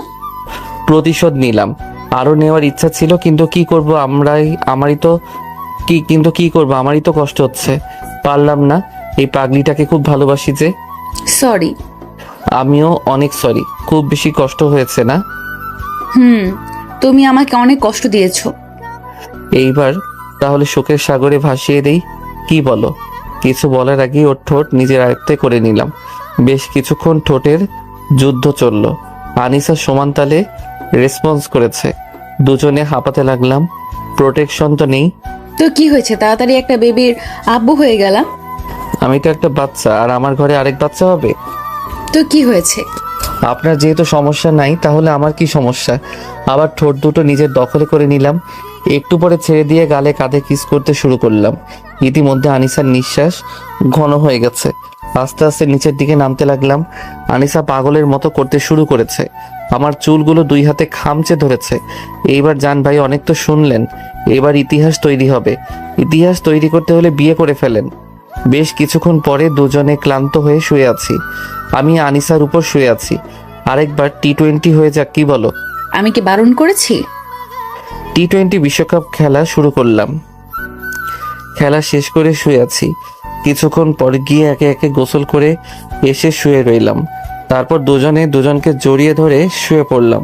প্রতিশোধ নিলাম। আরো নেওয়ার ইচ্ছা ছিল, কিন্তু কি করব, আমারই তো কষ্ট হচ্ছে। পারলাম না। এই পাগলিটাকে খুব ভালোবাসি যে। সরি। আমিও অনেক সরি। খুব বেশি কষ্ট হয়েছে না? তুমি আমাকে অনেক কষ্ট দিয়েছো। এইবার তাহলে শোকের সাগরে ভাসিয়ে দেই, কি বলো? কিছু বলার আগেই ওর ঠোঁট নিজের আয়ত্তে করে নিলাম। বেশ কিছুক্ষণ ঠোঁটের যুদ্ধ চলল। আনিসা সমান তালে রেসপন্স করেছে। দুজনে হাঁপাতে লাগলাম। প্রোটেকশন তো নেই। তো কি হয়েছে, তাড়াতাড়ি একটা বেবির আব্বু হয়ে গেলাম। আমি তো একটা বাচ্চা, আর আমার ঘরে আরেক বাচ্চা হবে। তো কি হয়েছে? আপনার যেহেতু সমস্যা নাই, তাহলে আমার কি সমস্যা? আবার ঠোঁট দুটো নিজের দখলে করে নিলাম। একটু পরে ছেড়ে দিয়ে গালে কাঁধে কিস করতে শুরু করলাম। ইতিমধ্যে আনিসার নিঃশ্বাস ঘন হয়ে গেছে। আস্তে আস্তে নিচের দিকে নামতে লাগলাম। আনিসা পাগলের মতো করতে শুরু করেছে। আমার চুলগুলো 2 হাতে খামচে ধরেছে। এইবার জান ভাই, অনেক তো শুনলেন, এবার ইতিহাস তৈরি হবে। ইতিহাস তৈরি করতে হলে বিয়ে করে ফেলেন। বেশ কিছুক্ষণ পরে দুজনে ক্লান্ত হয়ে শুয়ে আছি। আমি আনিসার উপর শুয়ে আছি। আরেকবার T20 হয়ে যাক, কি বলো? আমি কি বারণ করেছি? T20 বিশ্বকাপ খেলা শুরু করলাম। খেলা শেষ করে শুয়ে আছি। কিছুক্ষণ পর গিয়ে একে একে গোসল করে এসে শুয়ে রইলাম। তারপর দুজনে দুজনকে জড়িয়ে ধরে শুয়ে পড়লাম।